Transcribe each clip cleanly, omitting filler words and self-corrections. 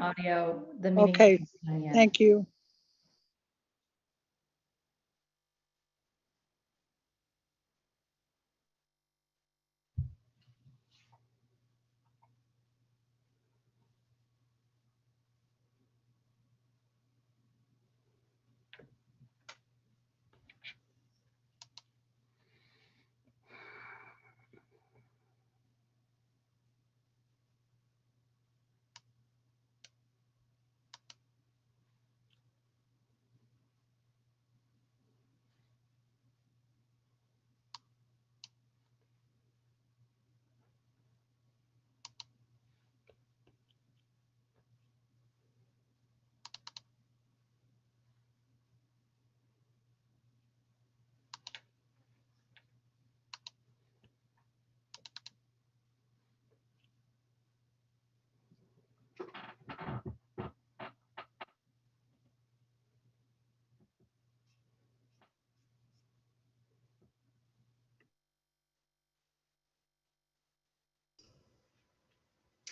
audio. The meeting. Okay, isn't done yet. thank you.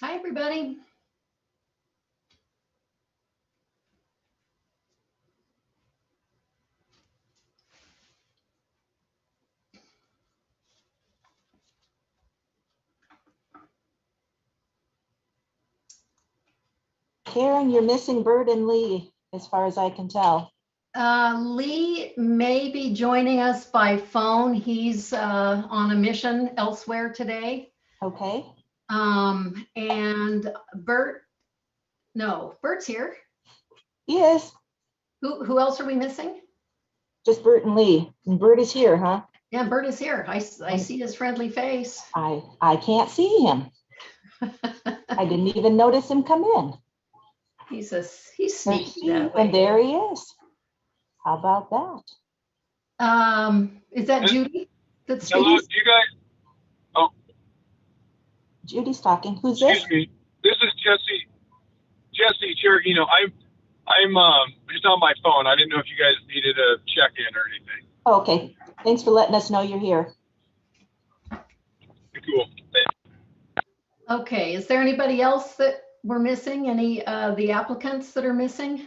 Hi, everybody. Karen, you're missing Bert and Lee, as far as I can tell. Lee may be joining us by phone. He's on a mission elsewhere today. Okay. And Bert, no, Bert's here. He is. Who else are we missing? Just Bert and Lee. And Bert is here, huh? Yeah, Bert is here. I see his friendly face. I can't see him. I didn't even notice him come in. He's sneaky that And way. there he is. How about that? Is that Judy? That's Hello, Judy? you guys. Oh, Judy's talking. Who's this? excuse me. This is Jesse. Jesse, here. You know, I'm just on my phone. I didn't know if you guys needed a check-in or anything. Oh, okay. Thanks for letting us know you're here. Cool. Okay, is there anybody else that we're missing? Any the applicants that are missing?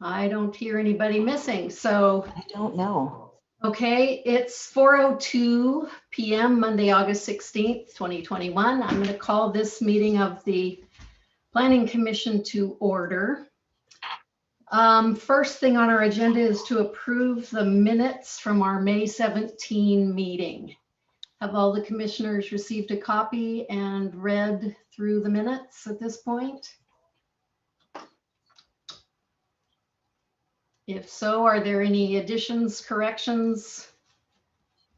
I don't hear anybody missing. So, I don't know. okay, it's 4:02 p.m. Monday, August 16th, 2021. I'm going to call this meeting of the Planning Commission to order. First thing on our agenda is to approve the minutes from our May 17 meeting. Have all the commissioners received a copy and read through the minutes at this point? If so, are there any additions, corrections,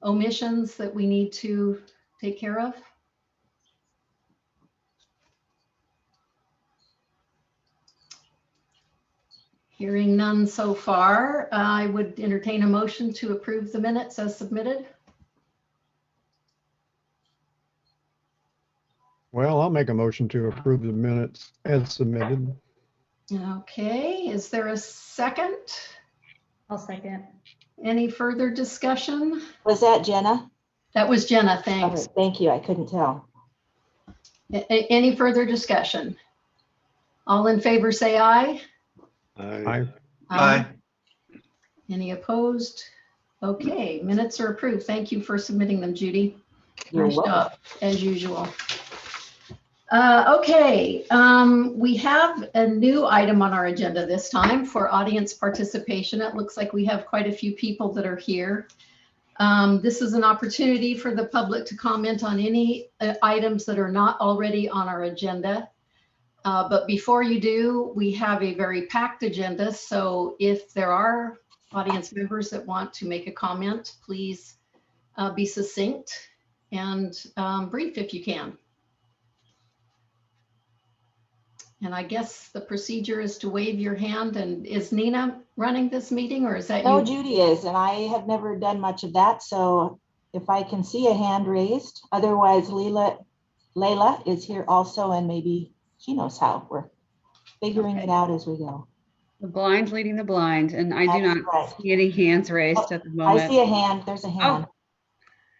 omissions that we need to take care of? Hearing none so far, I would entertain a motion to approve the minutes as submitted. Well, I'll make a motion to approve the minutes as submitted. Okay, is there a second? I'll second. Any further discussion? Was that Jenna? That was Jenna, Okay, thanks. thank you. I couldn't tell. Any further discussion? All in favor, say aye. Aye. Any opposed? Okay, minutes are approved. Thank you for submitting them, Judy. You're Nice welcome. job, as usual. Okay, we have a new item on our agenda this time for audience participation. It looks like we have quite a few people that are here. This is an opportunity for the public to comment on any items that are not already on our agenda. But before you do, we have a very packed agenda. So if there are audience members that want to make a comment, please be succinct and brief if you can. And I guess the procedure is to wave your hand. And is Nina running this meeting, or is that No, you? Judy is, and I have never done much of that. So if I can see a hand raised, otherwise Layla is here also, and maybe she knows how. We're figuring it out as we go. The blind leading the blind, and I do That's not right. see any hands raised at the I moment. see a hand. There's a hand.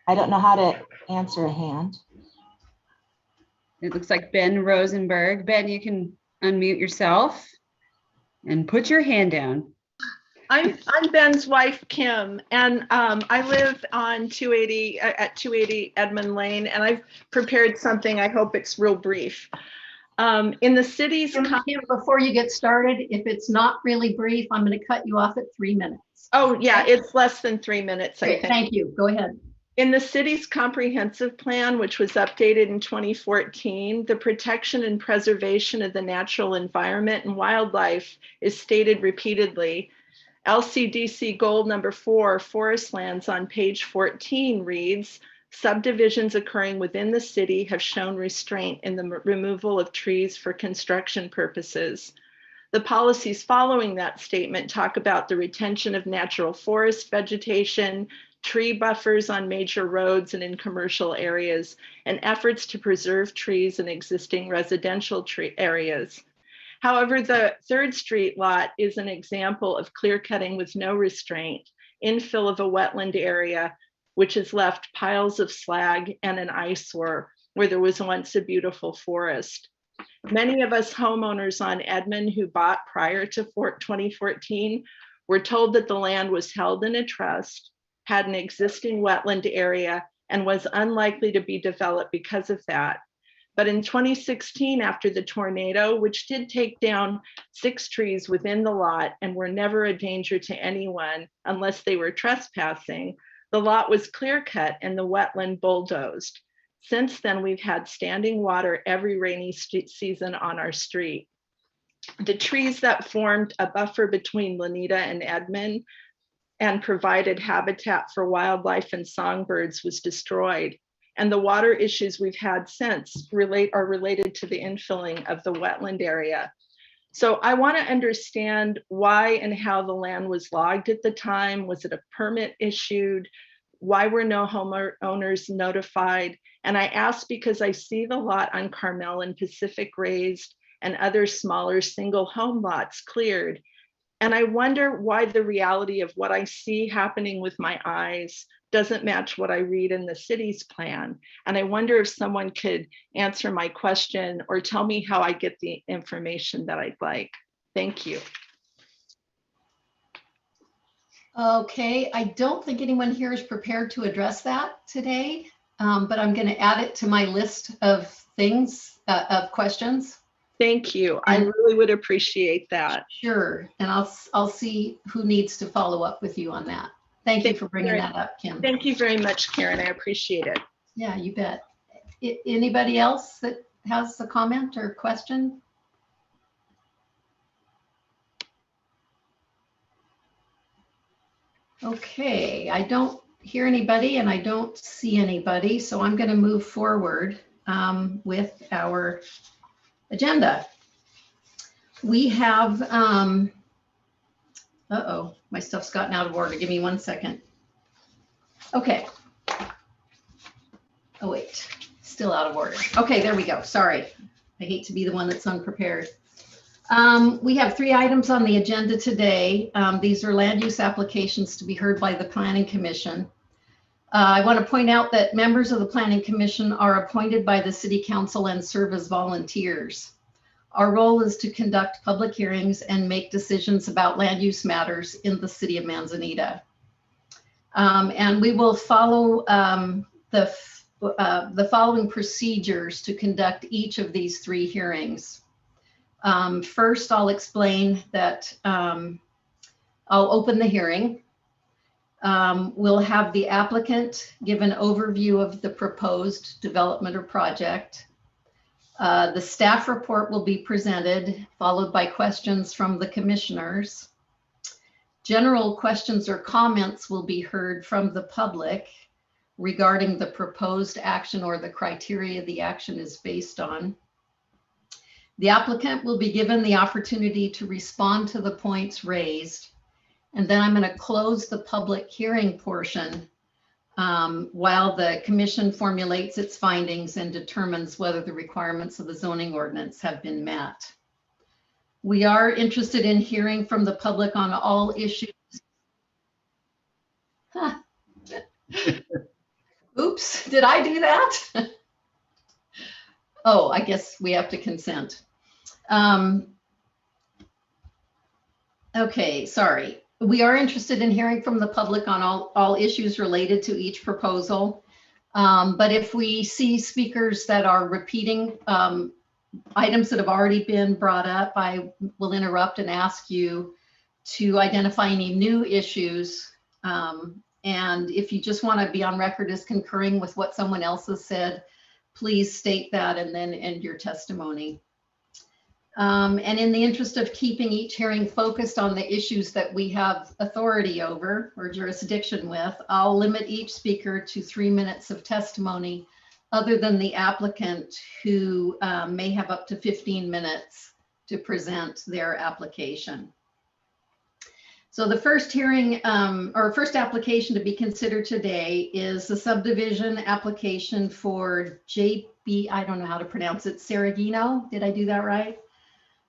I don't know how to answer a hand. It looks like Ben Rosenberg. Ben, you can unmute yourself and put your hand down. I'm Ben's wife, Kim, and I live on 280 at 280 Edmund Lane, and I've prepared something. I hope it's real brief. In the city's Kim, before you get started, if it's not really brief, I'm going to cut you off at 3 minutes. Oh yeah, it's less than 3 minutes, I Okay, think. thank you. Go ahead. In the city's comprehensive plan, which was updated in 2014, the protection and preservation of the natural environment and wildlife is stated repeatedly. LCDC goal number 4, forest lands, on page 14 reads, subdivisions occurring within the city have shown restraint in the removal of trees for construction purposes. The policies following that statement talk about the retention of natural forest vegetation, tree buffers on major roads and in commercial areas, and efforts to preserve trees in existing residential tree areas. However, the 3rd Street lot is an example of clear cutting with no restraint, infill of a wetland area, which has left piles of slag and an eyesore where there was once a beautiful forest. Many of us homeowners on Edmund who bought prior to 2014 were told that the land was held in a trust, had an existing wetland area, and was unlikely to be developed because of that. But in 2016, after the tornado, which did take down 6 trees within the lot and were never a danger to anyone unless they were trespassing, the lot was clear cut and the wetland bulldozed. Since then, we've had standing water every rainy season on our street. The trees that formed a buffer between Lanita and Edmund and provided habitat for wildlife and songbirds was destroyed. And the water issues we've had since are related to the infilling of the wetland area. So I want to understand why and how the land was logged at the time. Was it a permit issued? Why were no homeowners notified? And I ask because I see the lot on Carmel and Pacific raised and other smaller single home lots cleared. And I wonder why the reality of what I see happening with my eyes doesn't match what I read in the city's plan. And I wonder if someone could answer my question or tell me how I get the information that I'd like. Thank you. Okay, I don't think anyone here is prepared to address that today, but I'm going to add it to my list of things, of questions. Thank you. I really would appreciate that. Sure, and I'll see who needs to follow up with you on that. Thank you for bringing that up, Kim. Thank you very much, Karen. I appreciate it. Yeah, you bet. Anybody else that has a comment or question? Okay, I don't hear anybody and I don't see anybody, so I'm going to move forward with our agenda. We have, uh-oh, my stuff's gotten out of order. Give me 1 second. Okay. Oh, wait, still out of order. Okay, there we go. Sorry. I hate to be the one that's unprepared. We have 3 items on the agenda today. These are land use applications to be heard by the Planning Commission. I want to point out that members of the Planning Commission are appointed by the City Council and serve as volunteers. Our role is to conduct public hearings and make decisions about land use matters in the City of Manzanita. And we will follow the following procedures to conduct each of these 3 hearings. First, I'll explain that I'll open the hearing. We'll have the applicant give an overview of the proposed development or project. The staff report will be presented, followed by questions from the commissioners. General questions or comments will be heard from the public regarding the proposed action or the criteria the action is based on. The applicant will be given the opportunity to respond to the points raised. And then I'm going to close the public hearing portion while the commission formulates its findings and determines whether the requirements of the zoning ordinance have been met. We are interested in hearing from the public on all issues. Huh. Oops, did I do that? Oh, I guess we have to consent. Okay, sorry. We are interested in hearing from the public on all issues related to each proposal. But if we see speakers that are repeating items that have already been brought up, I will interrupt and ask you to identify any new issues. And if you just want to be on record as concurring with what someone else has said, please state that and then end your testimony. And in the interest of keeping each hearing focused on the issues that we have authority over or jurisdiction with, I'll limit each speaker to 3 minutes of testimony, other than the applicant, who may have up to 15 minutes to present their application. So the first hearing or first application to be considered today is the subdivision application for JB, I don't know how to pronounce it, Serragino. Did I do that right?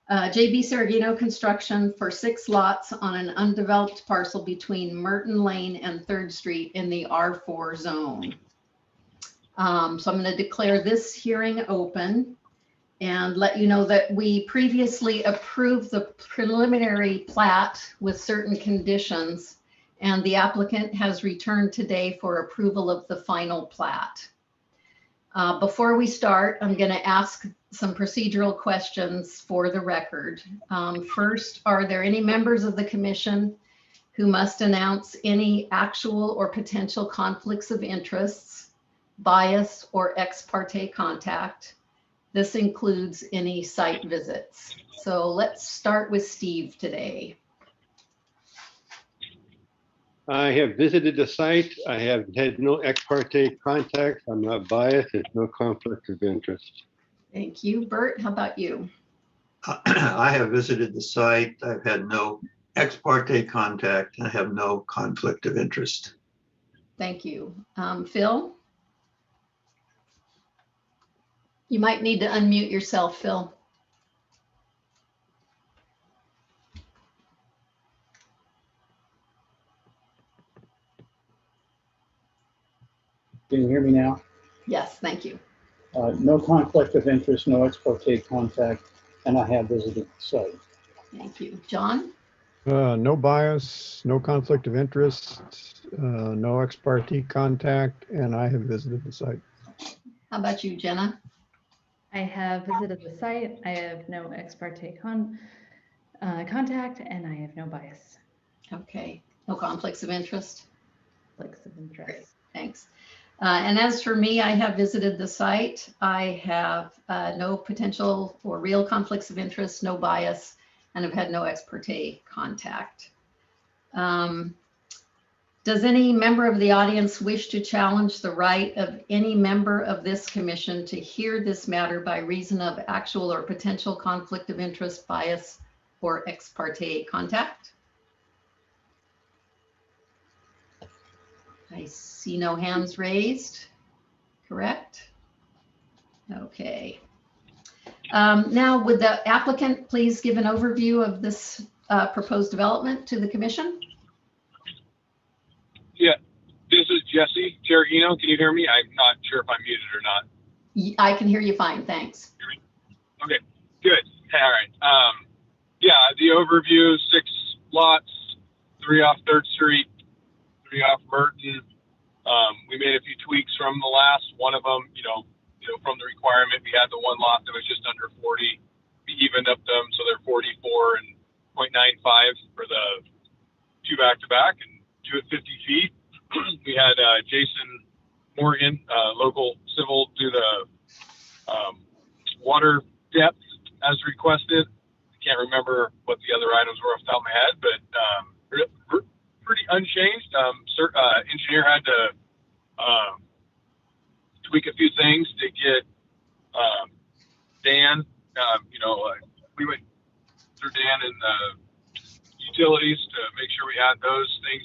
JB Serragino Construction for 6 lots on an undeveloped parcel between Merton Lane and 3rd Street in the R4 zone. So I'm going to declare this hearing open and let you know that we previously approved the preliminary plat with certain conditions, and the applicant has returned today for approval of the final plat. Before we start, I'm going to ask some procedural questions for the record. First, are there any members of the commission who must announce any actual or potential conflicts of interests, bias, or ex parte contact? This includes any site visits. So let's start with Steve today. I have visited the site. I have had no ex parte contact. I'm not biased. There's no conflict of interest. Thank you. Bert, how about you? I have visited the site. I've had no ex parte contact. I have no conflict of interest. Thank you. Phil? You might need to unmute yourself, Phil. Can you hear me now? Yes, thank you. No conflict of interest, no ex parte contact, and I have visited the site. Thank you. John? No bias, no conflict of interest, no ex parte contact, and I have visited the site. How about you, Jenna? I have visited the site. I have no ex parte contact, and I have no bias. Okay, no conflicts of interest. Conflicts of interest. Great, thanks. And as for me, I have visited the site. I have no potential or real conflicts of interest, no bias, and have had no ex parte contact. Does any member of the audience wish to challenge the right of any member of this commission to hear this matter by reason of actual or potential conflict of interest, bias, or ex parte contact? I see no hands raised, correct? Okay. Now, would the applicant please give an overview of this proposed development to the commission? Yeah, this is Jesse Cheragino. Can you hear me? I'm not sure if I'm muted or not. I can hear you fine, thanks. Okay, good. All right. Yeah, the overview: 6 lots, 3 off 3rd Street, 3 off Merton. We made a few tweaks from the last one of them. From the requirement, we had the 1 lot that was just under 40. We evened up them so they're 44 and 0.95 for the 2 back-to-back and 2 at 50 feet. We had Jason Morgan, local civil, do the water depth as requested. I can't remember what the other items were off the top of my head, but pretty unchanged. Engineer had to tweak a few things to get Dan. We went through Dan and the utilities to make sure we had those things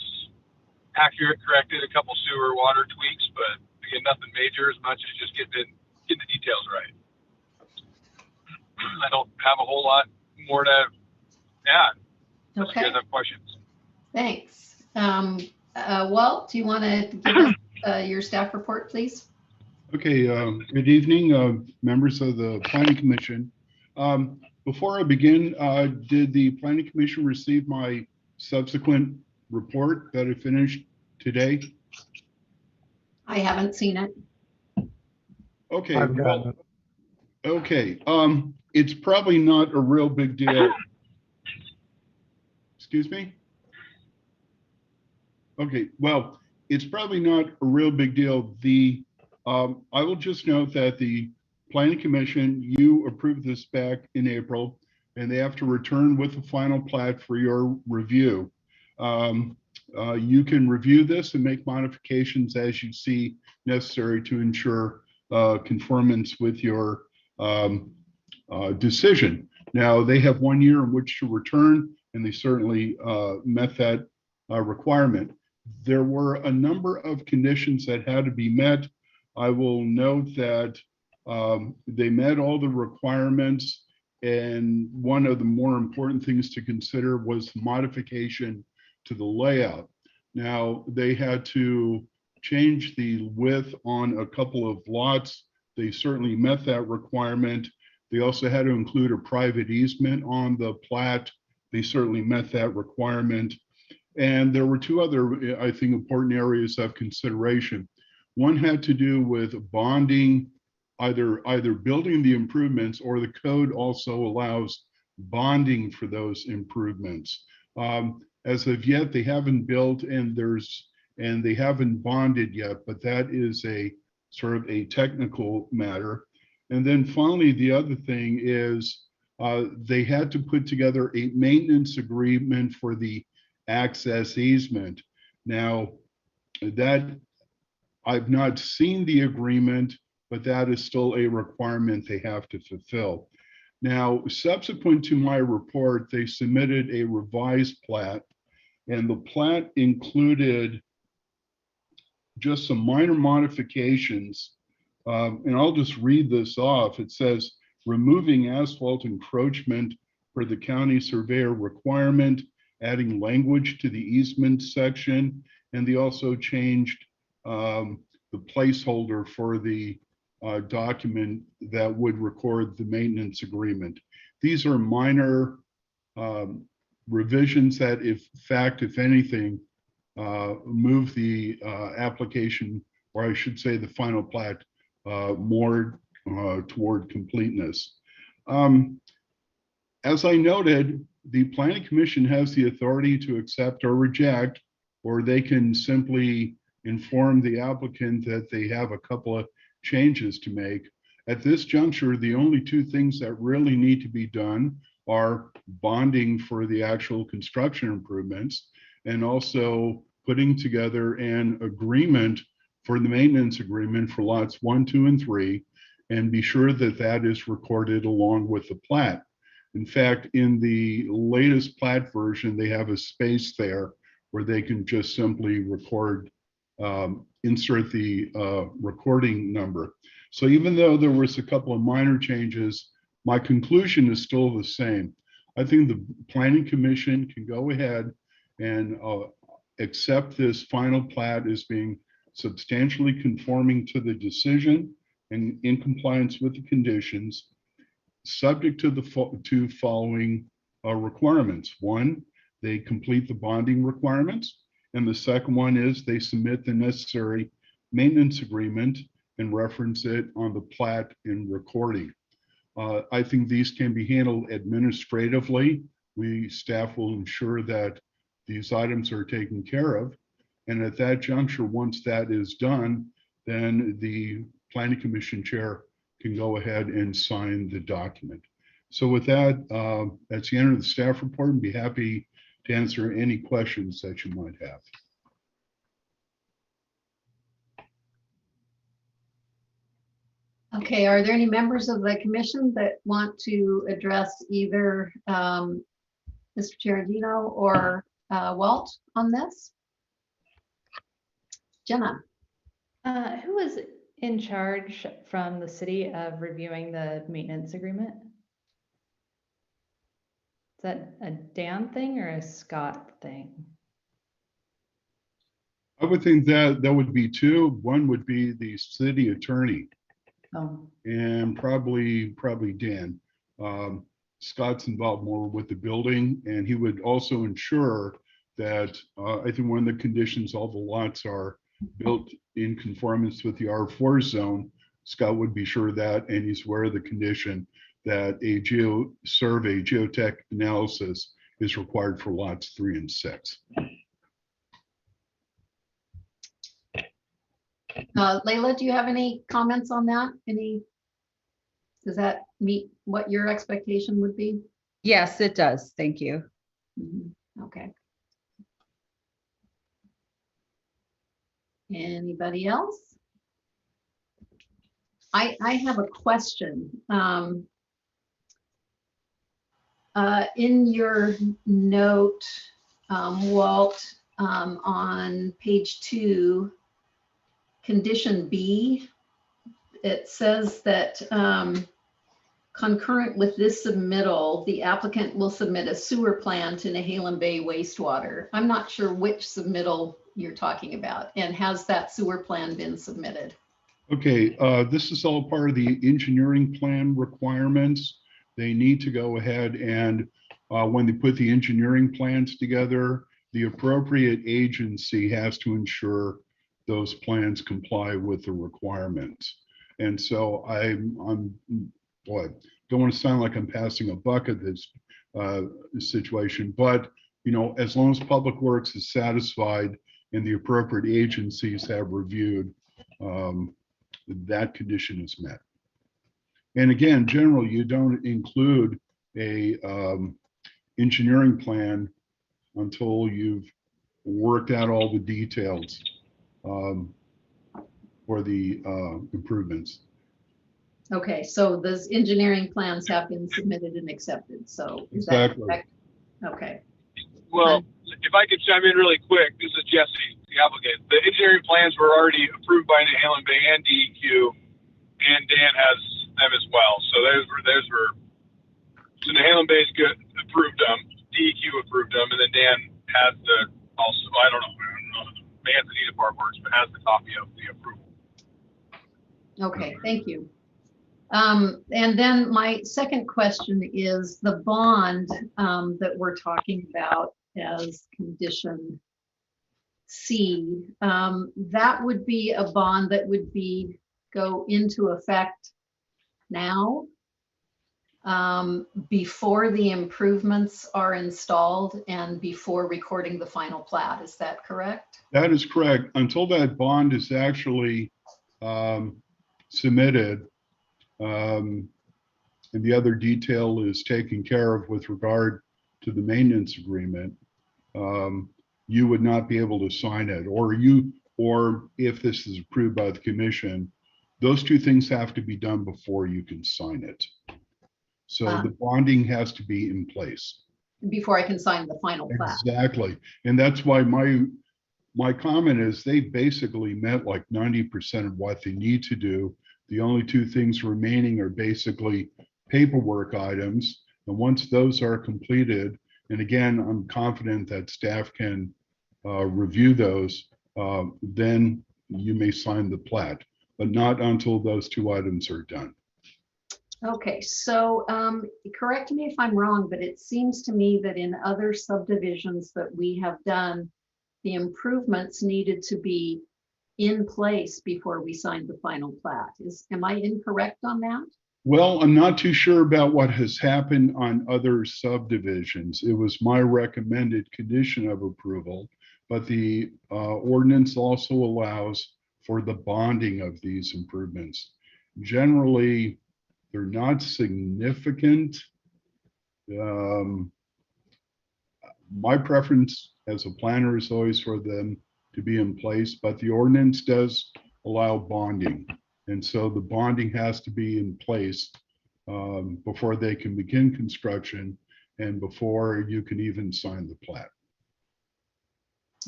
accurate, corrected, a couple sewer water tweaks, but again, nothing major as much as just getting the details right. I don't have a whole lot more to add. Unless you guys have questions. Thanks. Walt, do you want to give us your staff report, please? Okay, good evening, members of the Planning Commission. Before I begin, did the Planning Commission receive my subsequent report that I finished today? I haven't seen it. Okay, I've gotten it. okay, it's probably not a real big deal. Excuse me? Okay, well, it's probably not a real big deal. I will just note that the Planning Commission, you approved this back in April, and they have to return with the final plat for your review. You can review this and make modifications as you see necessary to ensure conformance with your decision. Now, they have 1 year in which to return, and they certainly met that requirement. There were a number of conditions that had to be met. I will note that they met all the requirements, and one of the more important things to consider was modification to the layout. Now, they had to change the width on a couple of lots. They certainly met that requirement. They also had to include a private easement on the plat. They certainly met that requirement. And there were two other, I think, important areas of consideration. One had to do with bonding, either building the improvements, or the code also allows bonding for those improvements. As of yet, they haven't built and they haven't bonded yet, but that is a sort of a technical matter. And then finally, the other thing is they had to put together a maintenance agreement for the access easement. Now, that I've not seen the agreement, but that is still a requirement they have to fulfill. Now, subsequent to my report, they submitted a revised plat, and the plat included just some minor modifications. And I'll just read this off. It says, removing asphalt encroachment per the county surveyor requirement, adding language to the easement section, and they also changed the placeholder for the document that would record the maintenance agreement. These are minor revisions that, if anything, move the application, or I should say the final plat, more toward completeness. As I noted, the Planning Commission has the authority to accept or reject, or they can simply inform the applicant that they have a couple of changes to make. At this juncture, the only two things that really need to be done are bonding for the actual construction improvements, and also putting together an agreement for the maintenance agreement for lots 1, 2, and 3, and be sure that that is recorded along with the plat. In fact, in the latest plat version, they have a space there where they can just simply record, insert the recording number. So even though there was a couple of minor changes, my conclusion is still the same. I think the Planning Commission can go ahead and accept this final plat as being substantially conforming to the decision and in compliance with the conditions, subject to the two following requirements. One, they complete the bonding requirements. And the second one is they submit the necessary maintenance agreement and reference it on the plat in recording. I think these can be handled administratively. Staff will ensure that these items are taken care of. And at that juncture, once that is done, then the Planning Commission chair can go ahead and sign the document. So with that, that's the end of the staff report, and be happy to answer any questions that you might have. Okay, are there any members of the commission that want to address either Mr. Giardino or Walt on this? Jenna. Who is in charge from the city of reviewing the maintenance agreement? Is that a Dan thing or a Scott thing? I would think that would be two. One would be the city attorney Oh, and probably Dan. Scott's involved more with the building, and he would also ensure that I think one of the conditions, all the lots are built in conformance with the R4 zone. Scott would be sure of that, and he's aware of the condition that a geotech analysis is required for lots 3 and 6. Layla, do you have any comments on that? Does that meet what your expectation would be? Yes, it does. Thank you. Mhm. Okay. Anybody else? I have a question. In your note, Walt, on page 2, condition B, it says that concurrent with this submittal, the applicant will submit a sewer plan to Nehalem Bay wastewater. I'm not sure which submittal you're talking about, and has that sewer plan been submitted? Okay, this is all part of the engineering plan requirements. They need to go ahead and when they put the engineering plans together, the appropriate agency has to ensure those plans comply with the requirements. And so boy, don't want to sound like I'm passing a buck at this situation, but as long as Public Works is satisfied and the appropriate agencies have reviewed, that condition is met. And again, generally, you don't include a engineering plan until you've worked out all the details for the improvements. Okay, so those engineering plans have been submitted and accepted, so is that Exactly. correct? Okay. Well, if I could chime in really quick, this is Jesse, the applicant. The engineering plans were already approved by Nehalem Bay and DEQ, and Dan has them as well. So those were so Nehalem Bay's good, approved them, DEQ approved them, and then Dan has also, I don't know the Manzanita part works, but has the copy of the approval. Okay, thank you. And then my second question is the bond that we're talking about as condition C. That would be a bond that would go into effect now before the improvements are installed and before recording the final plat. Is that correct? That is correct. Until that bond is actually submitted, and the other detail is taken care of with regard to the maintenance agreement, you would not be able to sign it, or if this is approved by the commission, those two things have to be done before you can sign it. So the bonding has to be in place. Before I can sign the final plat. Exactly. And that's why my comment is they basically met like 90% of what they need to do. The only two things remaining are basically paperwork items. And once those are completed, and again, I'm confident that staff can review those, then you may sign the plat, but not until those two items are done. Okay, so correct me if I'm wrong, but it seems to me that in other subdivisions that we have done, the improvements needed to be in place before we signed the final plat. Am I incorrect on that? Well, I'm not too sure about what has happened on other subdivisions. It was my recommended condition of approval, but the ordinance also allows for the bonding of these improvements. Generally, they're not significant. My preference as a planner is always for them to be in place, but the ordinance does allow bonding. And so the bonding has to be in place before they can begin construction and before you can even sign the plat.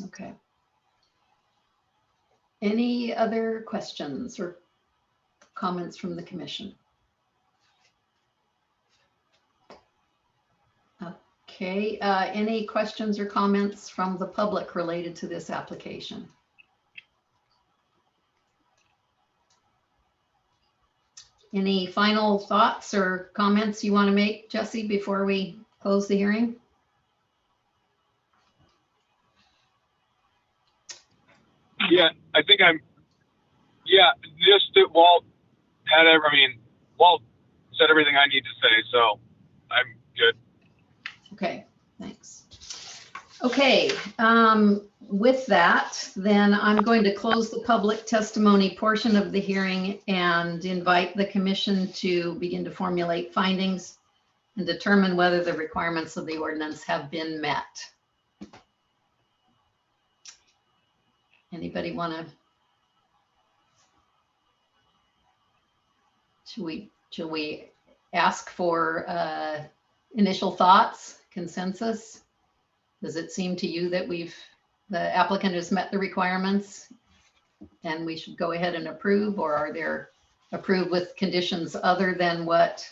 Okay. Any other questions or comments from the commission? Okay, any questions or comments from the public related to this application? Any final thoughts or comments you want to make, Jesse, before we close the hearing? Yeah, I think just that Walt Walt said everything I need to say, so I'm good. Okay, thanks. Okay, with that, then I'm going to close the public testimony portion of the hearing and invite the commission to begin to formulate findings and determine whether the requirements of the ordinance have been met. Anybody want to, should we ask for initial thoughts, consensus? Does it seem to you that the applicant has met the requirements and we should go ahead and approve, or are there approved with conditions other than what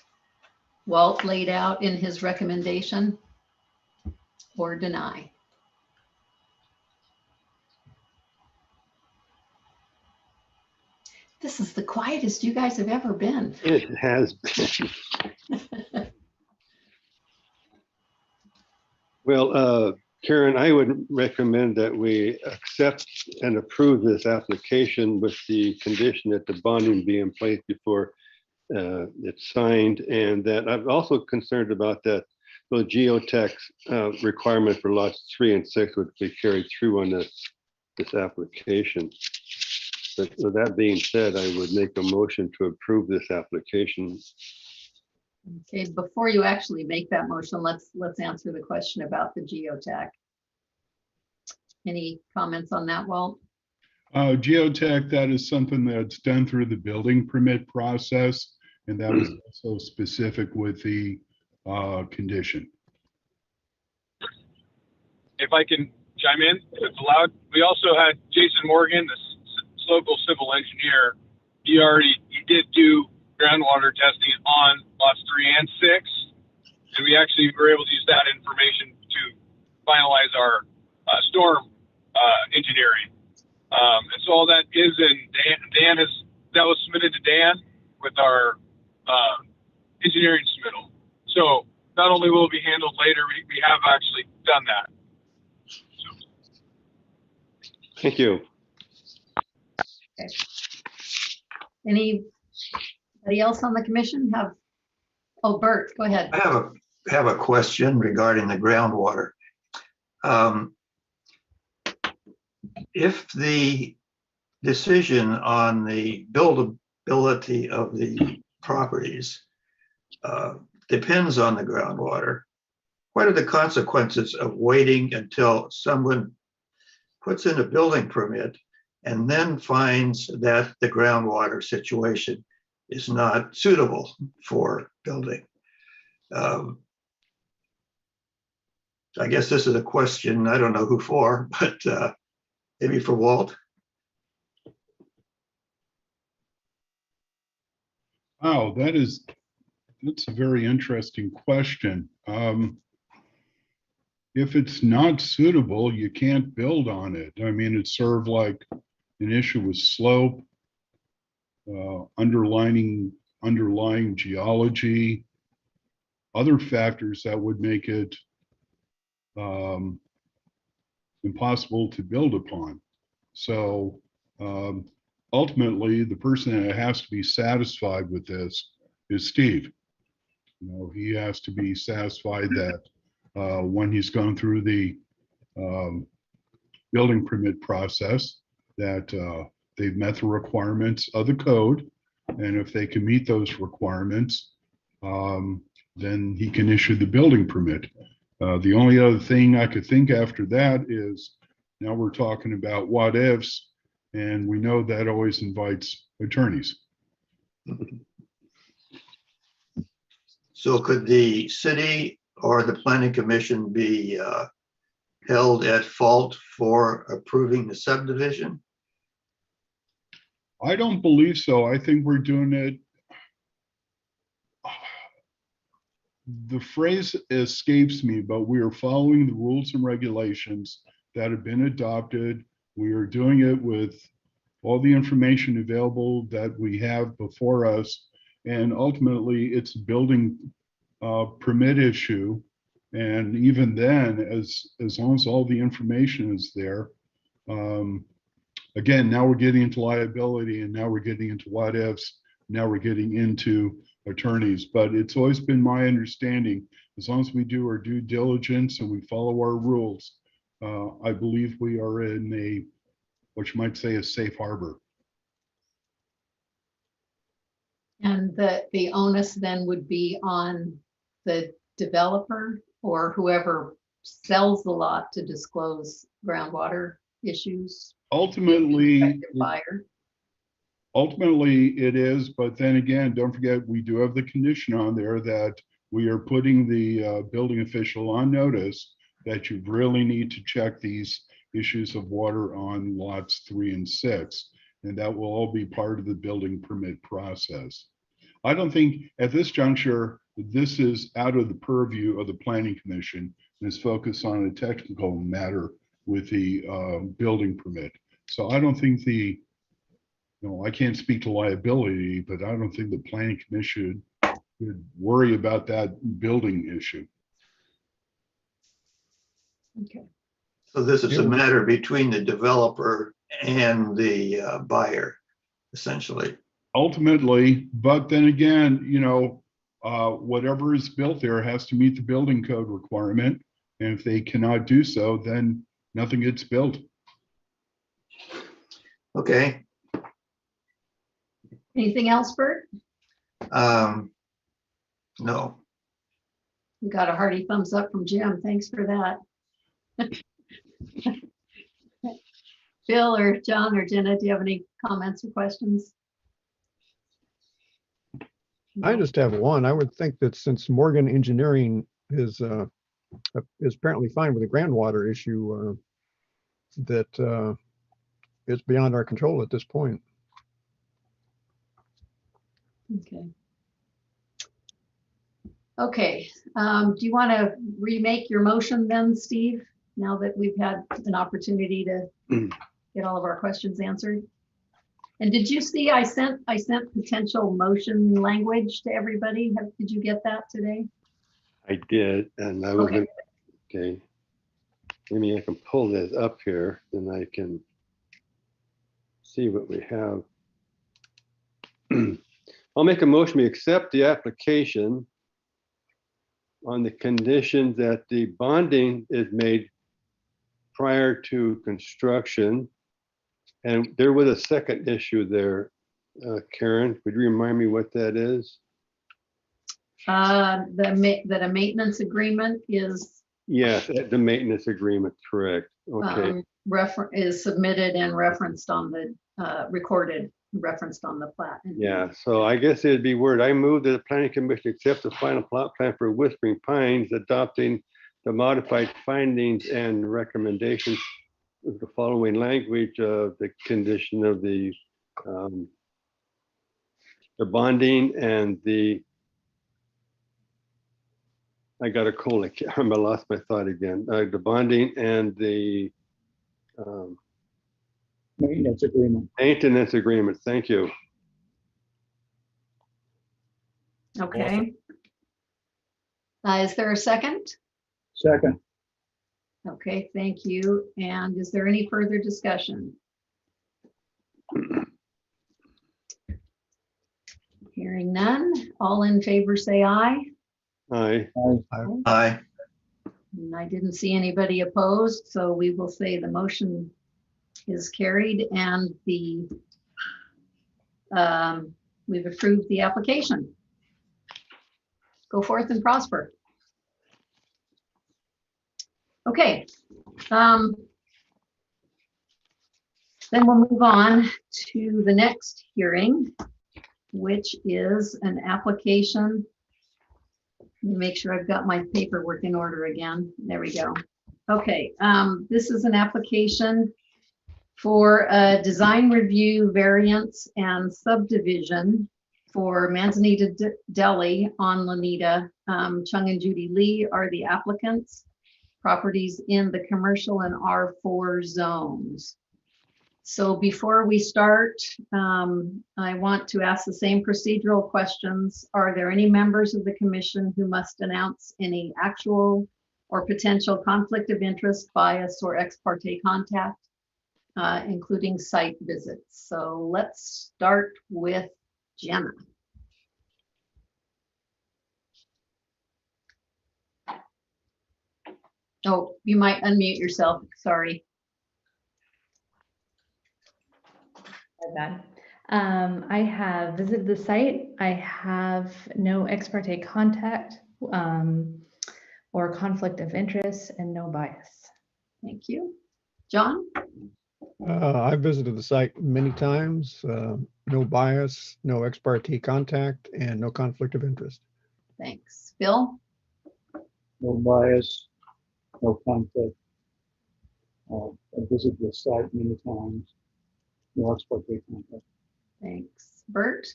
Walt laid out in his recommendation, or deny? This is the quietest you guys have ever been. It has been. Well, Karen, I would recommend that we accept and approve this application with the condition that the bonding be in place before it's signed, and that I'm also concerned about that the geotech requirement for lots 3 and 6 would be carried through on this application. But with that being said, I would make a motion to approve this application. Okay, before you actually make that motion, let's answer the question about the geotech. Any comments on that, Walt? Geotech, that is something that's done through the building permit process, and that was also specific with the condition. If I can chime in, if it's allowed, we also had Jason Morgan, the local civil engineer. He did do groundwater testing on lots 3 and 6, and we actually were able to use that information to finalize our storm engineering. And so all that is in that was submitted to Dan with our engineering submittal. So not only will it be handled later, we have actually done that. So. Thank you. Okay. Anybody else on the commission have? Oh, Bert, go ahead. I have a question regarding the groundwater. If the decision on the buildability of the properties depends on the groundwater, what are the consequences of waiting until someone puts in a building permit and then finds that the groundwater situation is not suitable for building? I guess this is a question, I don't know who for, but maybe for Walt. Wow, that's a very interesting question. If it's not suitable, you can't build on it. I mean, it's sort of like an issue with slope, underlying geology, other factors that would make it impossible to build upon. So ultimately, the person that has to be satisfied with this is Steve. You know, he has to be satisfied that when he's gone through the building permit process, that they've met the requirements of the code. And if they can meet those requirements, then he can issue the building permit. The only other thing I could think after that is, now we're talking about what ifs, and we know that always invites attorneys. So could the city or the planning commission be held at fault for approving the subdivision? I don't believe so. I think we're doing it. The phrase escapes me, but we are following the rules and regulations that have been adopted. We are doing it with all the information available that we have before us. And ultimately, it's a building permit issue. And even then, as long as all the information is there, again, now we're getting into liability, and now we're getting into what ifs. Now we're getting into attorneys. But it's always been my understanding, as long as we do our due diligence and we follow our rules, I believe we are in a, what you might say, a safe harbor. And the onus then would be on the developer or whoever sells the lot to disclose groundwater issues. Ultimately, Prospective buyer. ultimately it is, but then again, don't forget, we do have the condition on there that we are putting the building official on notice that you really need to check these issues of water on lots 3 and 6. And that will all be part of the building permit process. I don't think at this juncture, this is out of the purview of the Planning Commission and is focused on a technical matter with the building permit. So I don't think the, I can't speak to liability, but I don't think the Planning Commission would worry about that building issue. Okay. So this is a matter between the developer and the buyer, essentially. Ultimately, but then again, whatever is built there has to meet the building code requirement. And if they cannot do so, then nothing gets built. Okay. Anything else, Bert? No. We got a hearty thumbs up from Jim. Thanks for that. Phil or John or Jenna, do you have any comments or questions? I just have one. I would think that since Morgan Engineering is apparently fine with the groundwater issue, that it's beyond our control at this point. Okay. Okay. Do you want to remake your motion then, Steve, now that we've had an opportunity to get all of our questions answered? And did you see I sent potential motion language to everybody? Did you get that today? I did, and I was Okay. okay. Maybe I can pull this up here, and I can see what we have. I'll make a motion, we accept the application on the condition that the bonding is made prior to construction. And there was a second issue there, Karen, would you remind me what that is? That a maintenance agreement is Yes, the maintenance agreement, correct. Okay. is submitted and referenced on the recorded, referenced on the plat. Yeah, so I guess it'd be word, I move that the Planning Commission accept the final plot plan for Whispering Pines, adopting the modified findings and recommendations with the following language of the condition of the bonding and the, I got a cold, I can't remember, I lost my thought again. The bonding and the Maintenance agreement. maintenance agreement, thank you. Okay. Is there a second? Second. Okay, thank you. And is there any further discussion? Hearing none, all in favor say aye. Aye. Aye. And I didn't see anybody opposed, so we will say the motion is carried and the we've approved the application. Go forth and prosper. Okay. Then we'll move on to the next hearing, which is an application. Let me make sure I've got my paperwork in order again. There we go. Okay, this is an application for a design review variance and subdivision for Manzanita Deli on Lanita. Chung and Judy Lee are the applicants. Properties in the commercial and R4 zones. So before we start, I want to ask the same procedural questions. Are there any members of the commission who must announce any actual or potential conflict of interest, bias, or ex parte contact, including site visits? So let's start with Jenna. Oh, you might unmute yourself. Sorry. My bad. I have visited the site. I have no ex parte contact or conflict of interest and no bias. Thank you. John? I've visited the site many times, no bias, no ex parte contact, and no conflict of interest. Thanks. Bill? No bias, no conflict. I visited the site many times. No ex parte contact. Thanks. Bert?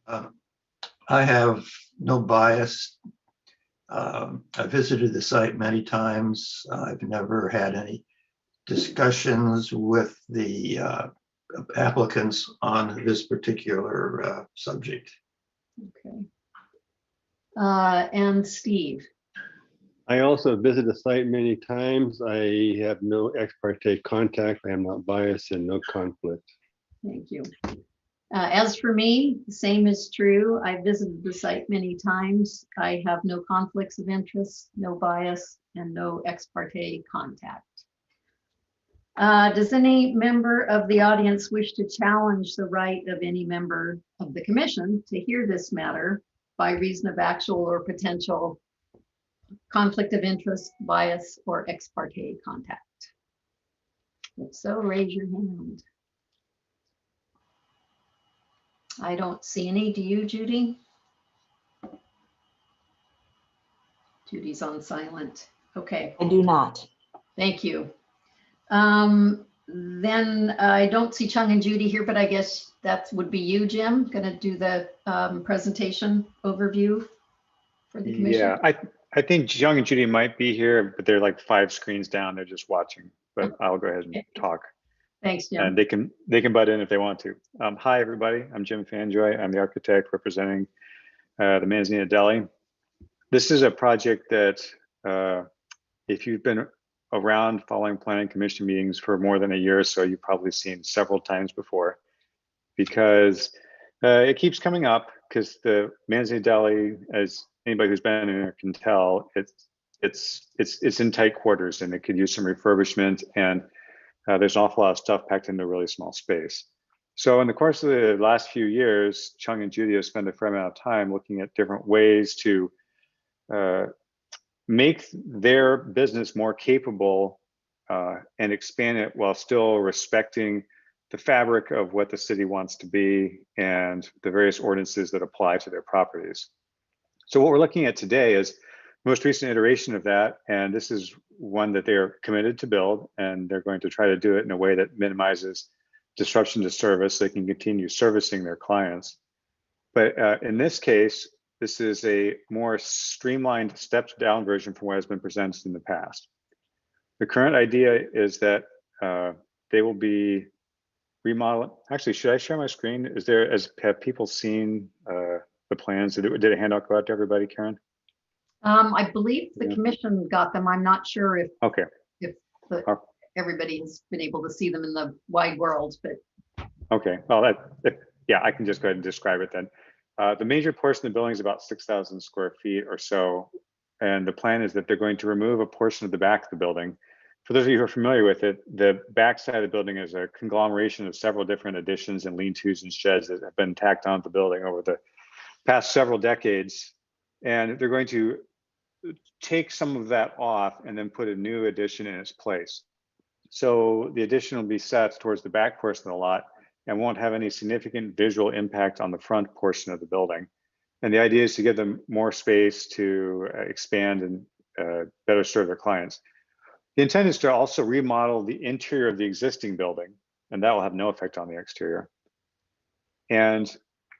I have no bias. I visited the site many times. I've never had any discussions with the applicants on this particular subject. Okay. And Steve? I also visited the site many times. I have no ex parte contact. I am not biased and no conflict. Thank you. As for me, the same is true. I visited the site many times. I have no conflicts of interest, no bias, and no ex parte contact. Does any member of the audience wish to challenge the right of any member of the commission to hear this matter by reason of actual or potential conflict of interest, bias, or ex parte contact? If so, raise your hand. I don't see any. Do you, Judy? Judy's on silent. Okay. I do not. Thank you. Then I don't see Chung and Judy here, but I guess that would be you, Jim, going to do the presentation overview for the commission. Yeah, I think Chung and Judy might be here, but they're like 5 screens down. They're just watching, but I'll go ahead and talk. Thanks, Jim. And they can butt in if they want to. Hi, everybody. I'm Jim Fanjoy. I'm the architect representing the Manzanita Deli. This is a project that if you've been around following planning commission meetings for more than a year or so, you've probably seen several times before, because it keeps coming up, because the Manzanita Deli, as anybody who's been in there can tell, it's in tight quarters and it could use some refurbishment, and there's an awful lot of stuff packed into a really small space. So in the course of the last few years, Chung and Judy have spent a fair amount of time looking at different ways to make their business more capable and expand it while still respecting the fabric of what the city wants to be and the various ordinances that apply to their properties. So what we're looking at today is the most recent iteration of that, and this is one that they're committed to build, and they're going to try to do it in a way that minimizes disruption to service so they can continue servicing their clients. But in this case, this is a more streamlined, stepped down version from what has been presented in the past. The current idea is that they will be remodeling. Actually, should I share my screen? Have people seen the plans? Did a handout go out to everybody, Karen? I believe the commission got them. I'm not sure if Okay. Everybody has been able to see them in the wide world, but. Okay, well, yeah, I can just go ahead and describe it then. The major portion of the building is about 6,000 square feet or so. And the plan is that they're going to remove a portion of the back of the building. For those of you who are familiar with it, the back side of the building is a conglomeration of several different additions and lean-tos and sheds that have been tacked onto the building over the past several decades. And they're going to take some of that off and then put a new addition in its place. So the addition will be set towards the back portion of the lot and won't have any significant visual impact on the front portion of the building. And the idea is to give them more space to expand and better serve their clients. The intent is to also remodel the interior of the existing building, and that will have no effect on the exterior. And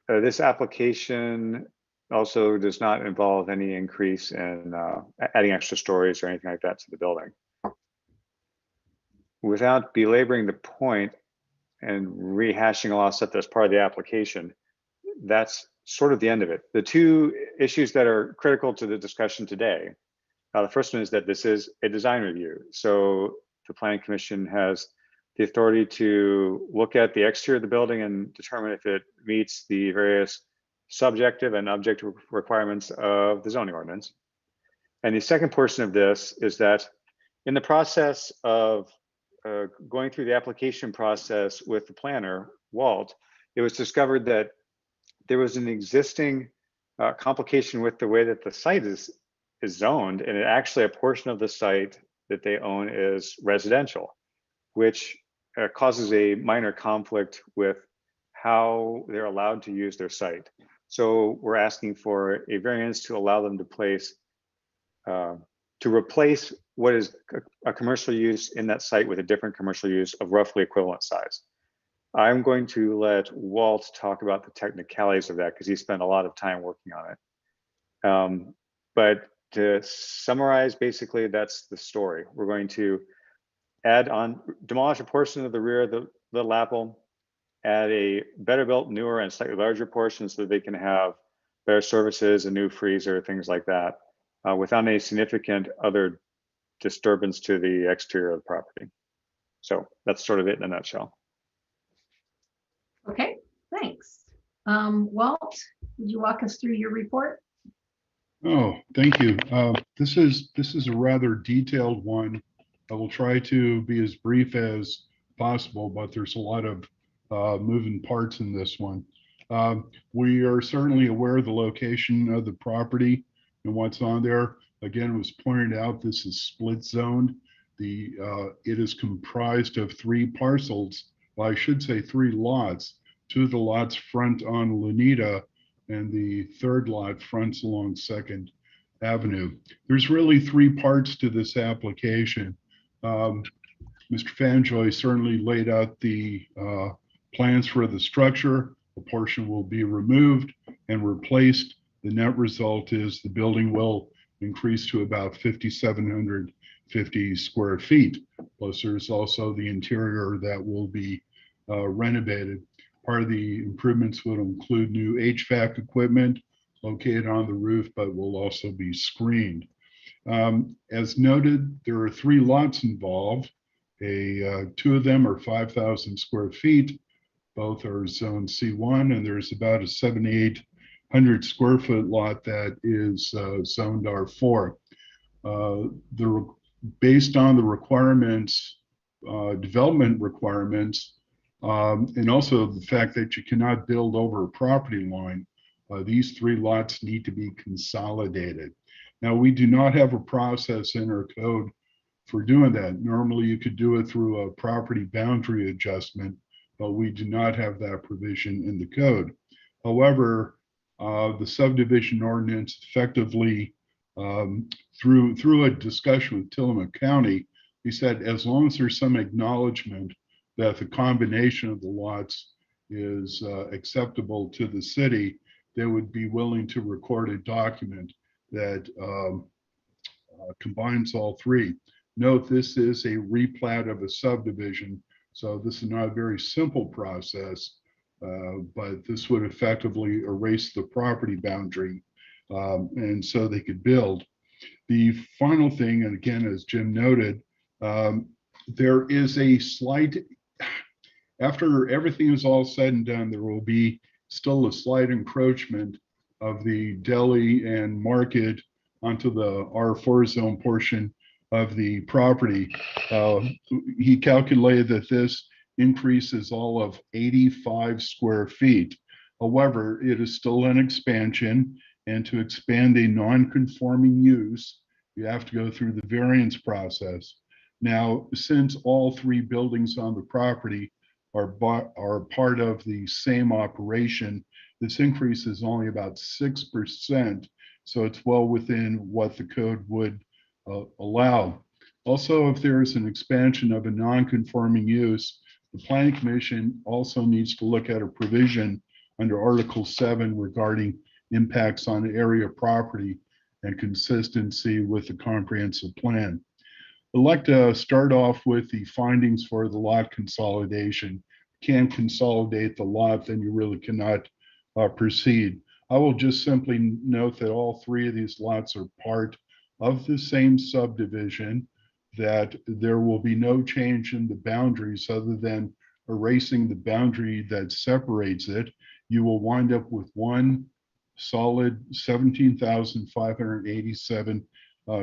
this application also does not involve any increase in adding extra stories or anything like that to the building. without belaboring the point and rehashing a lot of stuff that's part of the application, that's sort of the end of it. The two issues that are critical to the discussion today, the first one is that this is a design review. So the Planning Commission has the authority to look at the exterior of the building and determine if it meets the various subjective and objective requirements of the zoning ordinance. And the second portion of this is that in the process of going through the application process with the planner, Walt, it was discovered that there was an existing complication with the way that the site is zoned, and actually a portion of the site that they own is residential, which causes a minor conflict with how they're allowed to use their site. So we're asking for a variance to allow them to place, to replace what is a commercial use in that site with a different commercial use of roughly equivalent size. I'm going to let Walt talk about the technicalities of that because he spent a lot of time working on it. But to summarize, basically, that's the story. We're going to demolish a portion of the rear of the Lappel, add a better built, newer, and slightly larger portion so that they can have better services, a new freezer, things like that, without any significant other disturbance to the exterior of the property. So that's sort of it in a nutshell. Okay, thanks. Walt, would you walk us through your report? Oh, thank you. This is a rather detailed one. I will try to be as brief as possible, but there's a lot of moving parts in this one. We are certainly aware of the location of the property and what's on there. Again, it was pointed out this is split zoned. It is comprised of 3 parcels. Well, I should say 3 lots. 2 of the lots front on Lanita, and the 3rd lot fronts along 2nd Avenue. There's really 3 parts to this application. Mr. Fanjoy certainly laid out the plans for the structure. A portion will be removed and replaced. The net result is the building will increase to about 5,750 square feet. Plus, there's also the interior that will be renovated. Part of the improvements will include new HVAC equipment located on the roof, but will also be screened. As noted, there are 3 lots involved. 2 of them are 5,000 square feet. Both are zone C1, and there's about a 7,800 square foot lot that is zoned R4. Based on the requirements, development requirements, and also the fact that you cannot build over a property line, these 3 lots need to be consolidated. Now, we do not have a process in our code for doing that. Normally, you could do it through a property boundary adjustment, but we do not have that provision in the code. However, the subdivision ordinance effectively, through a discussion with Tillamook County, he said as long as there's some acknowledgement that the combination of the lots is acceptable to the city, they would be willing to record a document that combines all 3. Note, this is a replat of a subdivision, so this is not a very simple process, but this would effectively erase the property boundary, and so they could build. The final thing, and again, as Jim noted, there is a slight, after everything is all said and done, there will be still a slight encroachment of the deli and market onto the R4 zone portion of the property. He calculated that this increase is all of 85 square feet. However, it is still an expansion, and to expand a non-conforming use, you have to go through the variance process. Now, since all 3 buildings on the property are part of the same operation, this increase is only about 6%, so it's well within what the code would allow. Also, if there is an expansion of a non-conforming use, the Planning Commission also needs to look at a provision under Article 7 regarding impacts on area property and consistency with the comprehensive plan. I'd like to start off with the findings for the lot consolidation. Can't consolidate the lot, then you really cannot proceed. I will just simply note that all three of these lots are part of the same subdivision, that there will be no change in the boundaries other than erasing the boundary that separates it. You will wind up with one solid 17,587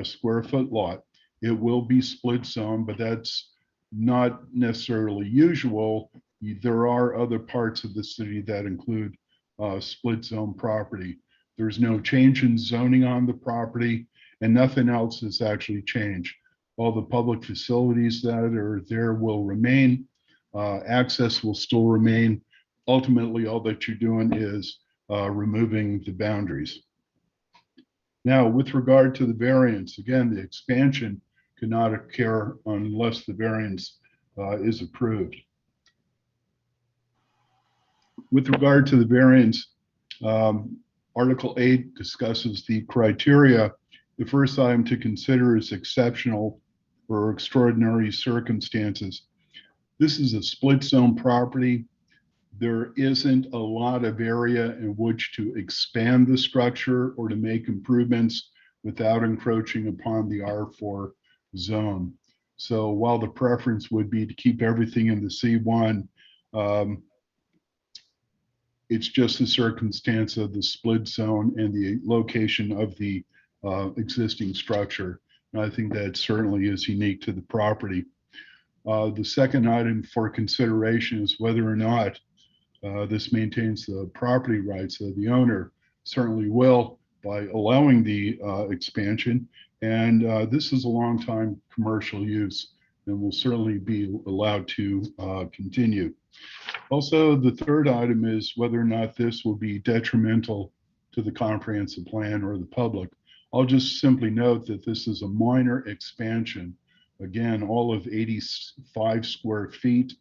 square foot lot. It will be split zone, but that's not necessarily usual. There are other parts of the city that include split zone property. There's no change in zoning on the property, and nothing else has actually changed. All the public facilities that are there will remain. Access will still remain. Ultimately, all that you're doing is removing the boundaries. Now, with regard to the variance, again, the expansion cannot occur unless the variance is approved. With regard to the variance, Article 8 discusses the criteria. The first item to consider is exceptional or extraordinary circumstances. This is a split zone property. There isn't a lot of area in which to expand the structure or to make improvements without encroaching upon the R4 zone. So while the preference would be to keep everything in the C1, it's just the circumstance of the split zone and the location of the existing structure. And I think that certainly is unique to the property. The second item for consideration is whether or not this maintains the property rights of the owner. Certainly will by allowing the expansion. And this is a long time commercial use and will certainly be allowed to continue. Also, the third item is whether or not this will be detrimental to the comprehensive plan or the public. I'll just simply note that this is a minor expansion. Again, all of 85 square feet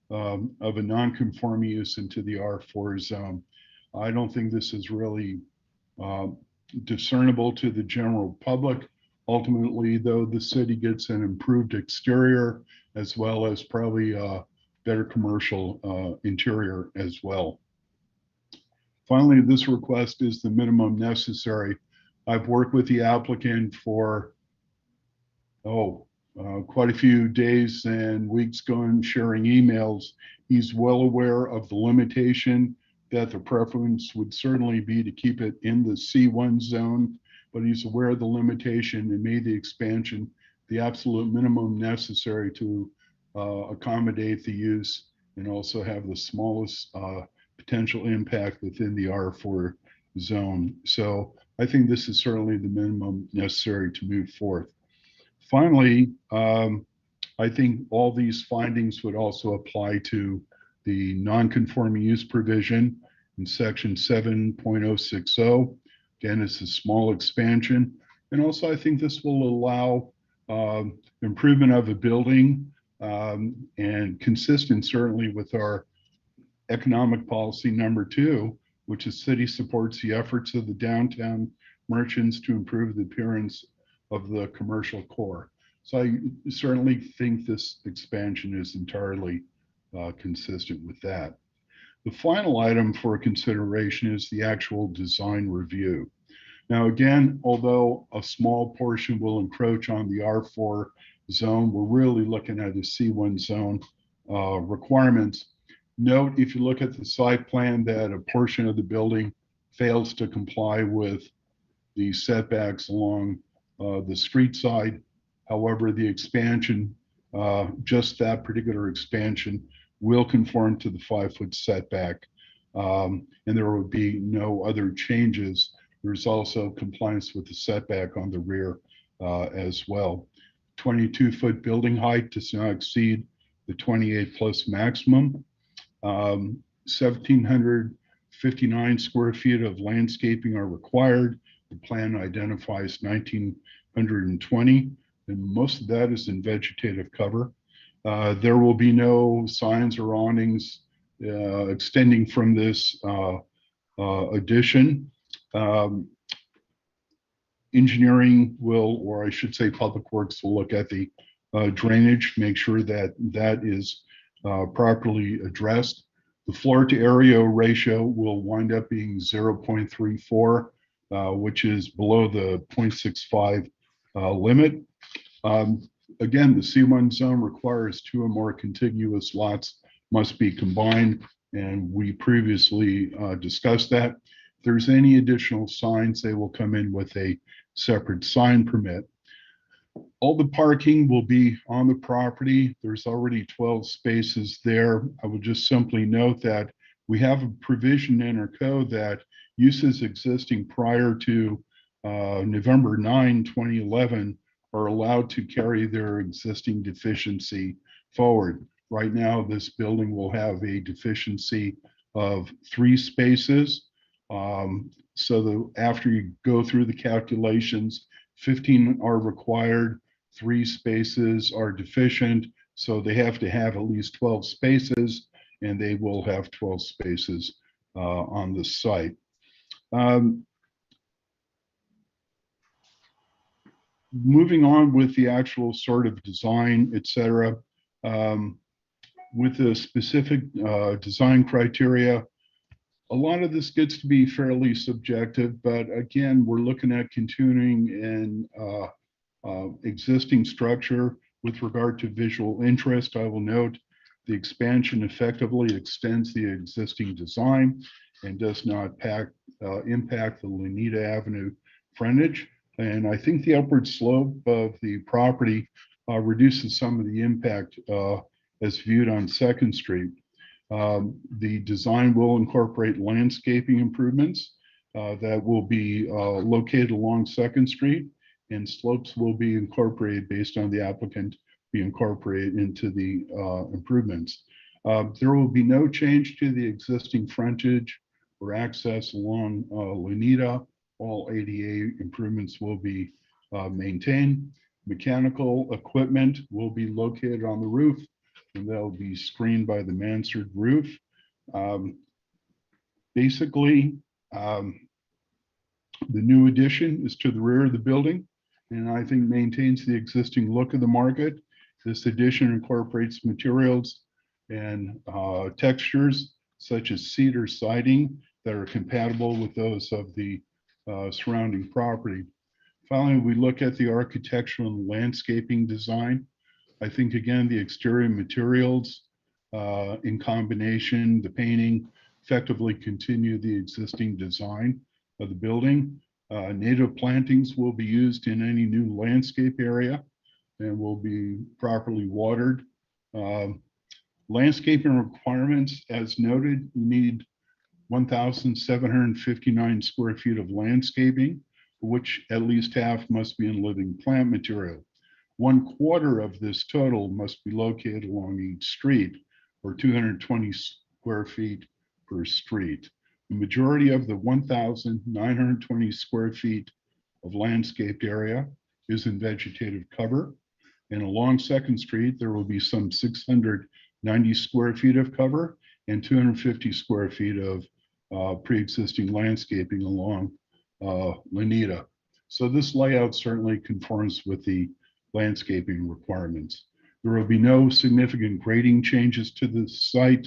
of a non-conforming use into the R4 zone. I don't think this is really discernible to the general public. Ultimately, though, the city gets an improved exterior as well as probably a better commercial interior as well. Finally, this request is the minimum necessary. I've worked with the applicant for quite a few days and weeks going, sharing emails. He's well aware of the limitation that the preference would certainly be to keep it in the C1 zone, but he's aware of the limitation and made the expansion the absolute minimum necessary to accommodate the use and also have the smallest potential impact within the R4 zone. So I think this is certainly the minimum necessary to move forth. Finally, I think all these findings would also apply to the non-conforming use provision in section 7.060. Again, it's a small expansion. And also I think this will allow improvement of a building and consistent certainly with our economic policy number 2, which is city supports the efforts of the downtown merchants to improve the appearance of the commercial core. So I certainly think this expansion is entirely consistent with that. The final item for consideration is the actual design review. Now, again, although a small portion will encroach on the R4 zone, we're really looking at a C1 zone requirements. Note, if you look at the site plan, that a portion of the building fails to comply with the setbacks along the street side. However, the expansion, just that particular expansion, will conform to the 5-foot setback, and there would be no other changes. There's also compliance with the setback on the rear as well. 22-foot building height does not exceed the 28 plus maximum. 1,759 square feet of landscaping are required. The plan identifies 1,920, and most of that is in vegetative cover. There will be no signs or awnings extending from this addition. Engineering will, or I should say Public Works will look at the drainage, make sure that that is properly addressed. The floor to area ratio will wind up being 0.34, which is below the 0.65 limit. Again, the C1 zone requires 2 or more contiguous lots must be combined, and we previously discussed that. If there's any additional signs, they will come in with a separate sign permit. All the parking will be on the property. There's already 12 spaces there. I would just simply note that we have a provision in our code that uses existing prior to November 9, 2011 are allowed to carry their existing deficiency forward. Right now, this building will have a deficiency of 3 spaces. So that after you go through the calculations, 15 are required, 3 spaces are deficient, so they have to have at least 12 spaces, and they will have 12 spaces on the site. Moving on with the actual sort of design, et cetera, with the specific design criteria, a lot of this gets to be fairly subjective, but again, we're looking at continuing an existing structure with regard to visual interest. I will note the expansion effectively extends the existing design and does not impact the Lanita Avenue frontage. And I think the upward slope of the property reduces some of the impact as viewed on 2nd Street. The design will incorporate landscaping improvements that will be located along 2nd Street, and slopes will be incorporated based on the applicant be incorporated into the improvements. There will be no change to the existing frontage or access along Lanita. All ADA improvements will be maintained. Mechanical equipment will be located on the roof, and they'll be screened by the mansard roof. Basically, the new addition is to the rear of the building, and I think maintains the existing look of the market. This addition incorporates materials and textures such as cedar siding that are compatible with those of the surrounding property. Finally, we look at the architectural and landscaping design. I think, again, the exterior materials in combination, the painting, effectively continue the existing design of the building. Native plantings will be used in any new landscape area and will be properly watered. Landscaping requirements, as noted, you need 1,759 square feet of landscaping, which at least half must be in living plant material. 1/4 of this total must be located along each street, or 220 square feet per street. The majority of the 1,920 square feet of landscaped area is in vegetative cover. And along 2nd Street, there will be some 690 square feet of cover and 250 square feet of pre-existing landscaping along Lanita. So this layout certainly conforms with the landscaping requirements. There will be no significant grading changes to the site.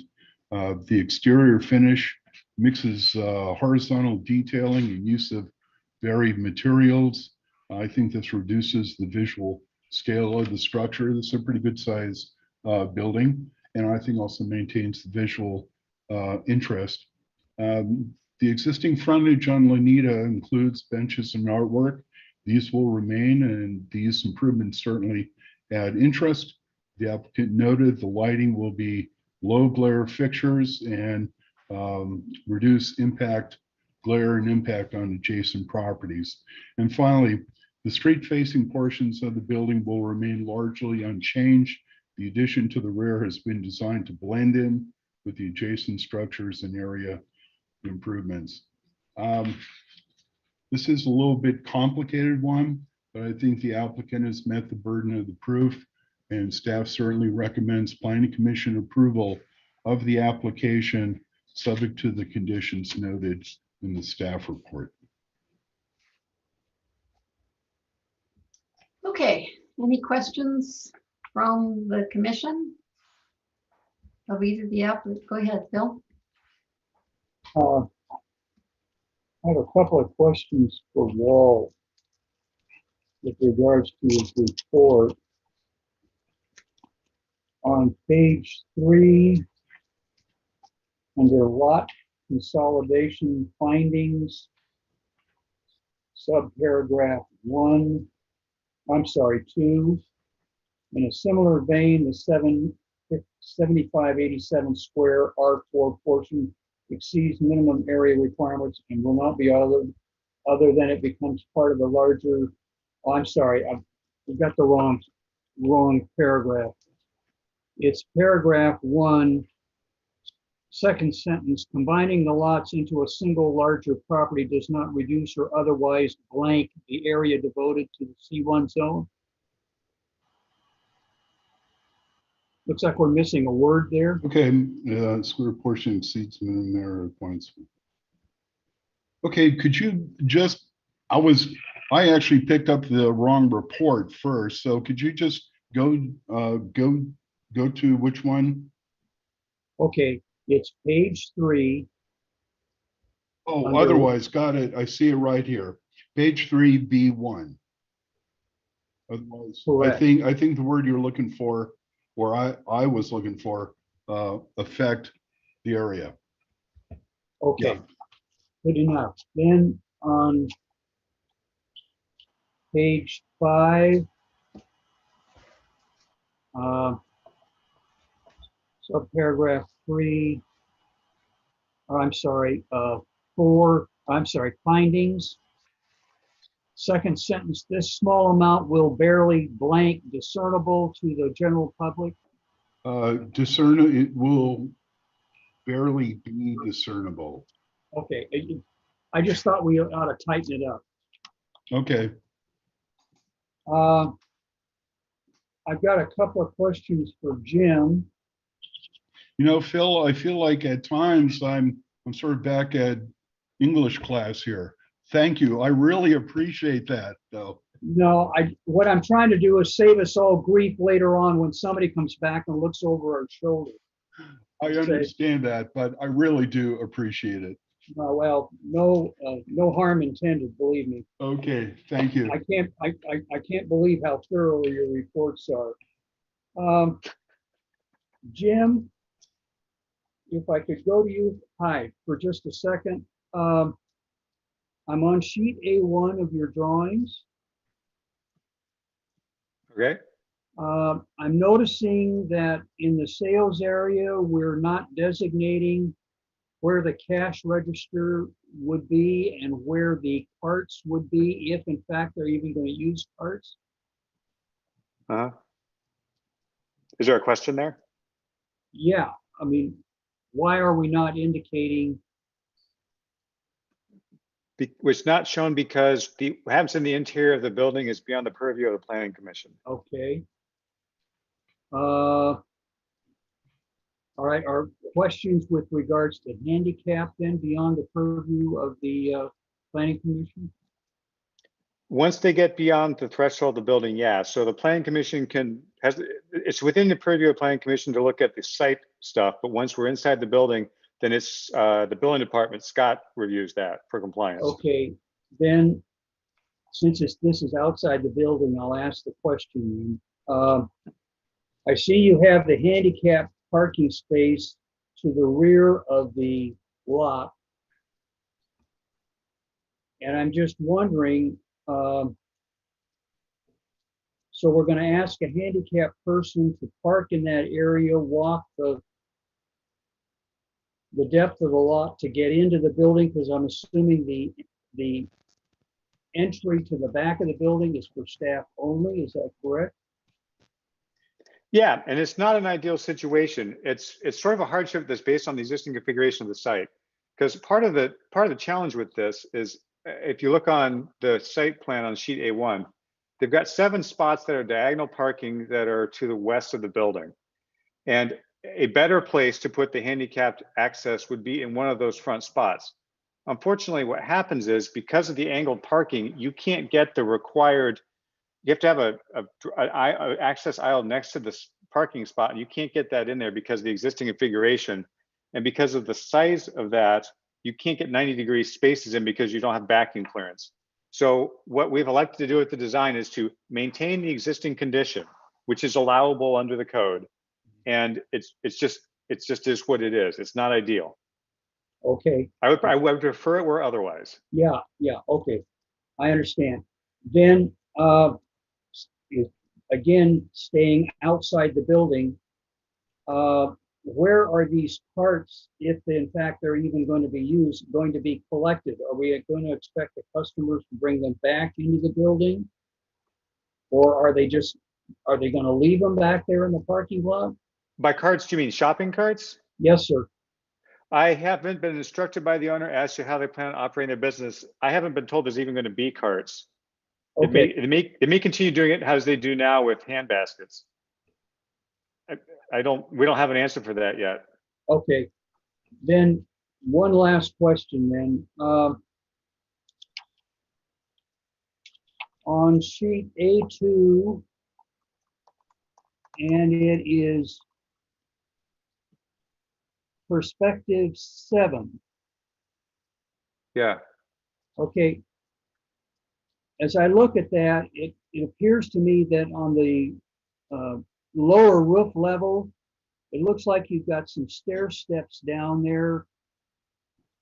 The exterior finish mixes horizontal detailing and use of varied materials. I think this reduces the visual scale of the structure. This is a pretty good size building, and I think also maintains the visual interest. The existing frontage on Lanita includes benches and artwork. These will remain, and these improvements certainly add interest. The applicant noted the lighting will be low glare fixtures and reduce glare and impact on adjacent properties. And finally, the street-facing portions of the building will remain largely unchanged. The addition to the rear has been designed to blend in with the adjacent structures and area improvements. This is a little bit complicated one, but I think the applicant has met the burden of the proof, and staff certainly recommends Planning Commission approval of the application subject to the conditions noted in the staff report. Okay, any questions from the commission? Of either the applicant? Go ahead, Phil. I have a couple of questions for Walt with regards to his report. On page 3, under lot consolidation findings, subparagraph 2, in a similar vein, the 7587 square R4 portion exceeds minimum area requirements and will not be other than it becomes part of the larger, oh, I'm sorry, I've got the wrong paragraph. It's paragraph 1, second sentence, combining the lots into a single larger property does not reduce or otherwise blank the area devoted to the C1 zone. Looks like we're missing a word there. Okay, square portion exceeds minimum area points. Okay, could you just, I actually picked up the wrong report first, so could you just go to which one? Okay, it's page 3. Oh, Under- otherwise, got it. I see it right here. Page 3B1. Otherwise, Correct. I think the word you're looking for, or I was looking for, affect the area. Okay, Yeah. good enough. Then on page 5, subparagraph 3, I'm sorry, 4, I'm sorry, findings. Second sentence, this small amount will barely blank discernible to the general public. It will barely be discernible. Okay, I just thought we ought to tighten it up. Okay. I've got a couple of questions for Jim. You know, Phil, I feel like at times I'm sort of back at English class here. Thank you. I really appreciate that, though. No, what I'm trying to do is save us all grief later on when somebody comes back and looks over our shoulder. I understand that, but I really do appreciate it. Well, no harm intended, believe me. Okay, thank you. I can't believe how thorough your reports are. Jim, if I could go to you, hi, for just a second. I'm on sheet A1 of your drawings. Okay. I'm noticing that in the sales area, we're not designating where the cash register would be and where the carts would be, if in fact they're even going to use carts. Is there a question there? Yeah, I mean, why are we not indicating? It's not shown because what happens in the interior of the building is beyond the purview of the planning commission. Okay. All right, are questions with regards to handicap then beyond the purview of the planning commission? Once they get beyond the threshold of the building, yeah. So the planning commission it's within the purview of the planning commission to look at the site stuff, but once we're inside the building, then it's the building department, Scott reviews that for compliance. Okay, then since this is outside the building, I'll ask the question. I see you have the handicap parking space to the rear of the lot. And I'm just wondering, so we're going to ask a handicapped person to park in that area, walk the depth of the lot to get into the building, because I'm assuming the entry to the back of the building is for staff only. Is that correct? Yeah, and it's not an ideal situation. It's sort of a hardship that's based on the existing configuration of the site. Because part of the challenge with this is, if you look on the site plan on sheet A1, they've got 7 spots that are diagonal parking that are to the west of the building. And a better place to put the handicapped access would be in one of those front spots. Unfortunately, what happens is, because of the angled parking, you can't get the required you have to have a access aisle next to this parking spot, and you can't get that in there because of the existing configuration. And because of the size of that, you can't get 90-degree spaces in because you don't have backing clearance. So what we've elected to do with the design is to maintain the existing condition, which is allowable under the code. And it's just is what it is. It's not ideal. Okay, I would prefer it were otherwise. yeah, okay, I understand. Then, again, staying outside the building, where are these parts, if in fact they're even going to be used, going to be collected? Are we going to expect the customers to bring them back into the building? Or are they going to leave them back there in the parking lot? By carts, do you mean shopping carts? Yes, sir. I haven't been instructed by the owner as to how they plan on operating their business. I haven't been told there's even going to be carts. Okay. They may continue doing it as they do now with hand baskets. We don't have an answer for that yet. Okay. Then one last question then. On sheet A2, and it is perspective 7. Yeah. Okay. As I look at that, it appears to me that on the lower roof level, it looks like you've got some stair steps down there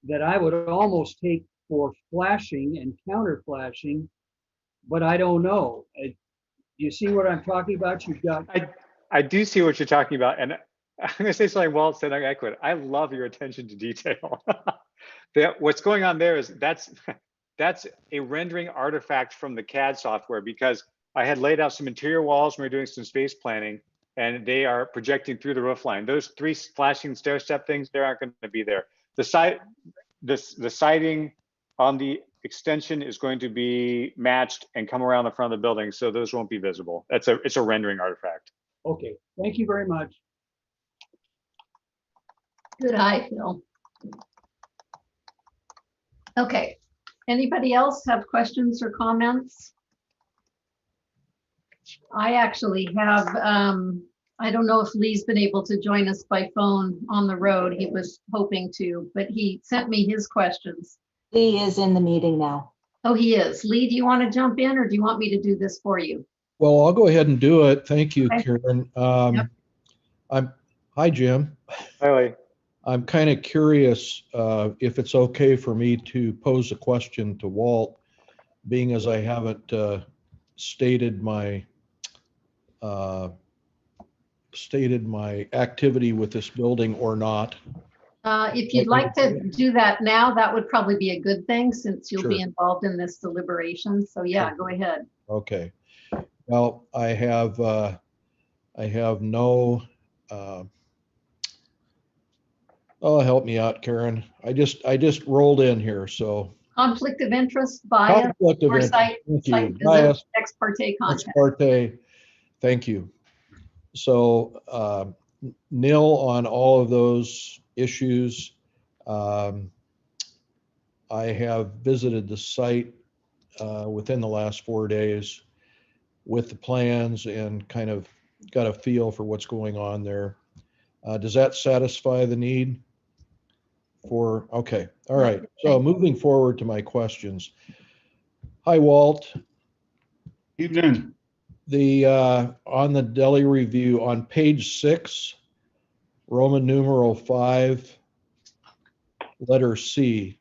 that I would almost take for flashing and counter flashing, but I don't know. You see what I'm talking about? You've got. I do see what you're talking about, and I'm going to say something Walt said. I quit. I love your attention to detail. What's going on there is that's a rendering artifact from the CAD software, because I had laid out some interior walls when we were doing some space planning, and they are projecting through the roof line. Those 3 flashing stair step things, they aren't going to be there. The siding on the extension is going to be matched and come around the front of the building, so those won't be visible. It's a rendering artifact. Okay, thank you very much. Good eye, Phil. Okay, anybody else have questions or comments? I actually have, I don't know if Lee's been able to join us by phone on the road. He was hoping to, but he sent me his questions. Lee is in the meeting now. Oh, he is. Lee, do you want to jump in, or do you want me to do this for you? Well, I'll go ahead and do it. Thank you, Okay. Karen. Yep. Hi, Jim. Hi, Lee. I'm kind of curious if it's okay for me to pose a question to Walt, being as I haven't stated my activity with this building or not. If you'd like to do that now, that would probably be a good thing, since you'll be Sure. involved in this deliberation. So yeah, go ahead. Okay. Well, I have no. Oh, help me out, Karen. I just rolled in here, so. Conflict of interest, bias, Conflict of or interest. site Thank you. visit, Bias, ex parte ex contact. parte. Thank you. So nil on all of those issues. I have visited the site within the last 4 days with the plans and kind of got a feel for what's going on there. Does that satisfy the need for, okay, all right. So moving forward to my questions. Hi, Walt. Evening. On the deli review on page 6, Roman numeral 5, letter C.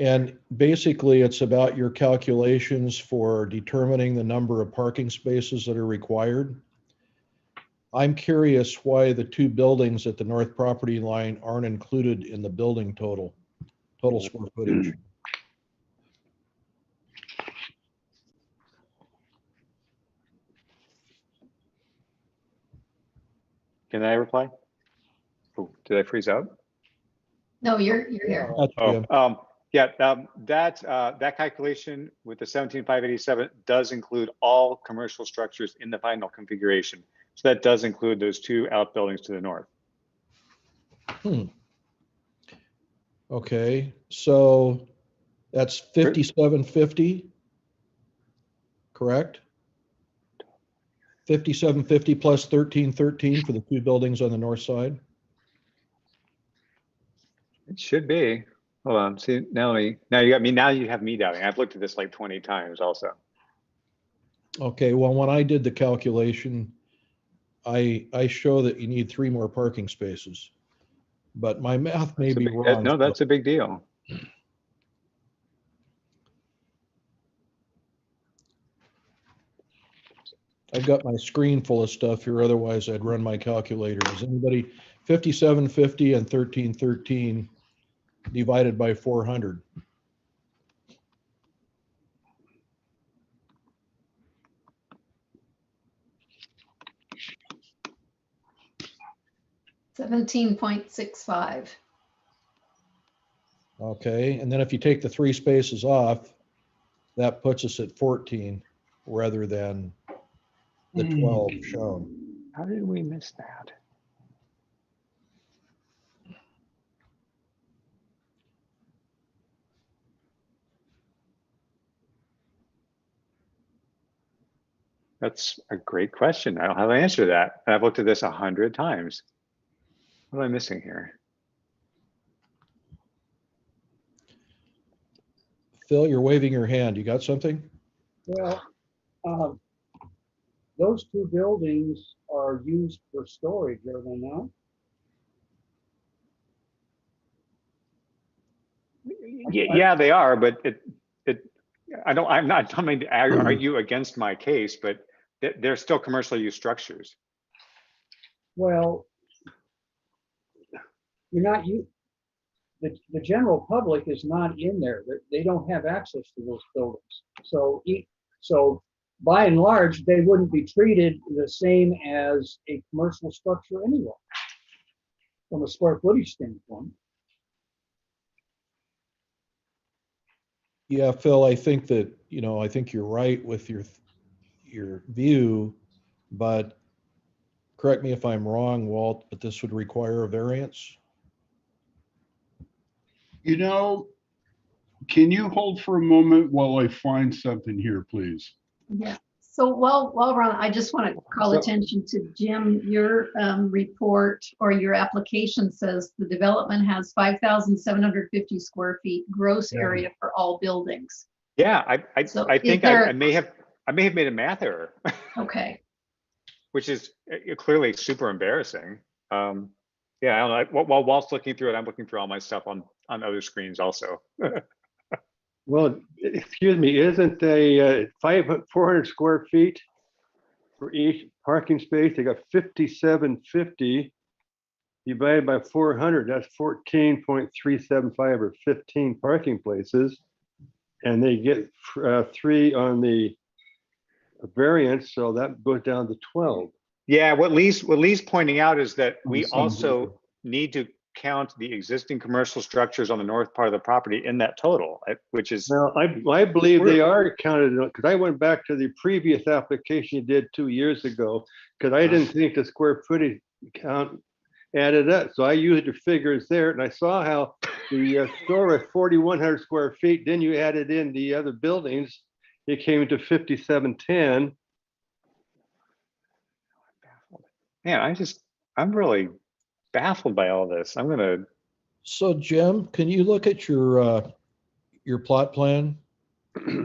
And basically it's about your calculations for determining the number of parking spaces that are required. I'm curious why the 2 buildings at the north property line aren't included in the building total square footage. Can I reply? Oh, did I freeze out? No, you're here. That calculation with the 17,587 does include all commercial structures in the final configuration. So that does include those 2 outbuildings to the north. Okay, so that's 5750. correct? 5750 plus 1313 for the two buildings on the north side. It should be. Hold on. See, now you got me. Now you have me doubting. I've looked at this like 20 times also. Okay, well, when I did the calculation, I show that you need 3 more parking spaces, but my math may be wrong. No, that's a big deal. I've got my screen full of stuff here. Otherwise, I'd run my calculator. Does anybody 5750 and 1313 divided by 400? $17.65. Okay, and then if you take the 3 spaces off, that puts us at 14 rather than the 12 shown. How did we miss that? That's a great question. I don't have an answer to that. And I've looked at this 100 times. What am I missing here? Phil, you're waving your hand. You got something? Well, those two buildings are used for storage, are they not? Yeah, they are, but I'm not coming to argue against my case, but they're still commercial use structures. Well, the general public is not in there. They don't have access to those buildings. So by and large, they wouldn't be treated the same as a commercial structure anyway, from a square footage standpoint. Yeah, Phil, I think that, I think you're right with your view, but correct me if I'm wrong, Walt, but this would require a variance? Can you hold for a moment while I find something here, please? Yeah. So while we're on, I just want to call attention to Jim. Your report or your application says the development has 5,750 square feet gross area for all buildings. Yeah, I think I may have made a math error. Okay. Which is clearly super embarrassing. Yeah, I don't know. While Walt's looking through it, I'm looking through all my stuff on other screens also. Well, excuse me, isn't a 400 square feet for each parking space? They got 5,750 divided by 400. That's 14.375 or 15 parking places, and they get 3 on the variance, so that goes down to 12. Yeah, what Lee's pointing out is that we also need to count the existing commercial structures on the north part of the property in that total, which is. Well, I believe they are counted, because I went back to the previous application you did 2 years ago, because I didn't think the square footage count added up. So I used the figures there, and I saw how the store was 4,100 square feet. Then you added in the other buildings. It came to 5,710. Man, I'm really baffled by all this. I'm gonna. So Jim, can you look at your plot plan?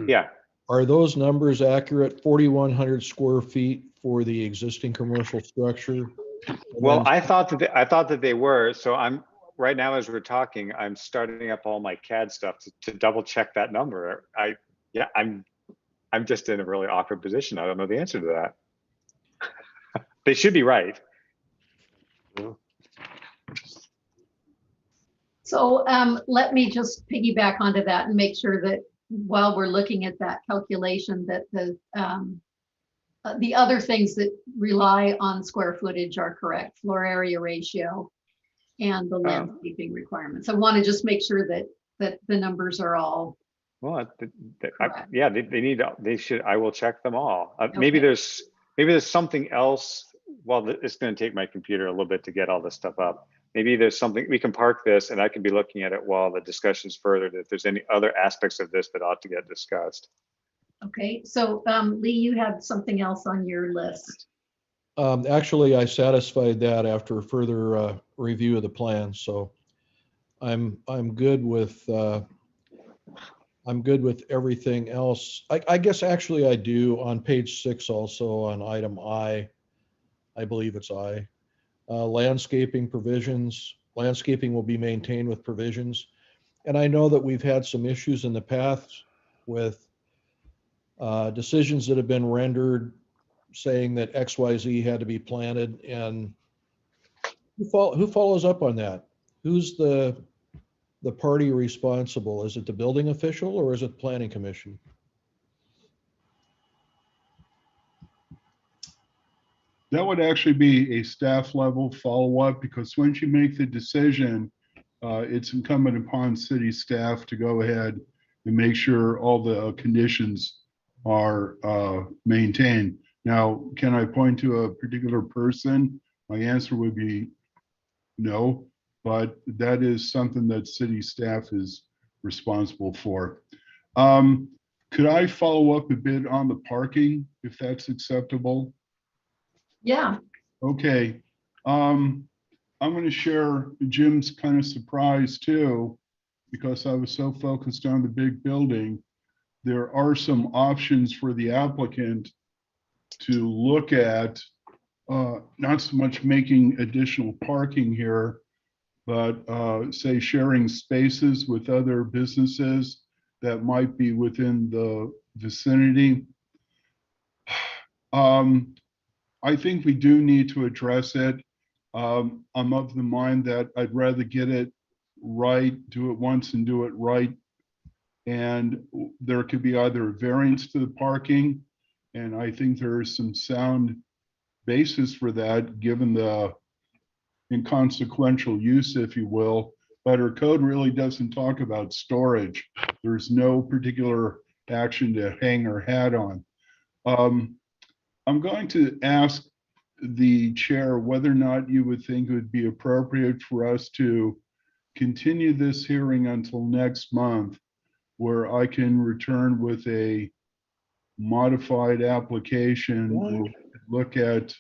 Yeah. Are those numbers accurate? 4,100 square feet for the existing commercial structure? Well, I thought that they were. So I'm right now, as we're talking, I'm starting up all my CAD stuff to double check that number. I'm just in a really awkward position. I don't know the answer to that. They should be right. So let me just piggyback onto that and make sure that while we're looking at that calculation, that the other things that rely on square footage are correct, floor area ratio and the landscaping requirements. I want to just make sure that the numbers are all. Well, yeah, they should. I will check them all. Maybe there's something else. Well, it's going to take my computer a little bit to get all this stuff up. Maybe there's something we can park this, and I can be looking at it while the discussion's furthered. If there's any other aspects of this that ought to get discussed. Okay, so Lee, you had something else on your list. Actually, I satisfied that after further review of the plan, so I'm good with everything else. I guess actually I do on page 6 also on item I believe it's I. Landscaping provisions. Landscaping will be maintained with provisions. And I know that we've had some issues in the past with decisions that have been rendered saying that XYZ had to be planted, and who follows up on that? Who's the party responsible? Is it the building official or is it the planning commission? That would actually be a staff level follow-up, because once you make the decision, it's incumbent upon city staff to go ahead and make sure all the conditions are maintained. Now, can I point to a particular person? My answer would be no, but that is something that city staff is responsible for. Could I follow up a bit on the parking, if that's acceptable? Yeah. Okay. I'm going to share Jim's kind of surprise too, because I was so focused on the big building. There are some options for the applicant to look at, not so much making additional parking here, but say sharing spaces with other businesses that might be within the vicinity. I think we do need to address it. I'm of the mind that I'd rather get it right, do it once and do it right. And there could be either a variance to the parking, and I think there is some sound basis for that given the inconsequential use, if you will, but our code really doesn't talk about storage. There's no particular action to hang our hat on. I'm going to ask the chair whether or not you would think it would be appropriate for us to continue this hearing until next month, where I can return with a modified application and look at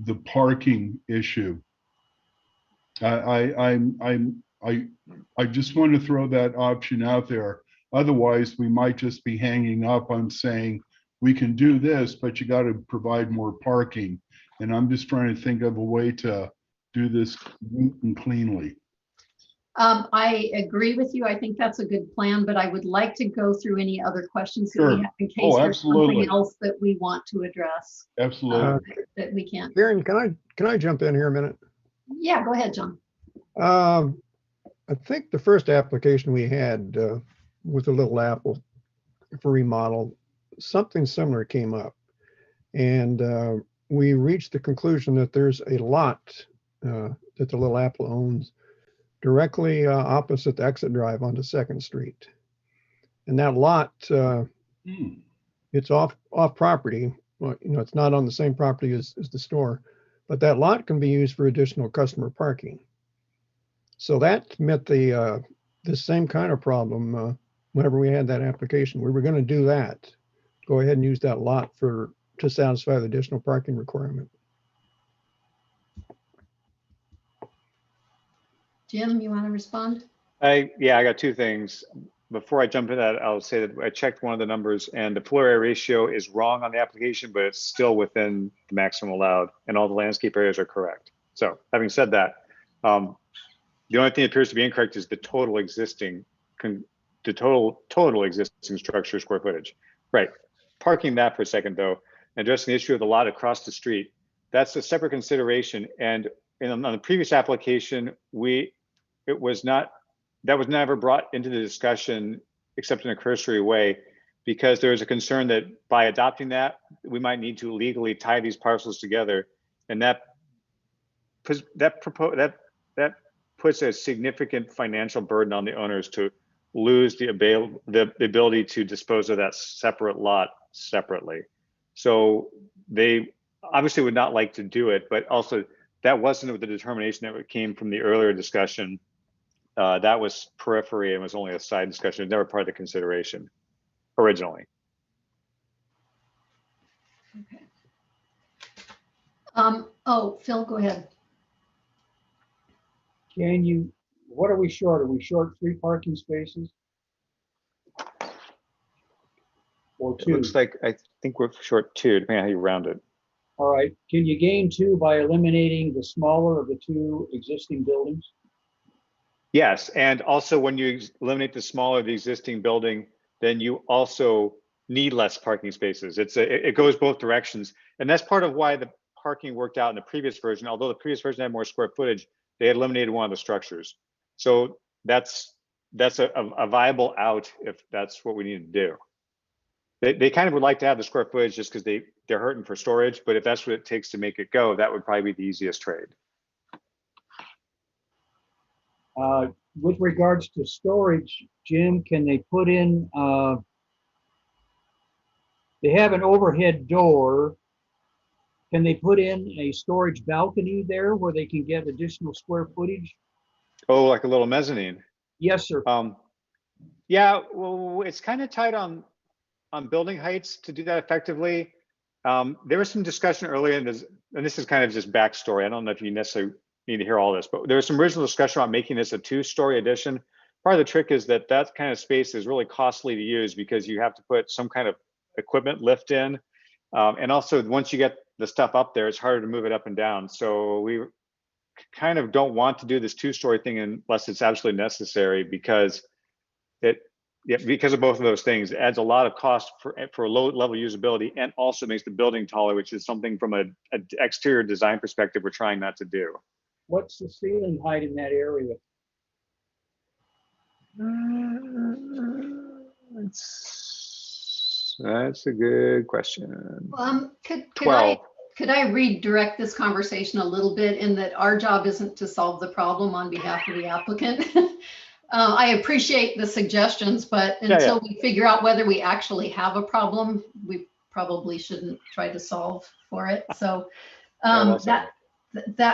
the parking issue. I just want to throw that option out there. Otherwise, we might just be hanging up on saying, we can do this, but you got to provide more parking. And I'm just trying to think of a way to do this neat and cleanly. I agree with you. I think that's a good plan, but I would like to go through any other questions that we Sure. have in case Oh, there's something absolutely. else that we want to address Absolutely. that we can't. Karen, can I jump in here a minute? Yeah, go ahead, John. I think the first application we had with the Little Apple for remodel, something similar came up. And we reached the conclusion that there's a lot that the Little Apple owns directly opposite the exit drive onto 2nd Street. And that lot, it's off property. Well, it's not on the same property as the store, but that lot can be used for additional customer parking. So that met the same kind of problem whenever we had that application. We were going to do that. Go ahead and use that lot to satisfy the additional parking requirement. Jim, you want to respond? Yeah, I got two things. Before I jump into that, I'll say that I checked one of the numbers and the floor area ratio is wrong on the application, but it's still within the maximum allowed and all the landscape areas are correct. So having said that, the only thing that appears to be incorrect is the total existing structure square footage. Right. Parking that for a second though, addressing the issue of the lot across the street, that's a separate consideration. And on the previous application, that was never brought into the discussion except in a cursory way, because there was a concern that by adopting that, we might need to legally tie these parcels together. And that puts a significant financial burden on the owners to lose the ability to dispose of that separate lot separately. So they obviously would not like to do it, but also that wasn't the determination that came from the earlier discussion. That was periphery and was only a side discussion. It was never part of the consideration. originally. Okay. Oh, Phil, go ahead. What are we short? Are we short 3 parking spaces? Or It 2? looks like, I think we're short 2, depending on how you round it. All right, can you gain 2 by eliminating the smaller of the 2 existing buildings? Yes, and also when you eliminate the smaller of the existing building, then you also need less parking spaces. It goes both directions. And that's part of why the parking worked out in the previous version. Although the previous version had more square footage, they had eliminated one of the structures. So that's a viable out if that's what we need to do. They kind of would like to have the square footage just because they're hurting for storage, but if that's what it takes to make it go, that would probably be the easiest trade. With regards to storage, Jim, can they put in, they have an overhead door. Can they put in a storage balcony there where they can get additional square footage? Oh, like a little mezzanine. Yes, sir. Yeah, well, it's kind of tight on building heights to do that effectively. There was some discussion earlier, and this is kind of just backstory. I don't know if you necessarily need to hear all this, but there was some original discussion about making this a 2-story addition. Part of the trick is that kind of space is really costly to use because you have to put some kind of equipment lift in. And also once you get the stuff up there, it's harder to move it up and down. So we kind of don't want to do this 2-story thing unless it's absolutely necessary because because of both of those things. It adds a lot of cost for low level usability and also makes the building taller, which is something from an exterior design perspective we're trying not to do. What's the ceiling height in that area? That's a good question. Could 12. I redirect this conversation a little bit in that our job isn't to solve the problem on behalf of the applicant? I appreciate the suggestions, but until we figure out whether we actually have a problem, we probably shouldn't try to solve for it. So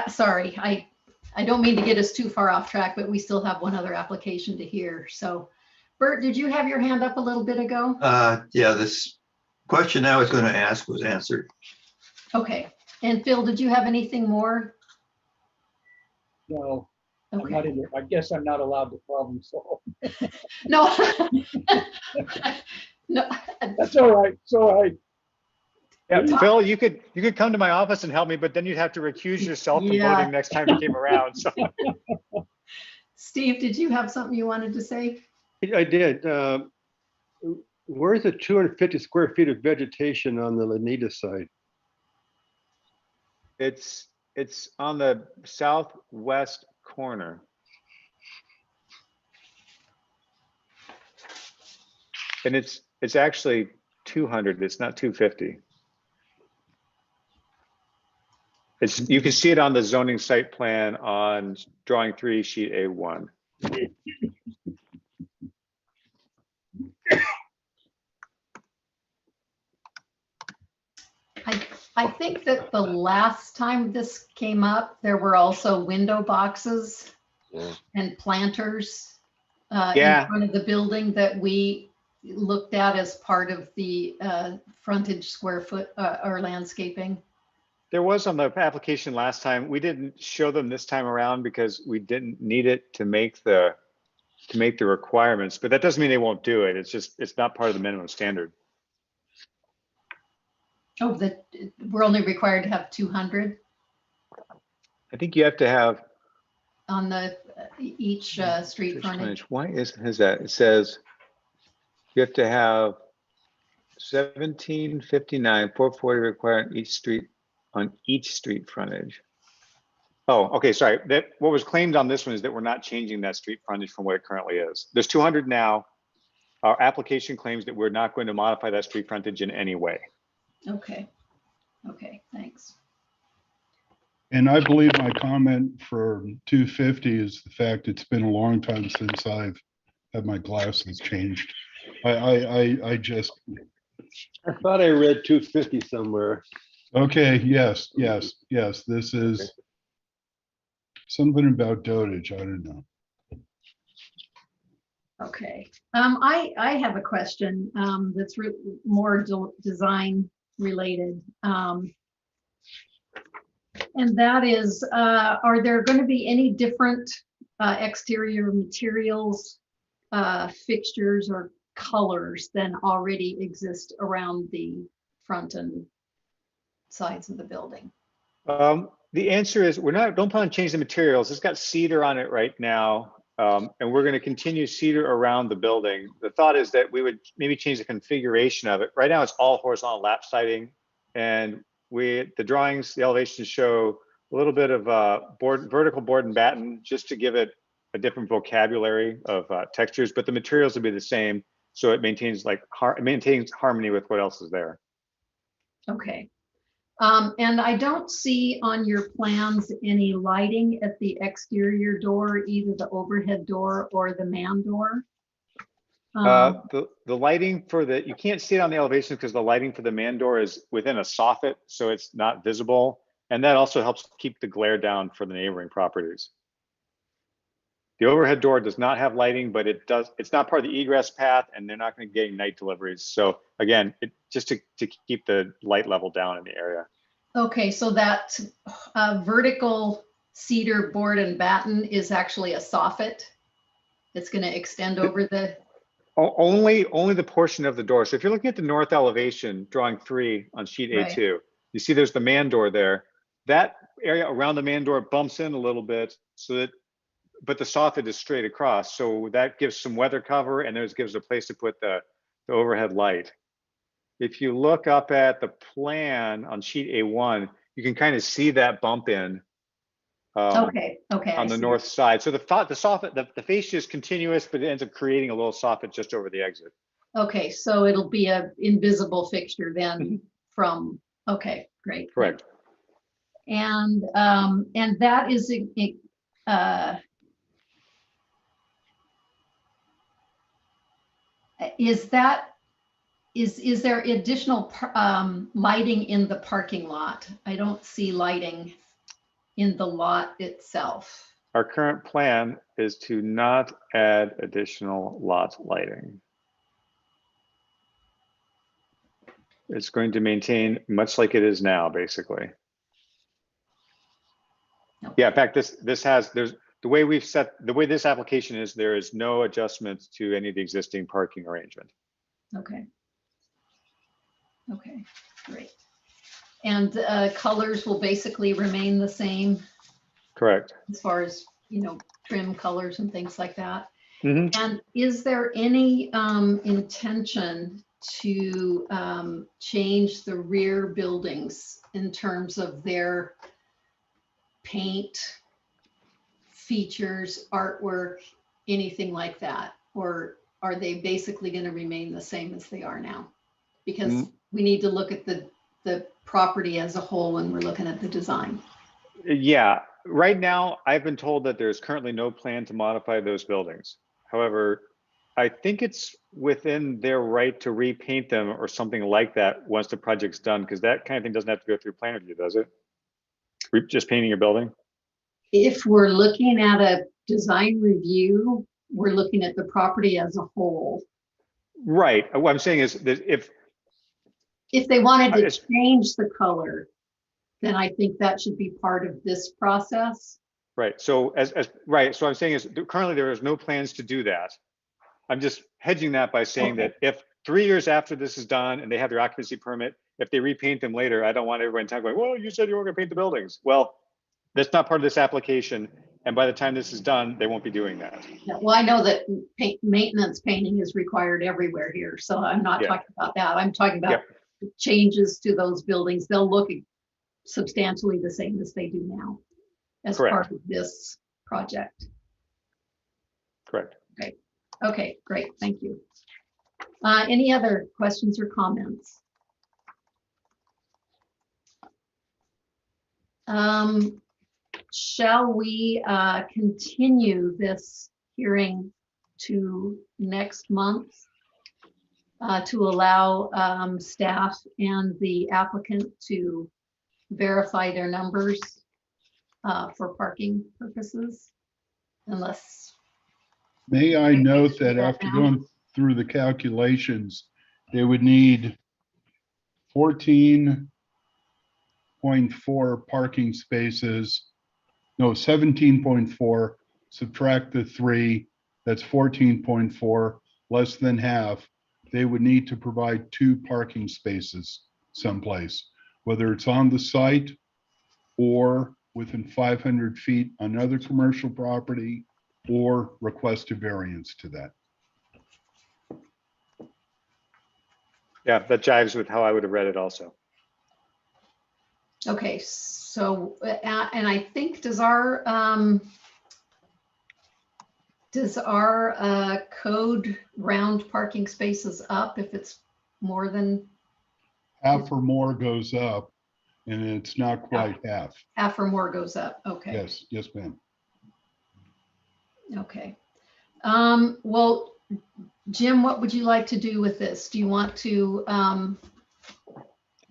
sorry, I don't mean to get us too far off track, but we still have one other application to hear. So Bert, did you have your hand up a little bit ago? Yeah, this question I was going to ask was answered. Okay. And Phil, did you have anything more? No. Okay. I guess I'm not allowed to problem solve. No. No. That's all right. It's all right. Yeah, Phil, you could come to my office and help me, but then you'd have to recuse yourself from voting next time you came around. So. Steve, did you have something you wanted to say? I did. Where's the 250 square feet of vegetation on the Manzanita side? It's on the southwest corner. And it's actually 200. It's not 250. You can see it on the zoning site plan on drawing 3, sheet A1. I think that the last time this came up, there were also window boxes and planters in front of the building that we looked at as part of the frontage square foot or landscaping. There was on the application last time. We didn't show them this time around because we didn't need it to make the requirements, but that doesn't mean they won't do it. It's not part of the minimum standard. Oh, that we're only required to have 200 I think you have to have on the each street frontage. Why is that? It says you have to have 1759 440 required on each street frontage. Oh, okay, sorry. What was claimed on this one is that we're not changing that street frontage from what it currently is. There's 200 now. Our application claims that we're not going to modify that street frontage in any way. Okay. Okay, thanks. And I believe my comment for 250 is the fact it's been a long time since I've had my glasses changed. I thought I read 250 somewhere. Okay, yes. This is something about dotage. I don't know. Okay. I have a question that's more design related. And that is, are there going to be any different exterior materials, fixtures, or colors than already exist around the front and sides of the building? The answer is don't plan on changing the materials. It's got cedar on it right now. And we're going to continue cedar around the building. The thought is that we would maybe change the configuration of it. Right now, it's all horizontal lap siding, and the drawings, the elevations show a little bit of vertical board and batten, just to give it a different vocabulary of textures. But the materials will be the same, so it maintains harmony with what else is there. Okay. And I don't see on your plans any lighting at the exterior door, either the overhead door or the man door. The lighting you can't see it on the elevation because the lighting for the man door is within a soffit, so it's not visible. And that also helps keep the glare down for the neighboring properties. The overhead door does not have lighting, but it's not part of the egress path, and they're not going to get night deliveries. So again, just to keep the light level down in the area. Okay, so that vertical cedar board and batten is actually a soffit. It's going to extend over the... Only the portion of the door. So if you're looking at the north elevation, drawing 3 on sheet A2, right, you see there's the man door there. That area around the man door bumps in a little bit, but the soffit is straight across. So that gives some weather cover, and it gives a place to put the overhead light. If you look up at the plan on sheet A1, you can kind of see that bump in okay, on the north side. So the soffit, the fascia is continuous, but it ends up creating a little soffit just over the exit. Okay, so it'll be an invisible fixture then from, okay, great. Correct. And that is, is there additional lighting in the parking lot? I don't see lighting in the lot itself. Our current plan is to not add additional lot lighting. It's going to maintain much like it is now, basically. Okay. Yeah, in fact, the way this application is, there is no adjustments to any of the existing parking arrangement. Okay. Okay, great. And colors will basically remain the same? Correct. As far as, trim colors and things like that. Mm-hmm. And is there any intention to change the rear buildings in terms of their paint, features, artwork, anything like that? Or are they basically going to remain the same as they are now? Because we need to look at the property as a whole when we're looking at the design. Yeah, right now I've been told that there's currently no plan to modify those buildings. However, I think it's within their right to repaint them or something like that once the project's done, because that kind of thing doesn't have to go through plan review, does it? Just painting your building? If we're looking at a design review, we're looking at the property as a whole. Right. What I'm saying is that if they wanted to change the color, then I think that should be part of this process. Right. So right. So I'm saying is currently there is no plans to do that. I'm just hedging that by saying that if 3 years after this is done and they have their occupancy permit, if they repaint them later, I don't want everyone in town going, well, you said you were going to paint the buildings. Well, that's not part of this application. And by the time this is done, they won't be doing that. Yeah, well, I know that maintenance painting is required everywhere here. So I'm not talking about that. I'm talking about changes to those buildings. They'll look substantially the same as they do now as part of this project. Correct. Okay. Okay, great. Thank you. Any other questions or comments? Shall we continue this hearing to next month to allow staff and the applicant to verify their numbers for parking purposes? Unless May I note that that after now. going through the calculations, they would need 14.4 parking spaces. No, 17.4, subtract the 3, that's 14.4, less than half. They would need to provide 2 parking spaces someplace, whether it's on the site or within 500 feet on other commercial property, or request a variance to that. Yeah, that jives with how I would have read it also. Okay, so, and I think does our code round parking spaces up if it's more than Half or more goes up, and it's not quite half. half or more goes up? Okay. Yes, yes, ma'am. Okay. Well, Jim, what would you like to do with this? Do you want to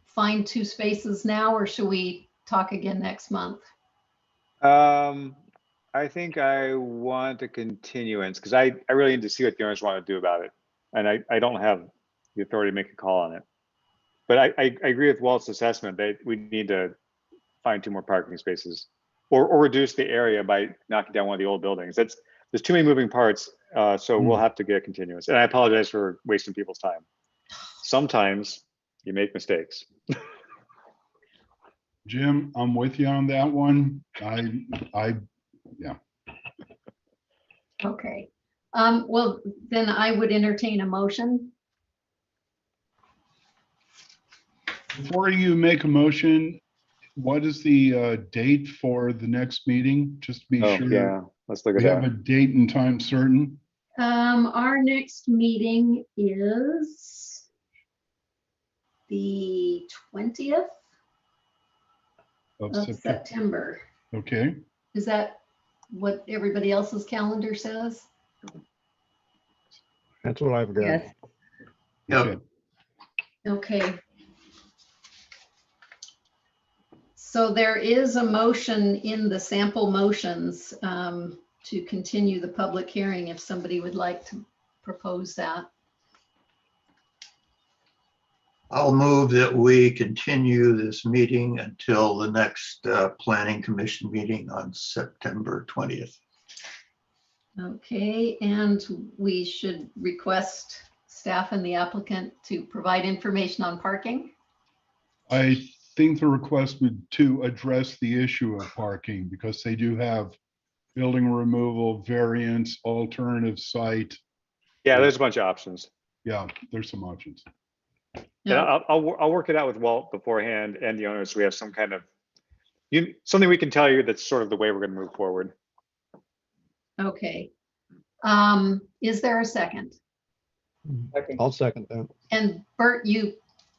find 2 spaces now, or should we talk again next month? I think I want a continuance because I really need to see what the owners want to do about it. And I don't have the authority to make a call on it. But I agree with Walt's assessment that we need to find 2 more parking spaces or reduce the area by knocking down one of the old buildings. There's too many moving parts. So we'll have to get a continuance. And I apologize for wasting people's time. Sometimes you make mistakes. Jim, I'm with you on that one. Yeah. Okay. Well, then I would entertain a motion. Before you make a motion, what is the date for the next meeting? Just to be Oh, sure. yeah, let's look at We have that. a date and time certain. Our next meeting is the 20th Of of September. September. Okay. Is that what everybody else's calendar says? That's what I've got. Yes. Yep. Okay. So there is a motion in the sample motions to continue the public hearing if somebody would like to propose that. I'll move that we continue this meeting until the next Planning Commission meeting on September 20th. Okay, and we should request staff and the applicant to provide information on parking. I think the request would to address the issue of parking because they do have building removal, variance, alternative site. Yeah, there's a bunch of options. Yeah, there's some options. And I'll work it out with Walt beforehand and the owners. So we have some kind of something we can tell you that's sort of the way we're going to move forward. Okay. Is there a second? I'll second that. And Bert, you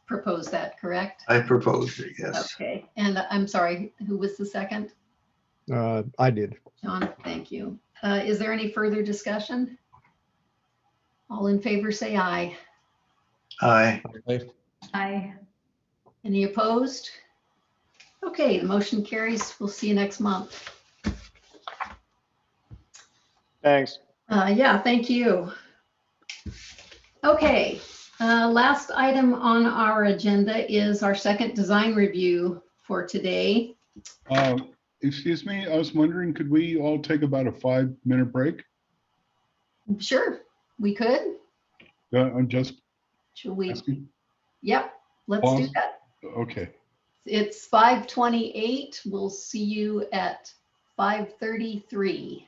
proposed that, correct? I proposed it, yes. Okay, and I'm sorry, who was the second? I did. John, thank you. Is there any further discussion? All in favor, say aye. Aye. Aye. Any opposed? Okay, the motion carries. We'll see you next month. Thanks. Yeah, thank you. Okay, last item on our agenda is our second design review for today. Excuse me, I was wondering, could we all take about a 5-minute break? Sure, we could. I'm just Should we? asking. Yep, let's do Pause. that. Okay. It's 5:28. We'll see you at 5:33.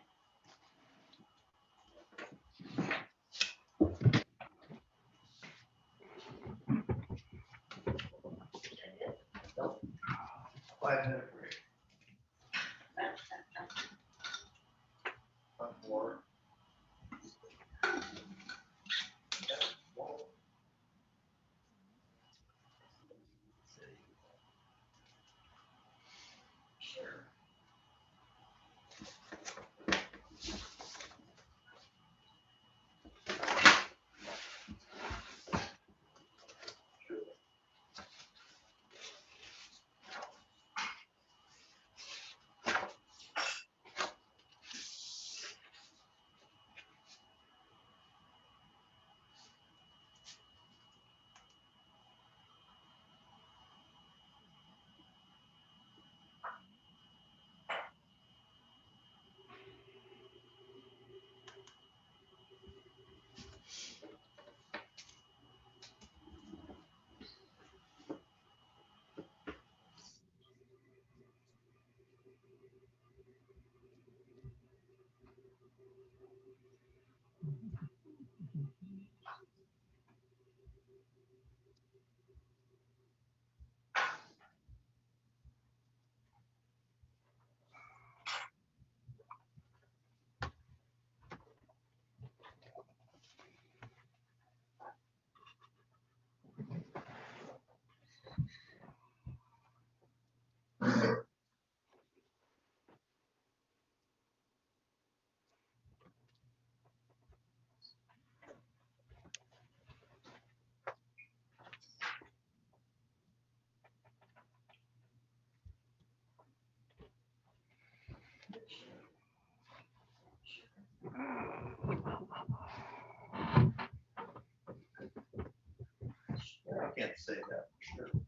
can't say that for sure.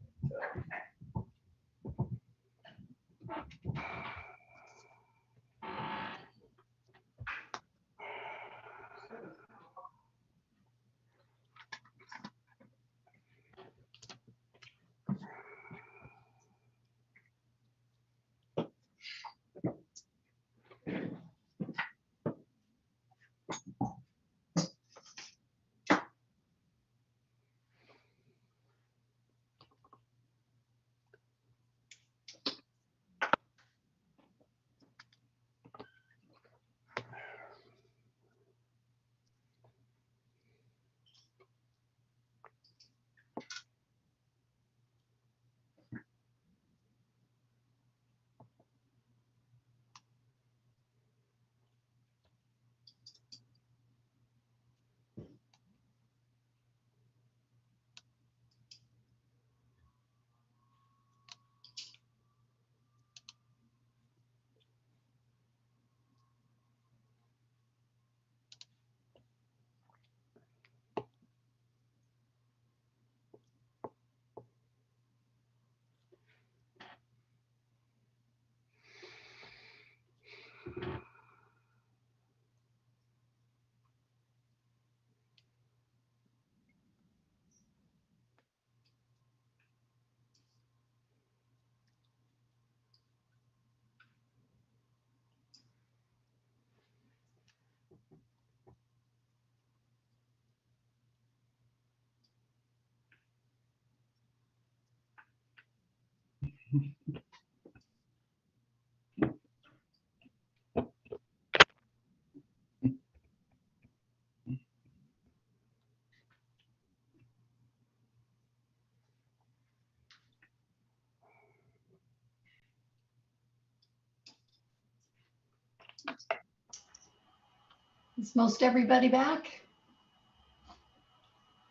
Is most everybody back?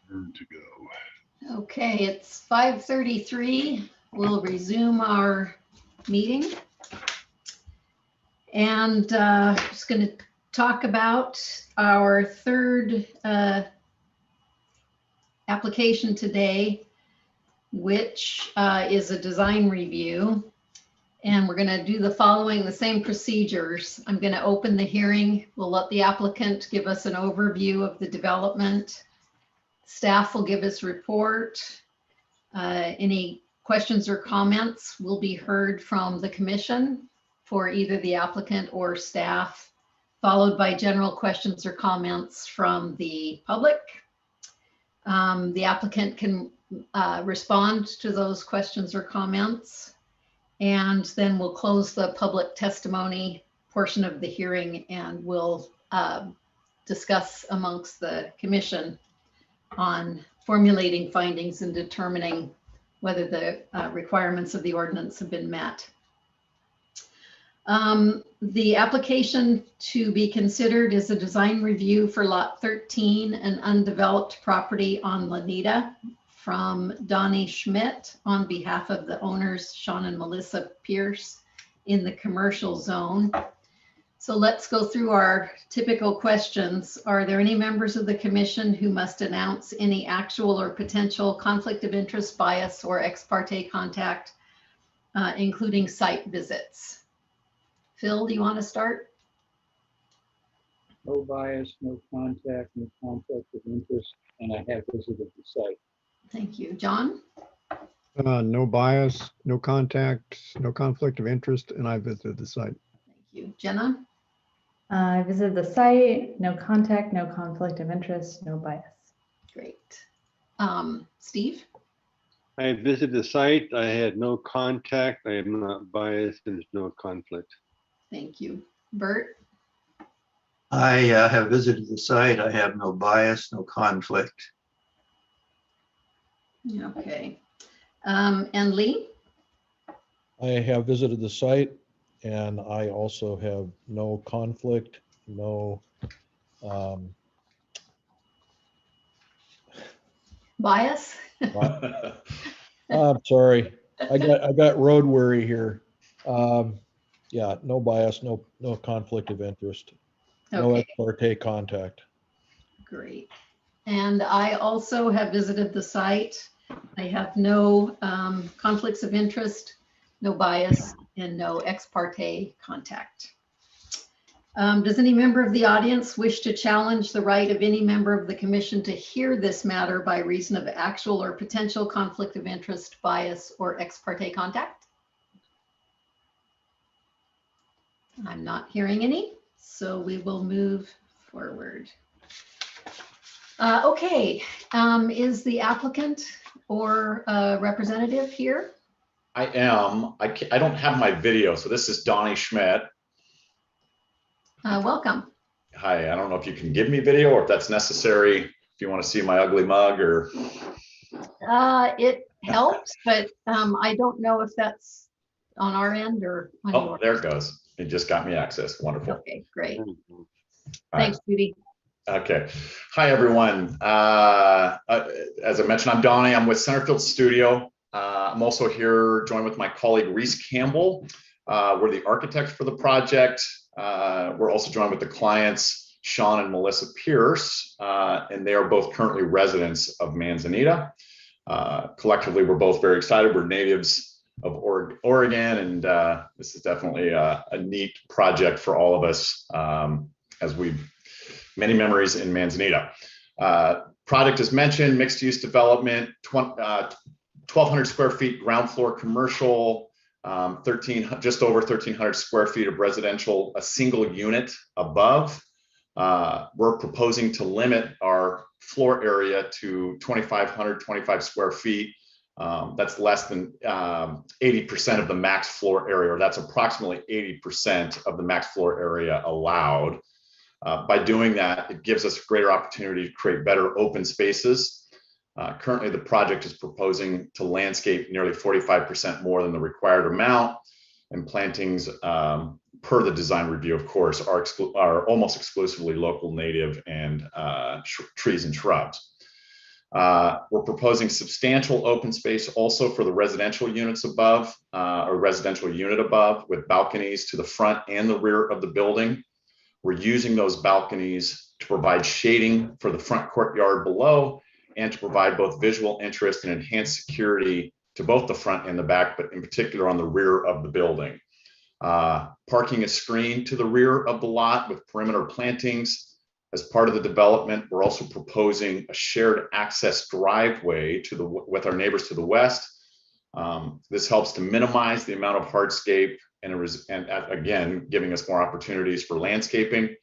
Turn to go. Okay, it's 5:33. We'll resume our meeting. And just going to talk about our third application today, which is a design review. And we're going to do the following, the same procedures. I'm going to open the hearing. We'll let the applicant give us an overview of the development. Staff will give us report. Any questions or comments will be heard from the commission for either the applicant or staff, followed by general questions or comments from the public. The applicant can respond to those questions or comments. And then we'll close the public testimony portion of the hearing and we'll discuss amongst the commission on formulating findings and determining whether the requirements of the ordinance have been met. The application to be considered is a design review for lot 13, an undeveloped property on Lanita, from Donnie Schmidt on behalf of the owners, Sean and Melissa Pierce, in the commercial zone. So let's go through our typical questions. Are there any members of the commission who must announce any actual or potential conflict of interest, bias, or ex parte contact, including site visits? Phil, do you want to start? No bias, no contact, no conflict of interest, and I have visited the site. Thank you. John? No bias, no contact, no conflict of interest, and I visited the site. Thank you. Jenna? I visited the site, no contact, no conflict of interest, no bias. Great. Steve? I visited the site. I had no contact. I am not biased. There's no conflict. Thank you. Bert? I have visited the site. I have no bias, no conflict. Okay. And Lee? I have visited the site and I also have no conflict, no Bias? I'm sorry. I got road worry here. Yeah, no bias, no conflict of interest, no Okay, ex parte contact. great. And I also have visited the site. I have no conflicts of interest, no bias, and no ex parte contact. Does any member of the audience wish to challenge the right of any member of the commission to hear this matter by reason of actual or potential conflict of interest, bias, or ex parte contact? I'm not hearing any, so we will move forward. Okay, is the applicant or representative here? I am. I don't have my video, so this is Donnie Schmidt. Welcome. Hi, I don't know if you can give me video or if that's necessary, if you want to see my ugly mug or. It helps, but I don't know if that's on our end or on Oh, yours. there it goes. It just got me access. Wonderful. Okay, great. All Thanks, Judy. Okay. Hi, everyone. As I mentioned, I'm Donnie. I'm with Centerfield Studio. I'm also here joined with my colleague, Reese Campbell. We're the architects for the project. We're also joined with the clients, Sean and Melissa Pierce, and they are both currently residents of Manzanita. Collectively, we're both very excited. We're natives of Oregon, and this is definitely a neat project for all of us as many memories in Manzanita. Project as mentioned, mixed use development, 1,200 square feet ground floor commercial, just over 1,300 square feet of residential, a single unit above. We're proposing to limit our floor area to 2,525 square feet. That's less than 80% of the max floor area, or that's approximately 80% of the max floor area allowed. By doing that, it gives us a greater opportunity to create better open spaces. Currently, the project is proposing to landscape nearly 45% more than the required amount, and plantings per the design review, of course, are almost exclusively local native and trees and shrubs. We're proposing substantial open space also for the residential units above, or residential unit above, with balconies to the front and the rear of the building. We're using those balconies to provide shading for the front courtyard below and to provide both visual interest and enhanced security to both the front and the back, but in particular on the rear of the building. Parking is screened to the rear of the lot with perimeter plantings. As part of the development, we're also proposing a shared access driveway with our neighbors to the west. This helps to minimize the amount of hardscape and again, giving us more opportunities for landscaping.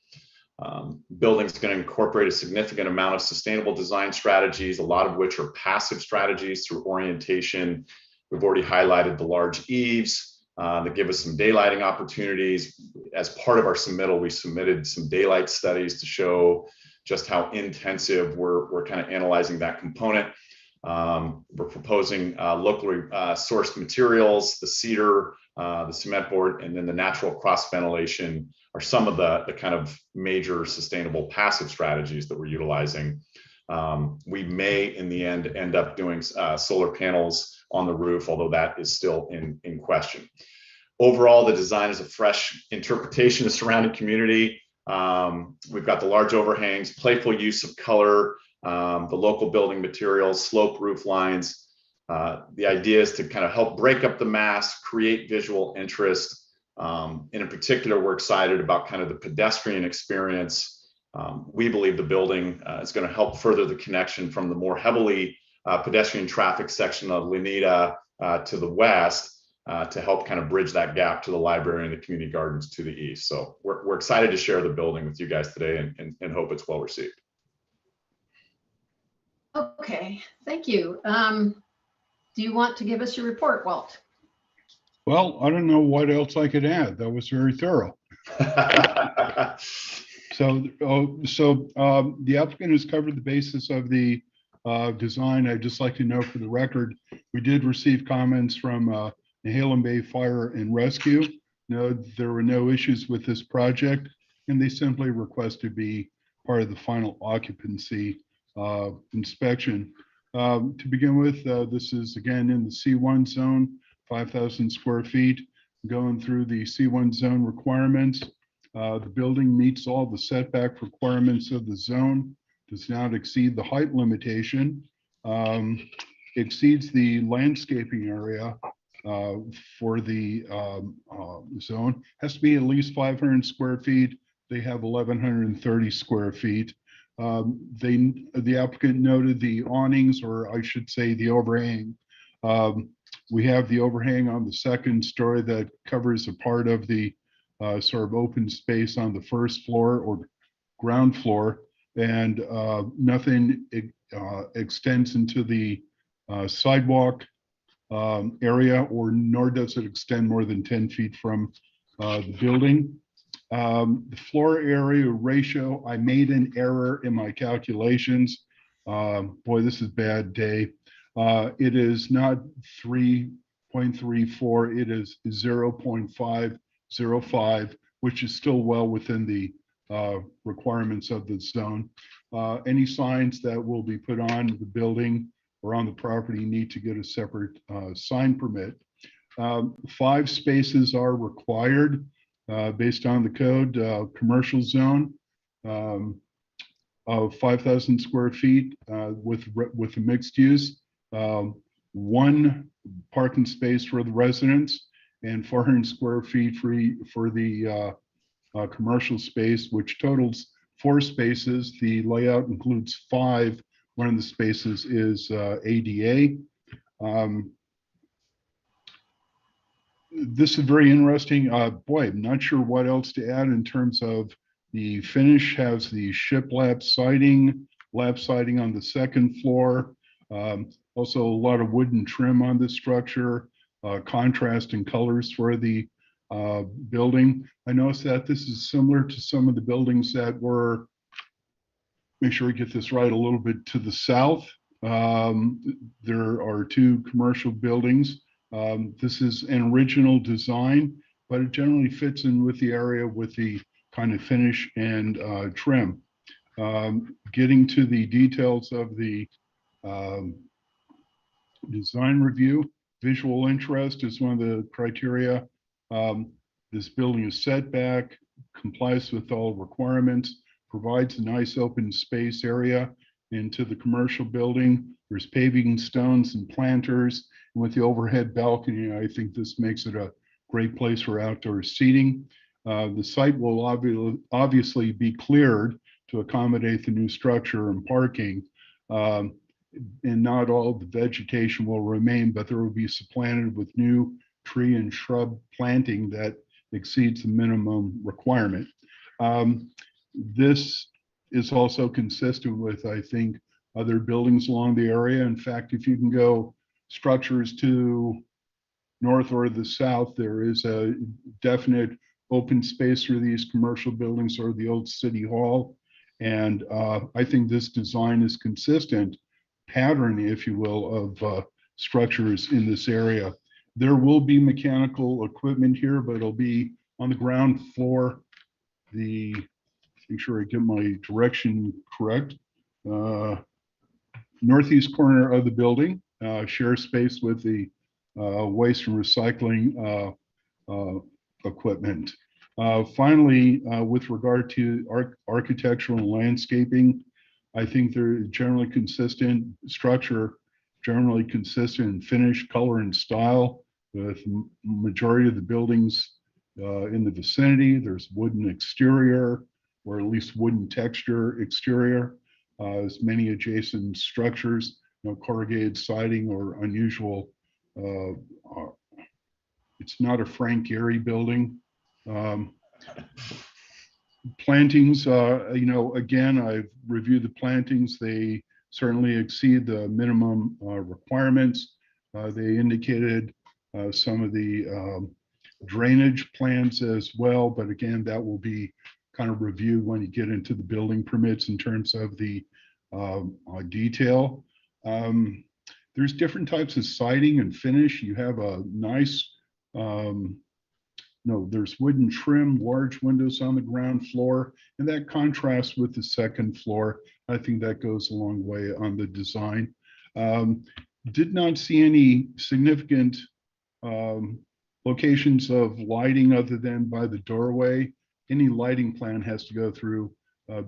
Building's going to incorporate a significant amount of sustainable design strategies, a lot of which are passive strategies through orientation. We've already highlighted the large eaves that give us some daylighting opportunities. As part of our submittal, we submitted some daylight studies to show just how intensive we're kind of analyzing that component. We're proposing locally sourced materials, the cedar, the cement board, and then the natural cross ventilation are some of the kind of major sustainable passive strategies that we're utilizing. We may, in the end up doing solar panels on the roof, although that is still in question. Overall, the design is a fresh interpretation of surrounding community. We've got the large overhangs, playful use of color, the local building materials, slope roof lines. The idea is to kind of help break up the mass, create visual interest. And in particular, we're excited about kind of the pedestrian experience. We believe the building is going to help further the connection from the more heavily pedestrian traffic section of Lanita to the west to help kind of bridge that gap to the library and the community gardens to the east. So we're excited to share the building with you guys today and hope it's well received. Okay, thank you. Do you want to give us your report, Walt? Well, I don't know what else I could add. That was very thorough. So the applicant has covered the basis of the design. I'd just like to know for the record, we did receive comments from Nehalem Bay Fire and Rescue. No, there were no issues with this project, and they simply request to be part of the final occupancy inspection. To begin with, this is again in the C1 zone, 5,000 square feet, going through the C1 zone requirements. The building meets all the setback requirements of the zone, does not exceed the height limitation. exceeds the landscaping area for the zone. Has to be at least 500 square feet. They have 1,130 square feet. The applicant noted the awnings, or I should say the overhang. We have the overhang on the second story that covers a part of the sort of open space on the first floor or ground floor, and nothing extends into the sidewalk area, or nor does it extend more than 10 feet from the building. The floor area ratio, I made an error in my calculations. Boy, this is a bad day. It is not 3.34, it is 0.505, which is still well within the requirements of the zone. Any signs that will be put on the building or on the property need to get a separate sign permit. 5 spaces are required based on the code. Commercial zone of 5,000 square feet with a mixed use. 1 parking space for the residents and 400 square feet for the commercial space, which totals 4 spaces. The layout includes 5. One of the spaces is ADA. This is very interesting. Boy, I'm not sure what else to add in terms of the finish. Has the shiplap siding on the second floor. Also a lot of wooden trim on the structure, contrast in colors for the building. I noticed that this is similar to some of the buildings that were, make sure we get this right, a little bit to the south. There are 2 commercial buildings. This is an original design, but it generally fits in with the area with the kind of finish and trim. Getting to the details of the design review, visual interest is one of the criteria. This building is setback, complies with all requirements, provides a nice open space area into the commercial building. There's paving stones and planters. And with the overhead balcony, I think this makes it a great place for outdoor seating. The site will obviously be cleared to accommodate the new structure and parking. And not all the vegetation will remain, but there will be supplanted with new tree and shrub planting that exceeds the minimum requirement. This is also consistent with, I think, other buildings along the area. In fact, if you can go structures to north or the south, there is a definite open space for these commercial buildings or the old city hall. And I think this design is consistent pattern, if you will, of structures in this area. There will be mechanical equipment here, but it'll be on the ground floor. Make sure I get my direction correct. Northeast corner of the building, share space with the waste and recycling equipment. Finally, with regard to architectural and landscaping, I think they're generally consistent structure, generally consistent in finish, color, and style. With majority of the buildings in the vicinity, there's wooden exterior, or at least wooden texture exterior. As many adjacent structures, corrugated siding or unusual. It's not a Frank Gehry building. Plantings, again, I've reviewed the plantings. They certainly exceed the minimum requirements. They indicated some of the drainage plans as well, but again, that will be kind of reviewed when you get into the building permits in terms of the detail. There's different types of siding and finish. You have a nice, there's wooden trim, large windows on the ground floor, and that contrasts with the second floor. I think that goes a long way on the design. Did not see any significant locations of lighting other than by the doorway. Any lighting plan has to go through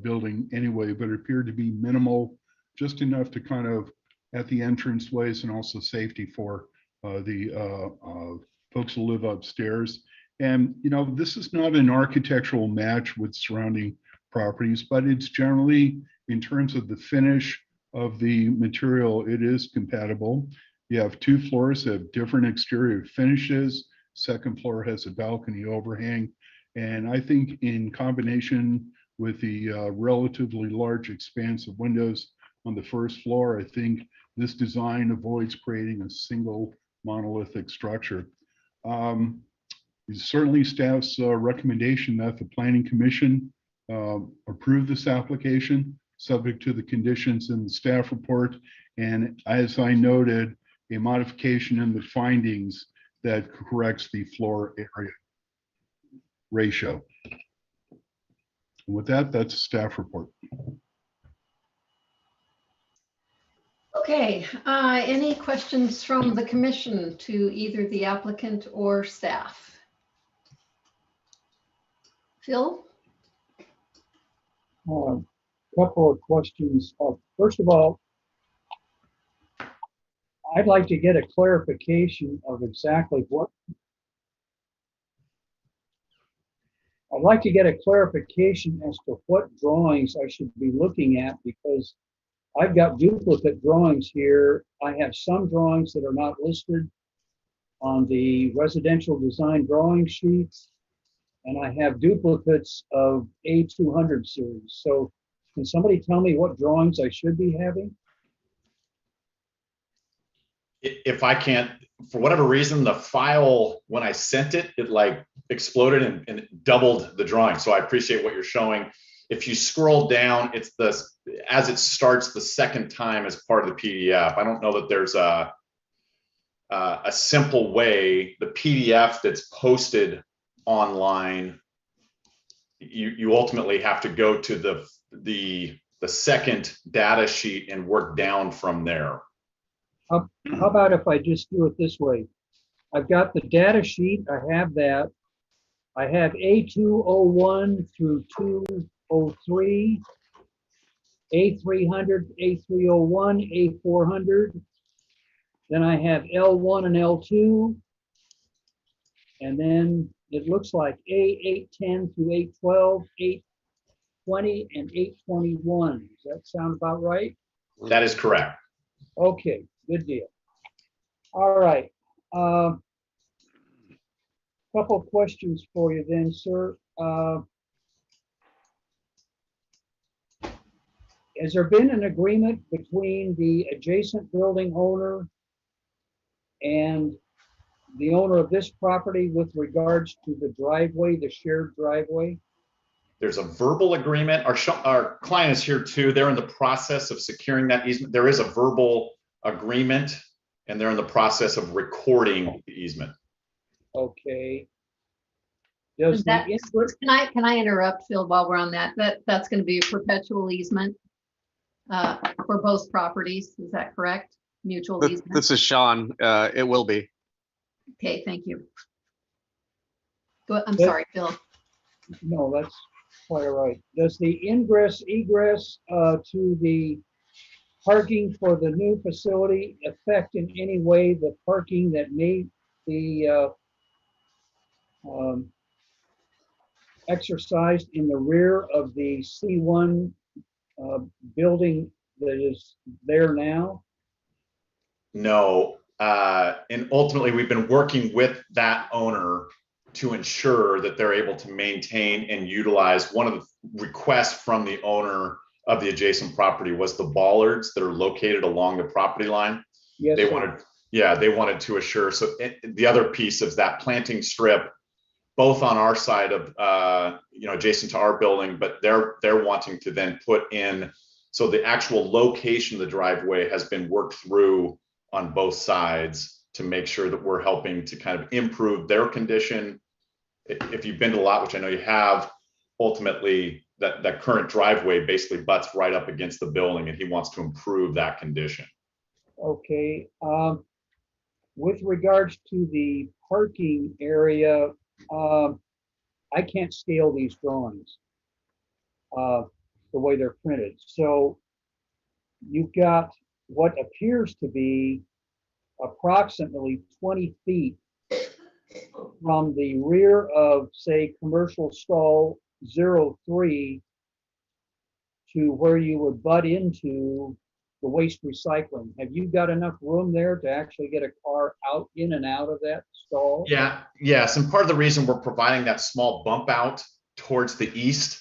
building anyway, but it appeared to be minimal, just enough to kind of at the entranceways and also safety for the folks who live upstairs. And, you know, this is not an architectural match with surrounding properties, but it's generally, in terms of the finish of the material, it is compatible. You have 2 floors that have different exterior finishes. Second floor has a balcony overhang. And I think in combination with the relatively large expanse of windows on the first floor, I think this design avoids creating a single monolithic structure. Certainly staff's recommendation that the Planning Commission approve this application subject to the conditions in the staff report. And as I noted, a modification in the findings that corrects the floor area ratio. And with that, that's a staff report. Okay, any questions from the commission to either the applicant or staff? Phil? Couple of questions. First of all, I'd like to get a clarification of exactly what. I'd like to get a clarification as to what drawings I should be looking at, because I've got duplicate drawings here. I have some drawings that are not listed on the residential design drawing sheets, and I have duplicates of A200 series. So can somebody tell me what drawings I should be having? If I can't, for whatever reason, the file, when I sent it, it like exploded and it doubled the drawing. So I appreciate what you're showing. If you scroll down, it's the, as it starts the second time as part of the PDF. I don't know that there's a simple way. The PDF that's posted online, you ultimately have to go to the second data sheet and work down from there. How about if I just do it this way? I've got the data sheet, I have that. I have A201 through 203, A300, A301, A400. Then I have L1 and L2. And then it looks like A810 through 812, 820, and 821. Does that sound about right? That is correct. Okay, good deal. All right. Couple of questions for you then, sir. Has there been an agreement between the adjacent building owner and the owner of this property with regards to the driveway, the shared driveway? There's a verbal agreement. Our client is here too. They're in the process of securing that easement. There is a verbal agreement, and they're in the process of recording the easement. Okay. Does That, the can I interrupt, Phil, while we're on that? That's going to be a perpetual easement for both properties. Is that correct? Mutual easement. This is Sean. It will be. Okay, thank you. I'm sorry, Phil. No, that's quite all right. Does the ingress egress to the parking for the new facility affect in any way the parking that may be exercised in the rear of the C1 building that is there now? No, and ultimately we've been working with that owner to ensure that they're able to maintain and utilize. One of the requests from the owner of the adjacent property was the bollards that are located along the property line. Yes, they sir. wanted to assure. So the other piece of that planting strip, both on our side of adjacent to our building, but they're wanting to then put in, so the actual location of the driveway has been worked through on both sides to make sure that we're helping to kind of improve their condition. If you've been to the lot, which I know you have, ultimately that current driveway basically butts right up against the building, and he wants to improve that condition. Okay. With regards to the parking area, I can't scale these drawings the way they're printed. So you've got what appears to be approximately 20 feet from the rear of, say, commercial stall 03 to where you would butt into the waste recycling. Have you got enough room there to actually get a car out, in and out of that stall? Yeah, yes. And part of the reason we're providing that small bump out towards the east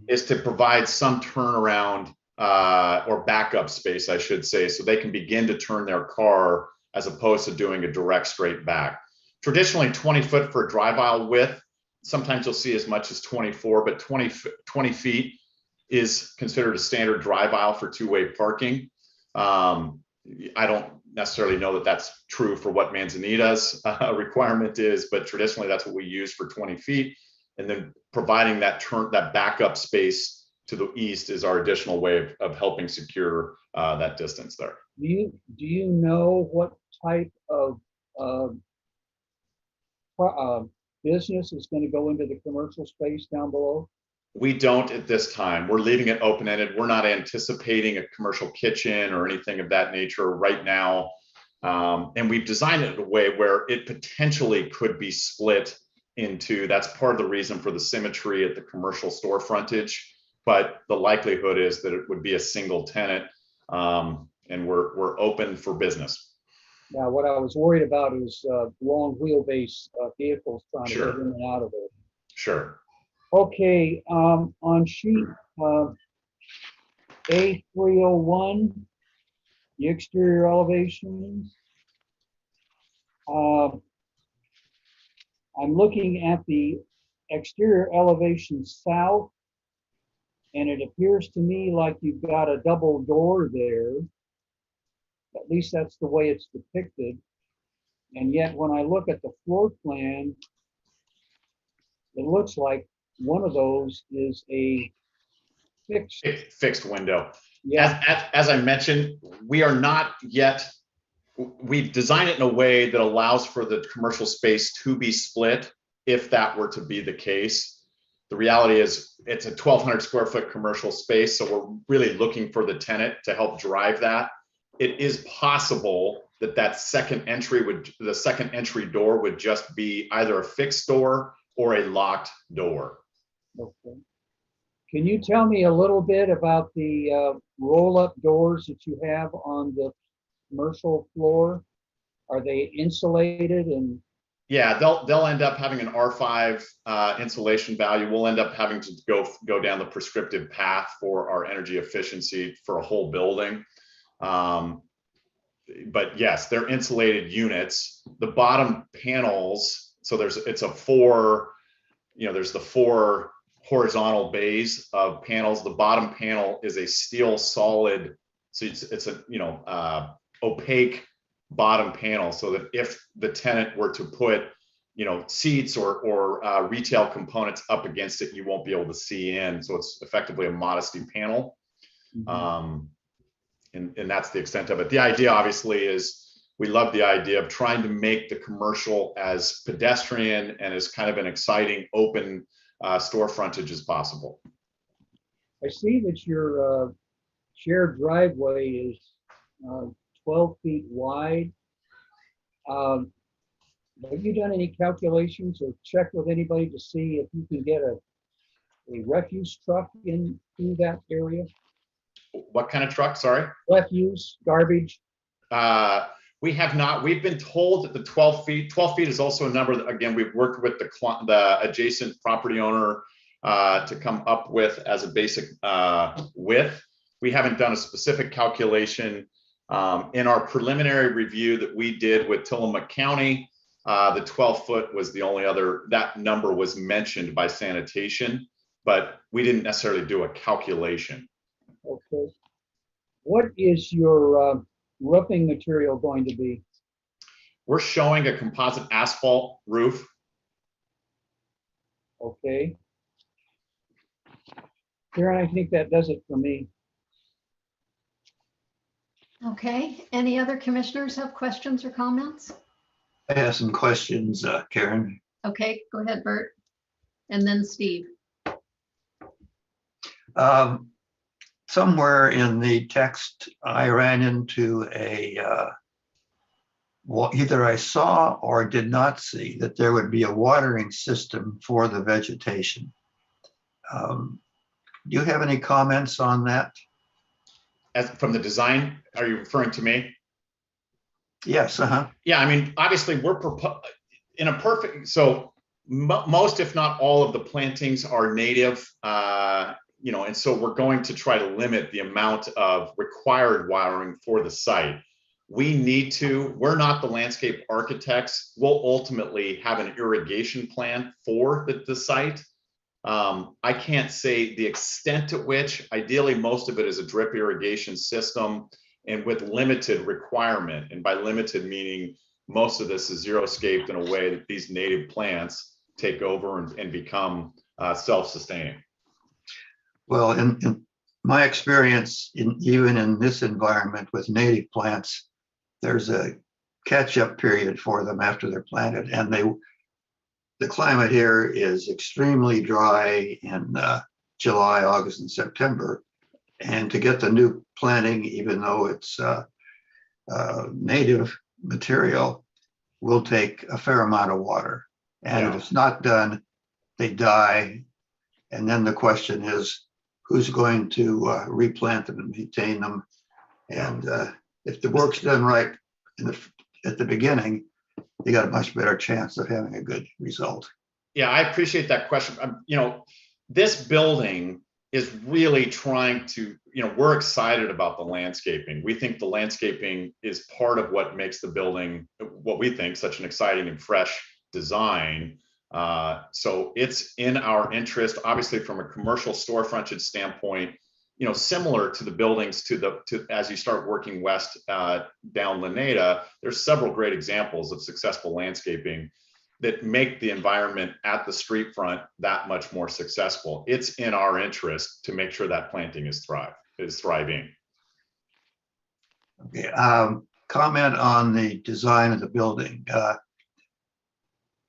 is to provide some turnaround or backup space, I should say, so they can begin to turn their car as opposed to doing a direct straight back. Traditionally 20 foot for a drive aisle width. Sometimes you'll see as much as 24, but 20 feet is considered a standard drive aisle for two-way parking. I don't necessarily know that that's true for what Manzanita's requirement is, but traditionally that's what we use for 20 feet. And then providing that backup space to the east is our additional way of helping secure that distance there. Do you know what type of business is going to go into the commercial space down below? We don't at this time. We're leaving it open-ended. We're not anticipating a commercial kitchen or anything of that nature right now. And we've designed it in a way where it potentially could be split into, that's part of the reason for the symmetry at the commercial store frontage. But the likelihood is that it would be a single tenant, and we're open for business. Now, what I was worried about is long wheelbase vehicles trying to get in and out of it. Sure. Okay, on sheet A301, the exterior elevations. I'm looking at the exterior elevation south, and it appears to me like you've got a double door there. At least that's the way it's depicted. And yet when I look at the floor plan, it looks like one of those is a fixed window. Yeah. As I mentioned, we are not yet, we've designed it in a way that allows for the commercial space to be split if that were to be the case. The reality is it's a 1,200 square foot commercial space, so we're really looking for the tenant to help drive that. It is possible that the second entry door would just be either a fixed door or a locked door. Okay. Can you tell me a little bit about the roll-up doors that you have on the commercial floor? Are they insulated? And yeah, they'll end up having an R5 insulation value. We'll end up having to go down the prescriptive path for our energy efficiency for a whole building. But yes, they're insulated units. The bottom panels, so there's the four horizontal bays of panels. The bottom panel is a steel solid, so it's a opaque bottom panel, so that if the tenant were to put seats or retail components up against it, you won't be able to see in. So it's effectively a modesty panel. And that's the extent of it. The idea obviously is we love the idea of trying to make the commercial as pedestrian and as kind of an exciting open store frontage as possible. I see that your shared driveway is 12 feet wide. Have you done any calculations or checked with anybody to see if you can get a refuse truck in through that area? What kind of truck? Sorry. Refuse, garbage. We have not. We've been told that the 12 feet. 12 feet is also a number that, again, we've worked with the adjacent property owner to come up with as a basic width. We haven't done a specific calculation. In our preliminary review that we did with Tillamook County, the 12 foot was the only other, that number was mentioned by sanitation, but we didn't necessarily do a calculation. Okay. What is your roofing material going to be? We're showing a composite asphalt roof. Okay. Karen, I think that does it for me. Okay, any other commissioners have questions or comments? I have some questions, Karen. Okay, go ahead, Bert. And then Steve. somewhere in the text, I ran into well, either I saw or did not see that there would be a watering system for the vegetation. Do you have any comments on that? As from the design, are you referring to me? Yes. Yeah, I mean, obviously we're in a perfect, so most, if not all of the plantings are native, you know, and so we're going to try to limit the amount of required watering for the site. We need to, we're not the landscape architects. We'll ultimately have an irrigation plan for the site. I can't say the extent at which. Ideally, most of it is a drip irrigation system and with limited requirement. And by limited meaning, most of this is xeriscaped in a way that these native plants take over and become self-sustaining. Well, in my experience, even in this environment with native plants, there's a catch-up period for them after they're planted, and the climate here is extremely dry in July, August, and September. And to get the new planting, even though it's native material, will take a fair amount of water. And if it's not done, they die. And then the question is, who's going to replant them and maintain them? And if the work's done right at the beginning, you got a much better chance of having a good result. Yeah, I appreciate that question. You know, this building is really trying to, you know, we're excited about the landscaping. We think the landscaping is part of what makes the building, what we think, such an exciting and fresh design. So it's in our interest, obviously from a commercial store frontage standpoint, you know, similar to the buildings as you start working west down Laneda, there's several great examples of successful landscaping that make the environment at the street front that much more successful. It's in our interest to make sure that planting is thriving. Okay, comment on the design of the building.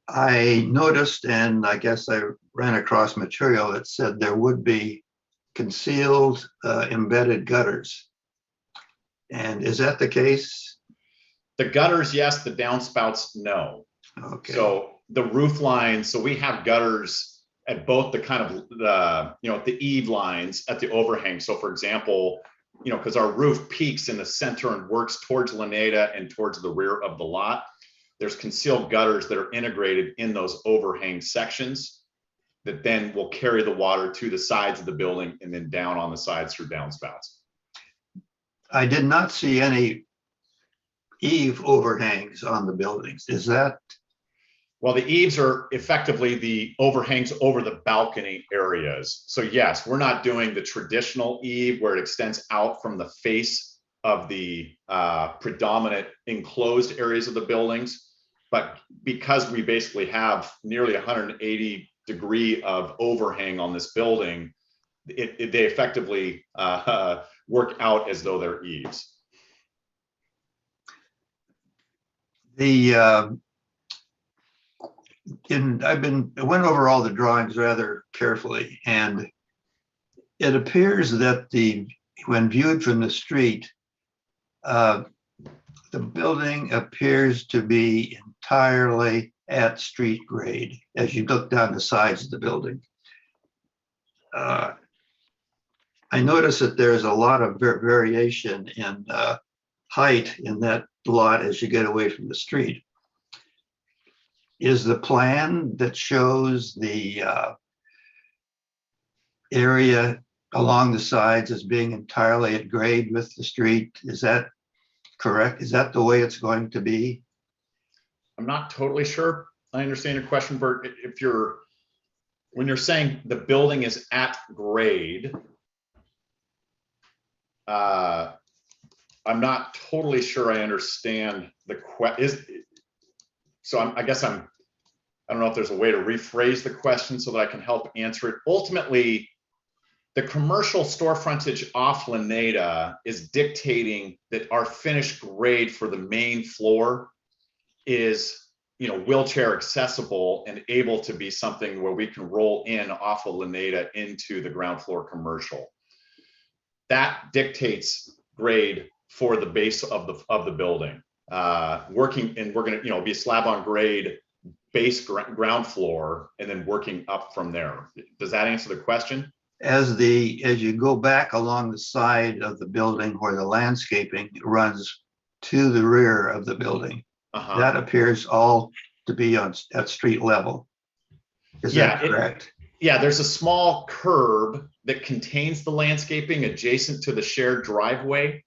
I noticed, and I guess I ran across material that said there would be concealed embedded gutters. And is that the case? The gutters, yes. The downspouts, no. Okay. So the roof lines, so we have gutters at both the kind of the, you know, the eave lines at the overhang. So for example, you know, because our roof peaks in the center and works towards Laneda and towards the rear of the lot, there's concealed gutters that are integrated in those overhang sections that then will carry the water to the sides of the building and then down on the sides through downspouts. I did not see any eave overhangs on the buildings. Is that? Well, the eaves are effectively the overhangs over the balcony areas. So yes, we're not doing the traditional eave where it extends out from the face of the predominant enclosed areas of the buildings. But because we basically have nearly 180 degree of overhang on this building, they effectively work out as though they're eaves. I went over all the drawings rather carefully, and it appears that when viewed from the street, the building appears to be entirely at street grade as you look down the sides of the building. I notice that there's a lot of variation in height in that lot as you get away from the street. Is the plan that shows the area along the sides as being entirely at grade with the street, is that correct? Is that the way it's going to be? I'm not totally sure I understand your question, Bert. When you're saying the building is at grade, I'm not totally sure I understand the question. So I guess I don't know if there's a way to rephrase the question so that I can help answer it. Ultimately, the commercial store frontage off Laneda is dictating that our finished grade for the main floor is, you know, wheelchair accessible and able to be something where we can roll in off of Laneda into the ground floor commercial. that dictates grade for the base of the building. Working, and we're going to, be a slab on grade base ground floor, and then working up from there. Does that answer the question? As you go back along the side of the building where the landscaping runs to the rear of the building, that appears all to be at street level. Is that correct? Yeah, there's a small curb that contains the landscaping adjacent to the shared driveway.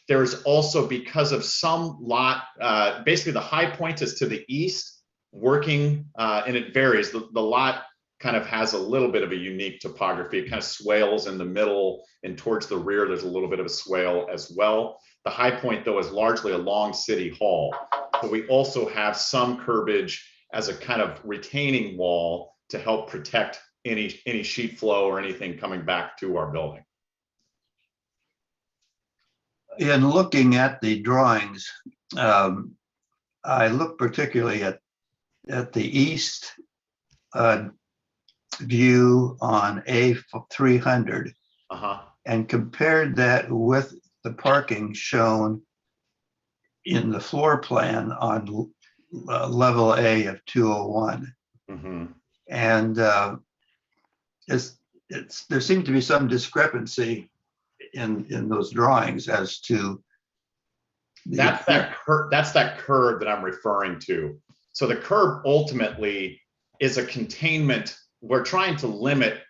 There's also, because of some lot, basically the high point is to the east, working, and it varies. The lot kind of has a little bit of a unique topography. It kind of swales in the middle, and towards the rear, there's a little bit of a swale as well. The high point, though, is largely along City Hall. But we also have some curbage as a kind of retaining wall to help protect any sheet flow or anything coming back to our building. In looking at the drawings, I look particularly at the east view on A300 and compared that with the parking shown in the floor plan on level A of 201. And there seemed to be some discrepancy in those drawings as to that's that curve that I'm referring to. So the curb ultimately is a containment. We're trying to limit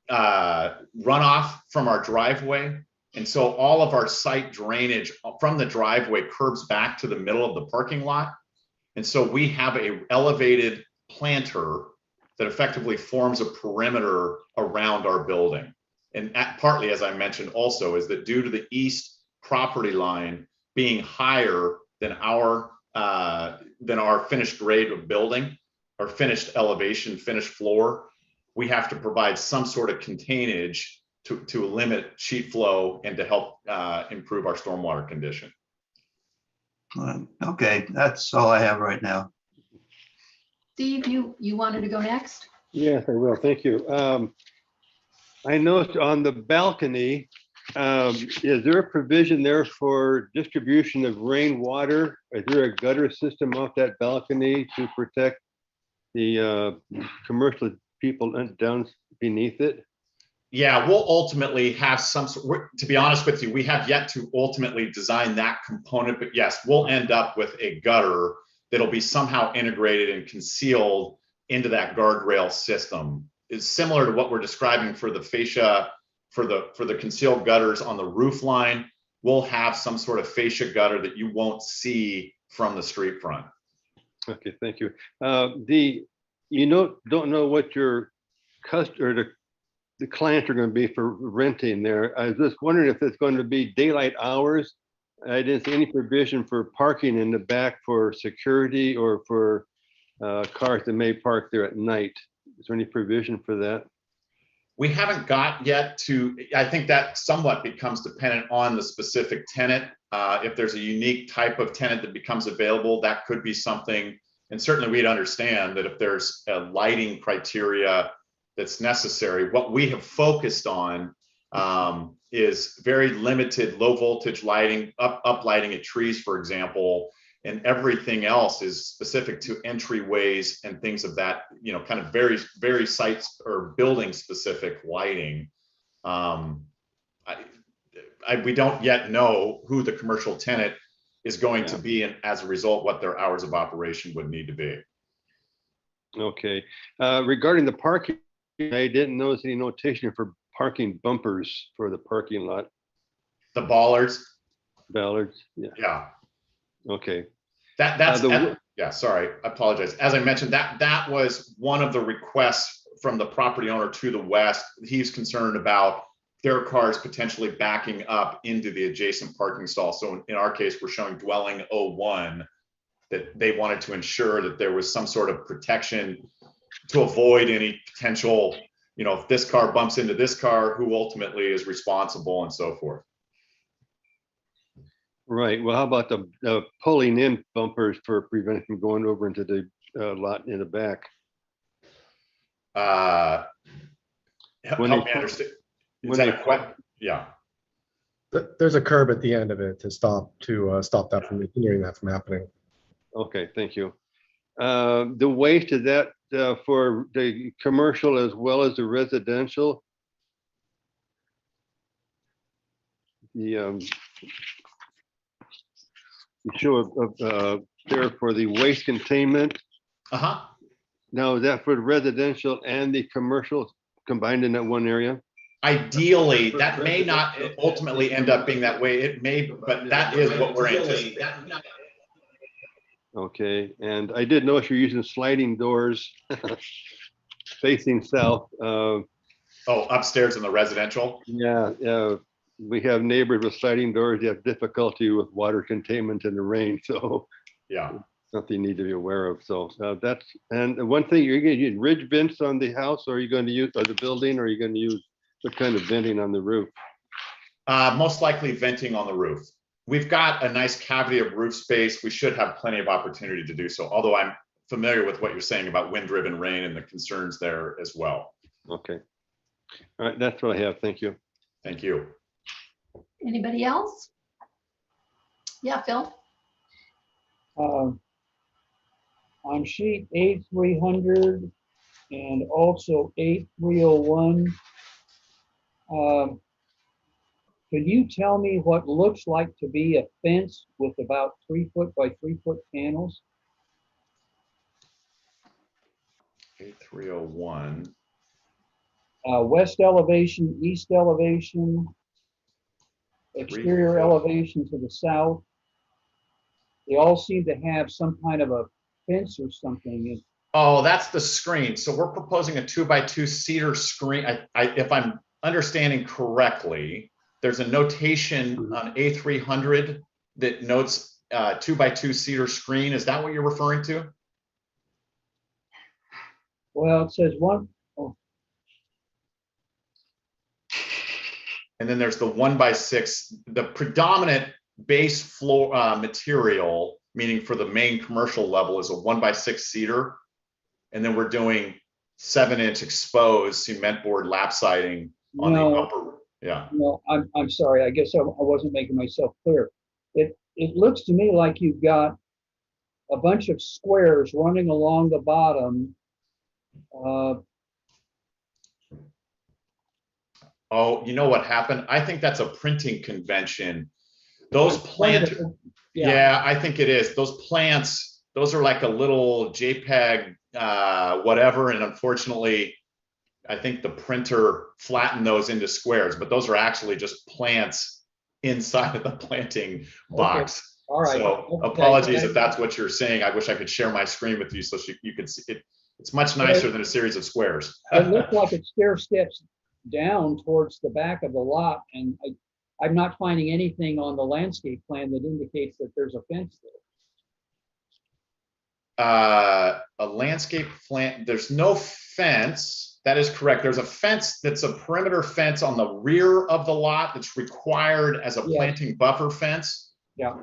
runoff from our driveway, and so all of our site drainage from the driveway curbs back to the middle of the parking lot. And so we have a elevated planter that effectively forms a perimeter around our building. And partly, as I mentioned also, is that due to the east property line being higher than our finished grade of building, or finished elevation, finished floor, we have to provide some sort of containage to limit sheet flow and to help improve our stormwater condition. Okay, that's all I have right now. Steve, you wanted to go next? Yes, I will. Thank you. I noticed on the balcony, is there a provision there for distribution of rainwater? Is there a gutter system off that balcony to protect the commercial people down beneath it? Yeah, we'll ultimately have some, to be honest with you, we have yet to ultimately design that component, but yes, we'll end up with a gutter that'll be somehow integrated and concealed into that guardrail system. It's similar to what we're describing for the fascia, for the concealed gutters on the roof line. We'll have some sort of fascia gutter that you won't see from the street front. Okay, thank you. Don't know what your customer, the clients are going to be for renting there. I was just wondering if it's going to be daylight hours. I didn't see any provision for parking in the back for security or for cars that may park there at night. Is there any provision for that? We haven't got yet to, I think that somewhat becomes dependent on the specific tenant. If there's a unique type of tenant that becomes available, that could be something. And certainly we'd understand that if there's a lighting criteria that's necessary. What we have focused on is very limited low voltage lighting, up lighting at trees, for example, and everything else is specific to entryways and things of that, kind of very sites or building specific lighting. We don't yet know who the commercial tenant is going to be, and as a result, what their hours of operation would need to be. Okay. Regarding the parking, I didn't notice any notation for parking bumpers for the parking lot. The bollards? Ballards, yeah. Yeah. Okay. Yeah, sorry, I apologize. As I mentioned, that was one of the requests from the property owner to the west. He's concerned about their cars potentially backing up into the adjacent parking stall. So in our case, we're showing dwelling 01, that they wanted to ensure that there was some sort of protection to avoid any potential, if this car bumps into this car, who ultimately is responsible and so forth. Right. Well, how about the pulling in bumpers for preventing from going over into the lot in the back? Help me understand. Is that a question? Yeah. There's a curb at the end of it to stop that from hindering that from happening. Okay, thank you. The waste, is that for the commercial as well as the residential? The show of there for the waste containment. Uh-huh. Now, is that for the residential and the commercial combined in that one area? Ideally, that may not ultimately end up being that way. It may, but that is what we're anticipating. Okay, and I did notice you're using sliding doors facing south. Oh, upstairs in the residential? Yeah, we have neighbors with sliding doors. They have difficulty with water containment in the rain, so yeah, something you need to be aware of. So that's, and one thing, you're going to use ridge vents on the house, or are you going to use, or the building, or are you going to use what kind of venting on the roof? Most likely venting on the roof. We've got a nice cavity of roof space. We should have plenty of opportunity to do so, although I'm familiar with what you're saying about wind-driven rain and the concerns there as well. Okay. All right, that's what I have. Thank you. Thank you. Anybody else? Yeah, Phil. On sheet A300 and also A301, could you tell me what looks like to be a fence with about 3 foot by 3 foot panels? A301. West elevation, east elevation, exterior elevation to the south. They all seem to have some kind of a fence or something. Oh, that's the screen. So we're proposing a 2x2 cedar screen. If I'm understanding correctly, there's a notation on A300 that notes 2x2 cedar screen. Is that what you're referring to? Well, it says one. Oh. And then there's the 1x6, the predominant base floor material, meaning for the main commercial level, is a 1x6 cedar. And then we're doing 7-inch exposed cement board lap siding on the upper. Yeah. No, I'm sorry. I guess I wasn't making myself clear. It looks to me like you've got a bunch of squares running along the bottom. Oh, you know what happened? I think that's a printing convention. Those plants, yeah, I think it is. Those plants, those are like a little JPEG, whatever. And unfortunately, I think the printer flattened those into squares, but those are actually just plants inside of the planting box. Okay. All right. So apologies if that's what you're saying. I wish I could share my screen with you so you could see it. It's much nicer than a series of squares. It looks like it stair steps down towards the back of the lot, and I'm not finding anything on the landscape plan that indicates that there's a fence there. A landscape plant, there's no fence. That is correct. There's a fence that's a perimeter fence on the rear of the lot that's required as a planting buffer fence. Yeah.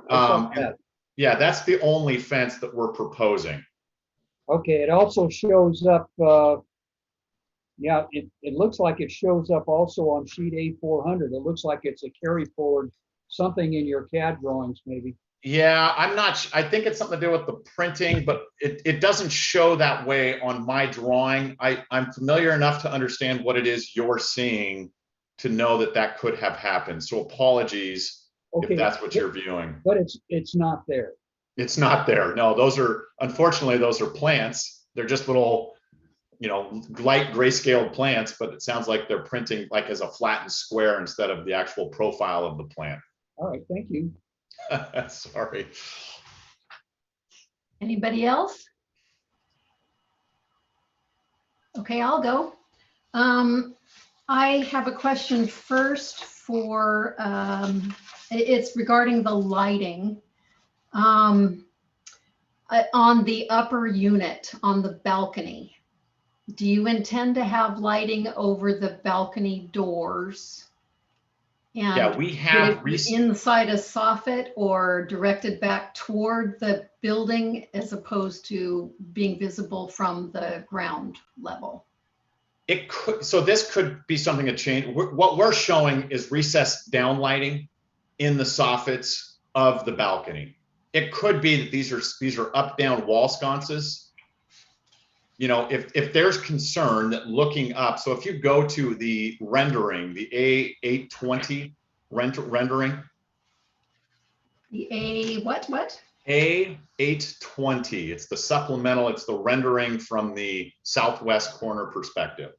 Yeah, that's the only fence that we're proposing. Okay, it also shows up, yeah, it looks like it shows up also on sheet A400. It looks like it's a carry forward, something in your CAD drawings maybe. Yeah, I'm not, I think it's something to do with the printing, but it doesn't show that way on my drawing. I'm familiar enough to understand what it is you're seeing to know that that could have happened. So apologies if that's what you're viewing. But it's not there. It's not there. No, those are, unfortunately, those are plants. They're just little, you know, light grayscale plants, but it sounds like they're printing like as a flattened square instead of the actual profile of the plant. All right, thank you. Sorry. Anybody else? Okay, I'll go. I have a question first for, it's regarding the lighting. On the upper unit, on the balcony, do you intend to have lighting over the balcony doors? And yeah, we have inside a soffit or directed back toward the building as opposed to being visible from the ground level? It could, so this could be something to change. What we're showing is recessed down lighting. in the soffits of the balcony. It could be that these are up down wall sconces. You know, if there's concern that looking up, so if you go to the rendering, the A820 rendering. The what? A820, it's the supplemental, it's the rendering from the southwest corner perspective.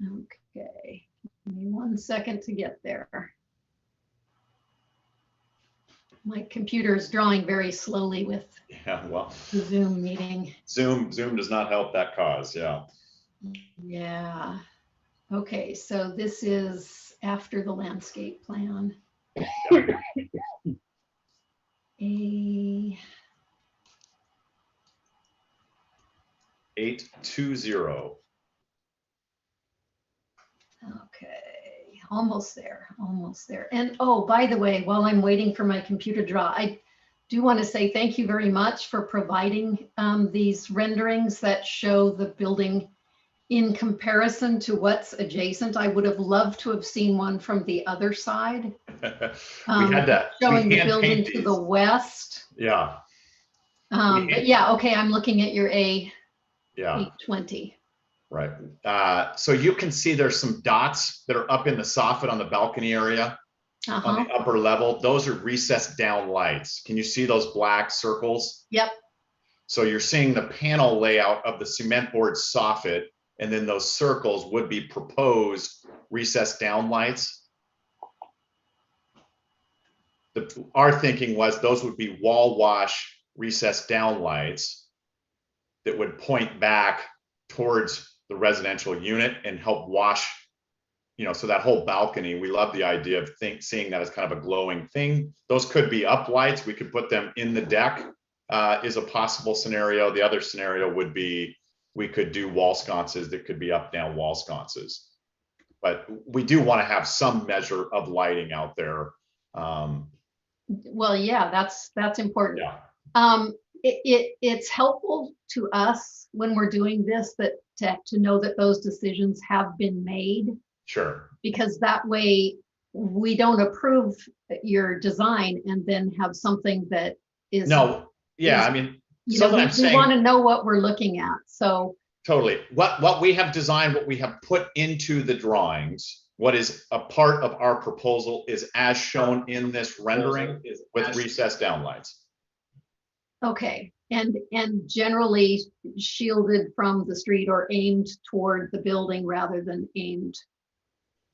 Okay, give me 1 second to get there. My computer is drawing very slowly with Yeah, well, the Zoom meeting. Zoom does not help that cause, yeah. Yeah. Okay, so this is after the landscape plan. A 820. Okay, almost there, almost there. And oh, by the way, while I'm waiting for my computer to draw, I do want to say thank you very much for providing these renderings that show the building in comparison to what's adjacent. I would have loved to have seen one from the other side. We had that. Showing the building to the west. Yeah. But yeah, okay, I'm looking at your A820. Right. So you can see there's some dots that are up in the soffit on the balcony area on the upper level. Those are recessed down lights. Can you see those black circles? Yep. So you're seeing the panel layout of the cement board soffit, and then those circles would be proposed recessed down lights. Our thinking was those would be wall wash recessed down lights that would point back towards the residential unit and help wash, you know, so that whole balcony, we love the idea of seeing that as kind of a glowing thing. Those could be up lights. We could put them in the deck is a possible scenario. The other scenario would be we could do wall sconces that could be up down wall sconces. But we do want to have some measure of lighting out there. Well, yeah, that's important. Yeah. It's helpful to us when we're doing this to know that those decisions have been made. Sure. Because that way we don't approve your design and then have something that is. No, yeah, I mean, so that I'm saying, we want to know what we're looking at. So totally. What we have designed, what we have put into the drawings, what is a part of our proposal is as shown in this rendering with recessed downlights. Okay, and generally shielded from the street or aimed toward the building rather than aimed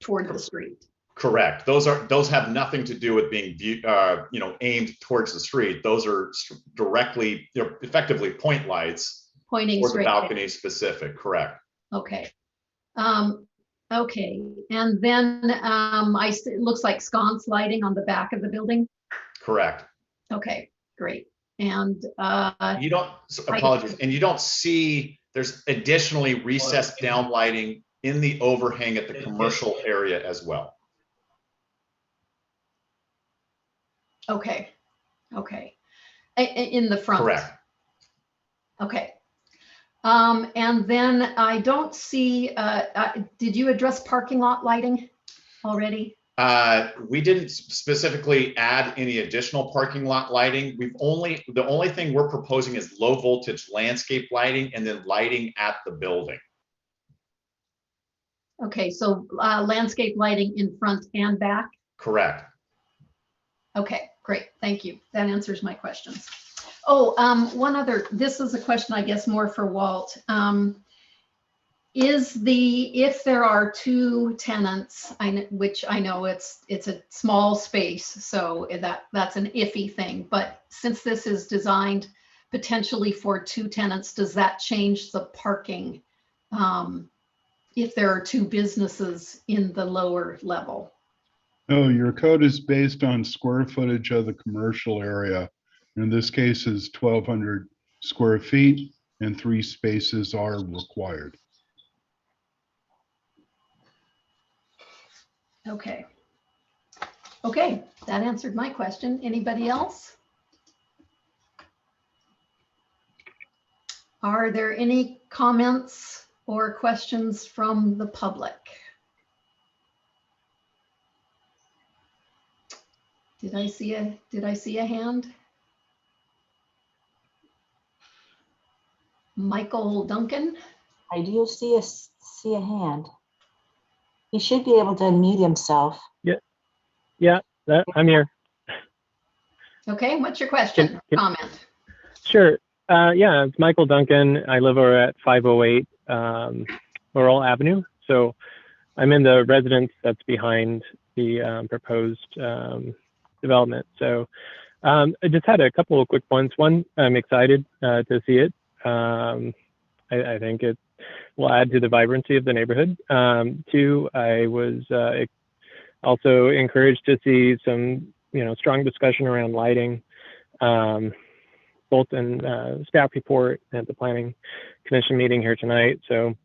toward the street. Correct. Those have nothing to do with being aimed towards the street. Those are directly, they're effectively point lights pointing toward the straight balcony specific. Correct. Okay. Okay, and then it looks like sconce lighting on the back of the building. Correct. Okay, great. And you don't, apologies, and you don't see, there's additionally recessed down lighting in the overhang at the commercial area as well. Okay, okay. In the front. Correct. Okay. And then I don't see, did you address parking lot lighting already? We didn't specifically add any additional parking lot lighting. The only thing we're proposing is low voltage landscape lighting and then lighting at the building. Okay, so landscape lighting in front and back? Correct. Okay, great, thank you. That answers my questions. Oh, one other, this is a question I guess more for Walt. If there are two tenants, which I know it's a small space, so that's an iffy thing, but since this is designed potentially for two tenants, does that change the parking if there are two businesses in the lower level? No, your code is based on square footage of the commercial area. In this case is 1,200 square feet and 3 spaces are required. Okay. Okay, that answered my question. Anybody else? Are there any comments or questions from the public? Did I see a hand? Michael Duncan? I do see a hand. He should be able to unmute himself. Yeah, I'm here. Okay, what's your question, comment? Sure. Yeah, it's Michael Duncan. I live over at 508 Laurel Avenue. So I'm in the residence that's behind the proposed development. So I just had a couple of quick ones. One, I'm excited to see it. I think it will add to the vibrancy of the neighborhood. Two, I was also encouraged to see some, strong discussion around lighting, both in staff report and the planning commission meeting here tonight. So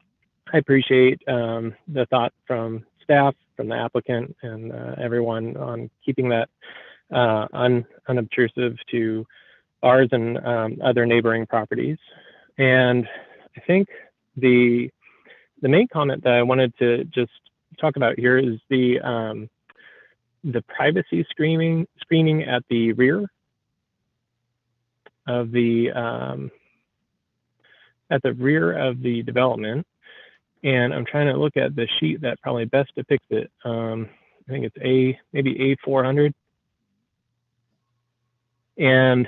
I appreciate the thought from staff, from the applicant, and everyone on keeping that unobtrusive to ours and other neighboring properties. And I think the main comment that I wanted to just talk about here is the privacy screening at the rear of the development. And I'm trying to look at the sheet that probably best depicts it. I think it's maybe A400. And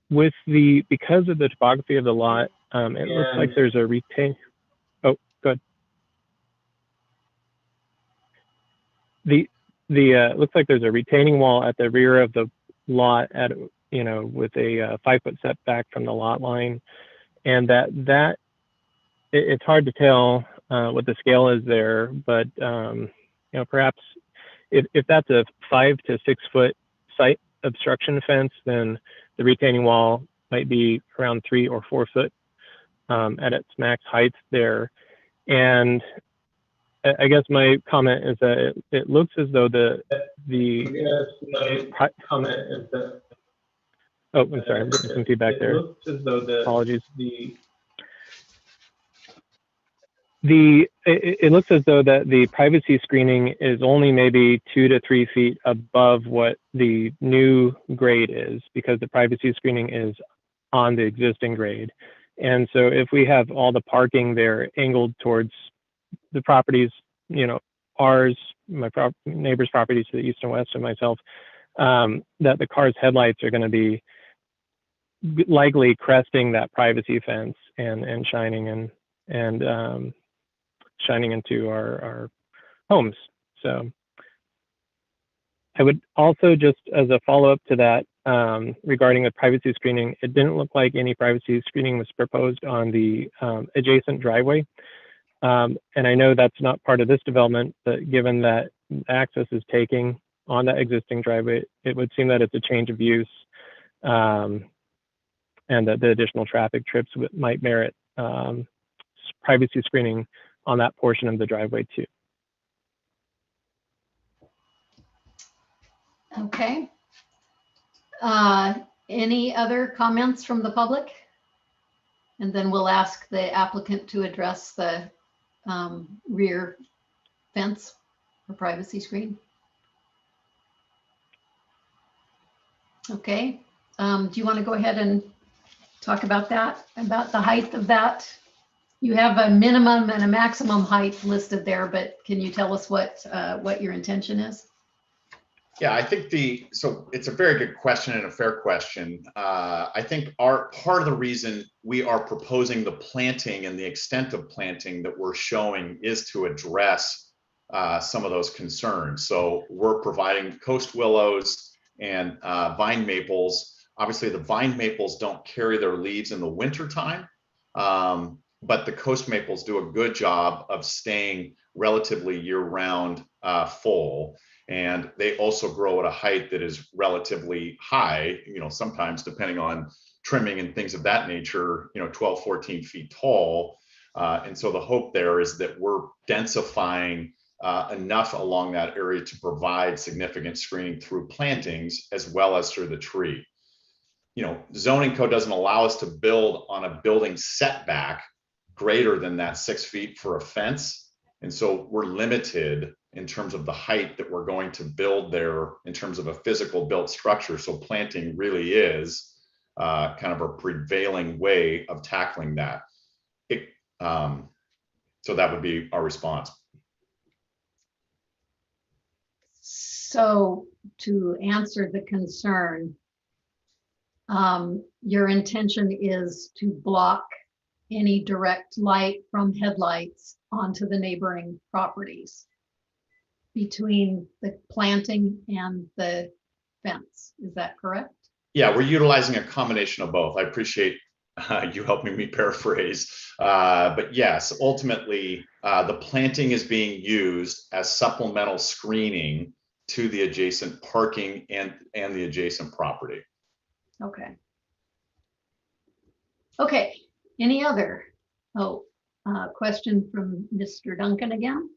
because of the topography of the lot, it looks like there's a oh, good. Looks like there's a retaining wall at the rear of the lot with a 5-foot setback from the lot line, and it's hard to tell what the scale is there, but perhaps if that's a 5 to 6 foot site obstruction fence, then the retaining wall might be around 3 or 4 foot at its max height there. And I guess my comment is that it looks as though oh, I'm sorry, I'm getting some feedback there. Apologies. It looks as though that the privacy screening is only maybe 2 to 3 feet above what the new grade is, because the privacy screening is on the existing grade. And so if we have all the parking there angled towards the properties, ours, my neighbor's properties to the east and west, and myself, that the car's headlights are going to be likely cresting that privacy fence and shining shining into our homes. So I would also, just as a follow-up to that, regarding the privacy screening, it didn't look like any privacy screening was proposed on the adjacent driveway. And I know that's not part of this development, but given that access is taking on that existing driveway, it would seem that it's a change of use, and that the additional traffic trips might merit privacy screening on that portion of the driveway too. Okay. Any other comments from the public? And then we'll ask the applicant to address the rear fence or privacy screen. Okay. Do you want to go ahead and talk about that, about the height of that? You have a minimum and a maximum height listed there, but can you tell us what your intention is? Yeah, I think so it's a very good question and a fair question. I think part of the reason we are proposing the planting and the extent of planting that we're showing is to address some of those concerns. So we're providing coast willows and vine maples. Obviously the vine maples don't carry their leaves in the winter time, but the coast maples do a good job of staying relatively year-round full. And they also grow at a height that is relatively high, sometimes depending on trimming and things of that nature, 12, 14 feet tall. And so the hope there is that we're densifying enough along that area to provide significant screening through plantings as well as through the tree. Zoning code doesn't allow us to build on a building setback greater than that 6 feet for a fence. And so we're limited in terms of the height that we're going to build there in terms of a physical built structure. So planting really is kind of a prevailing way of tackling that. So that would be our response. So to answer the concern, your intention is to block any direct light from headlights onto the neighboring properties between the planting and the fence. Is that correct? Yeah, we're utilizing a combination of both. I appreciate you helping me paraphrase. But yes, ultimately, the planting is being used as supplemental screening to the adjacent parking and the adjacent property. Okay. Okay, any other? Question from Mr. Duncan again?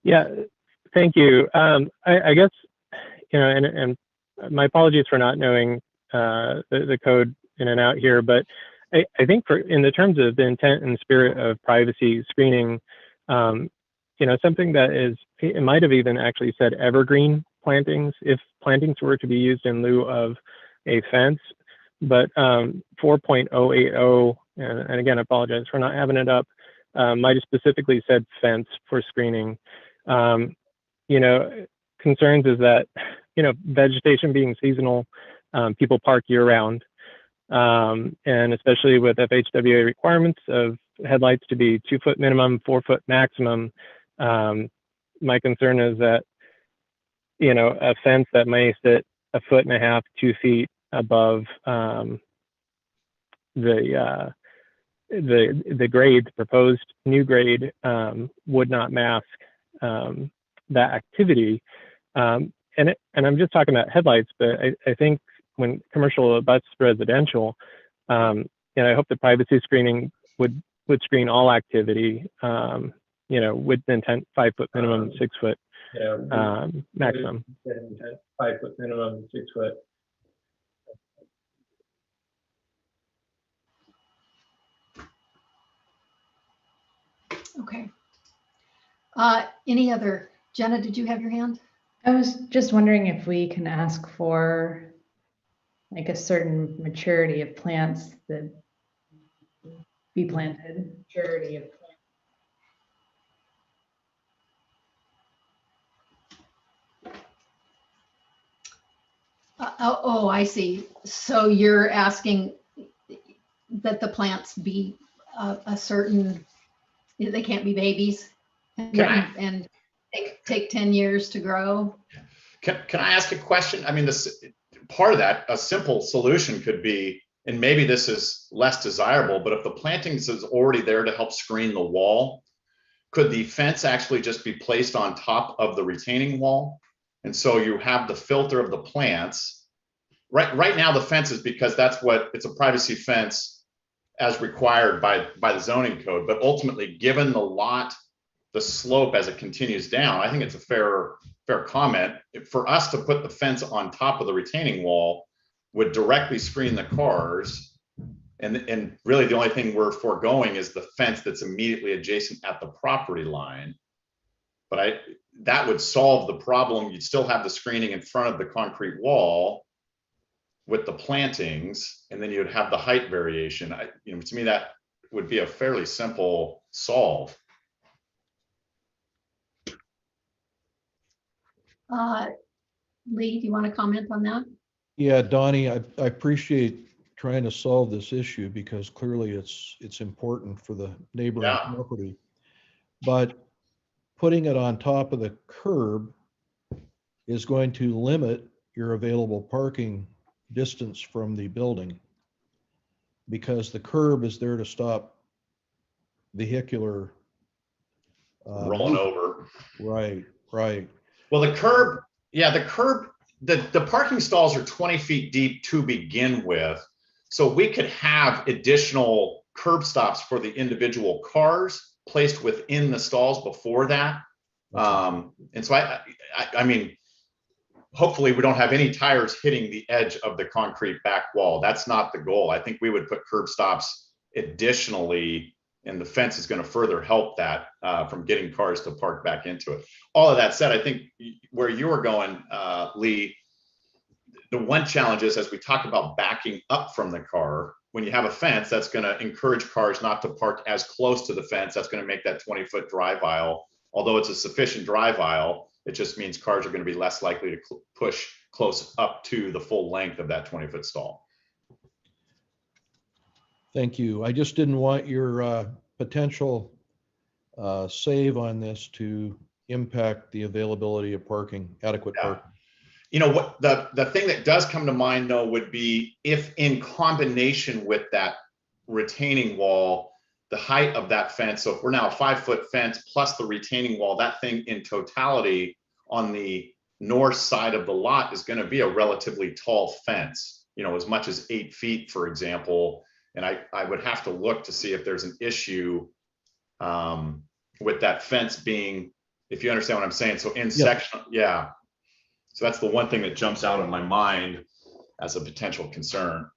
Yeah, thank you. I guess, and my apologies for not knowing the code in and out here, but I think in the terms of the intent and spirit of privacy screening, something that is, it might have even actually said evergreen plantings, if plantings were to be used in lieu of a fence, but 4.080, and again, I apologize for not having it up, might have specifically said fence for screening. Concerns is that, vegetation being seasonal, people park year round. And especially with FHWA requirements of headlights to be 2 foot minimum, 4 foot maximum, my concern is that, a fence that may sit 1.5 foot, 2 feet above the grade, the proposed new grade, would not mask that activity. And I'm just talking about headlights, but I think when commercial abuts residential, I hope the privacy screening would screen all activity, with the intent 5 foot minimum, 6 foot maximum. 5 foot minimum, 6 foot. Okay. Any other? Jenna, did you have your hand? I was just wondering if we can ask for like a certain maturity of plants that be planted. Maturity of plants. I see. So you're asking that the plants be a certain, they can't be babies and take 10 years to grow. Can I ask a question? I mean, this part of that, a simple solution could be, and maybe this is less desirable, but if the plantings is already there to help screen the wall, could the fence actually just be placed on top of the retaining wall? And so you have the filter of the plants. Right now, the fence is because it's a privacy fence as required by the zoning code. But ultimately, given the lot, the slope as it continues down, I think it's a fair comment. For us to put the fence on top of the retaining wall would directly screen the cars. And really the only thing we're foregoing is the fence that's immediately adjacent at the property line. But that would solve the problem. You'd still have the screening in front of the concrete wall with the plantings, and then you'd have the height variation. To me, that would be a fairly simple solve. Lee, do you want to comment on that? Yeah, Donnie, I appreciate trying to solve this issue because clearly it's important for the neighboring property. But putting it on top of the curb is going to limit your available parking distance from the building because the curb is there to stop vehicular rolling over. Right. Well, the curb, the parking stalls are 20 feet deep to begin with. So we could have additional curb stops for the individual cars placed within the stalls before that. And so I mean, hopefully we don't have any tires hitting the edge of the concrete back wall. That's not the goal. I think we would put curb stops additionally And the fence is going to further help that from getting cars to park back into it. All of that said, I think where you were going, Lee, the one challenge is, as we talk about backing up from the car, when you have a fence, that's going to encourage cars not to park as close to the fence. That's going to make that 20-foot drive aisle. Although it's a sufficient drive aisle, it just means cars are going to be less likely to push close up to the full length of that 20-foot stall. Thank you. I just didn't want your potential save on this to impact the availability of parking, adequate parking. You know what, the thing that does come to mind though would be if in combination with that retaining wall, the height of that fence. So if we're now a 5-foot fence plus the retaining wall, that thing in totality on the north side of the lot is going to be a relatively tall fence, you know, as much as 8 feet, for example. And I would have to look to see if there's an issue with that fence being, if you understand what I'm saying. So in section, yeah. So that's the one thing that jumps out in my mind as a potential concern.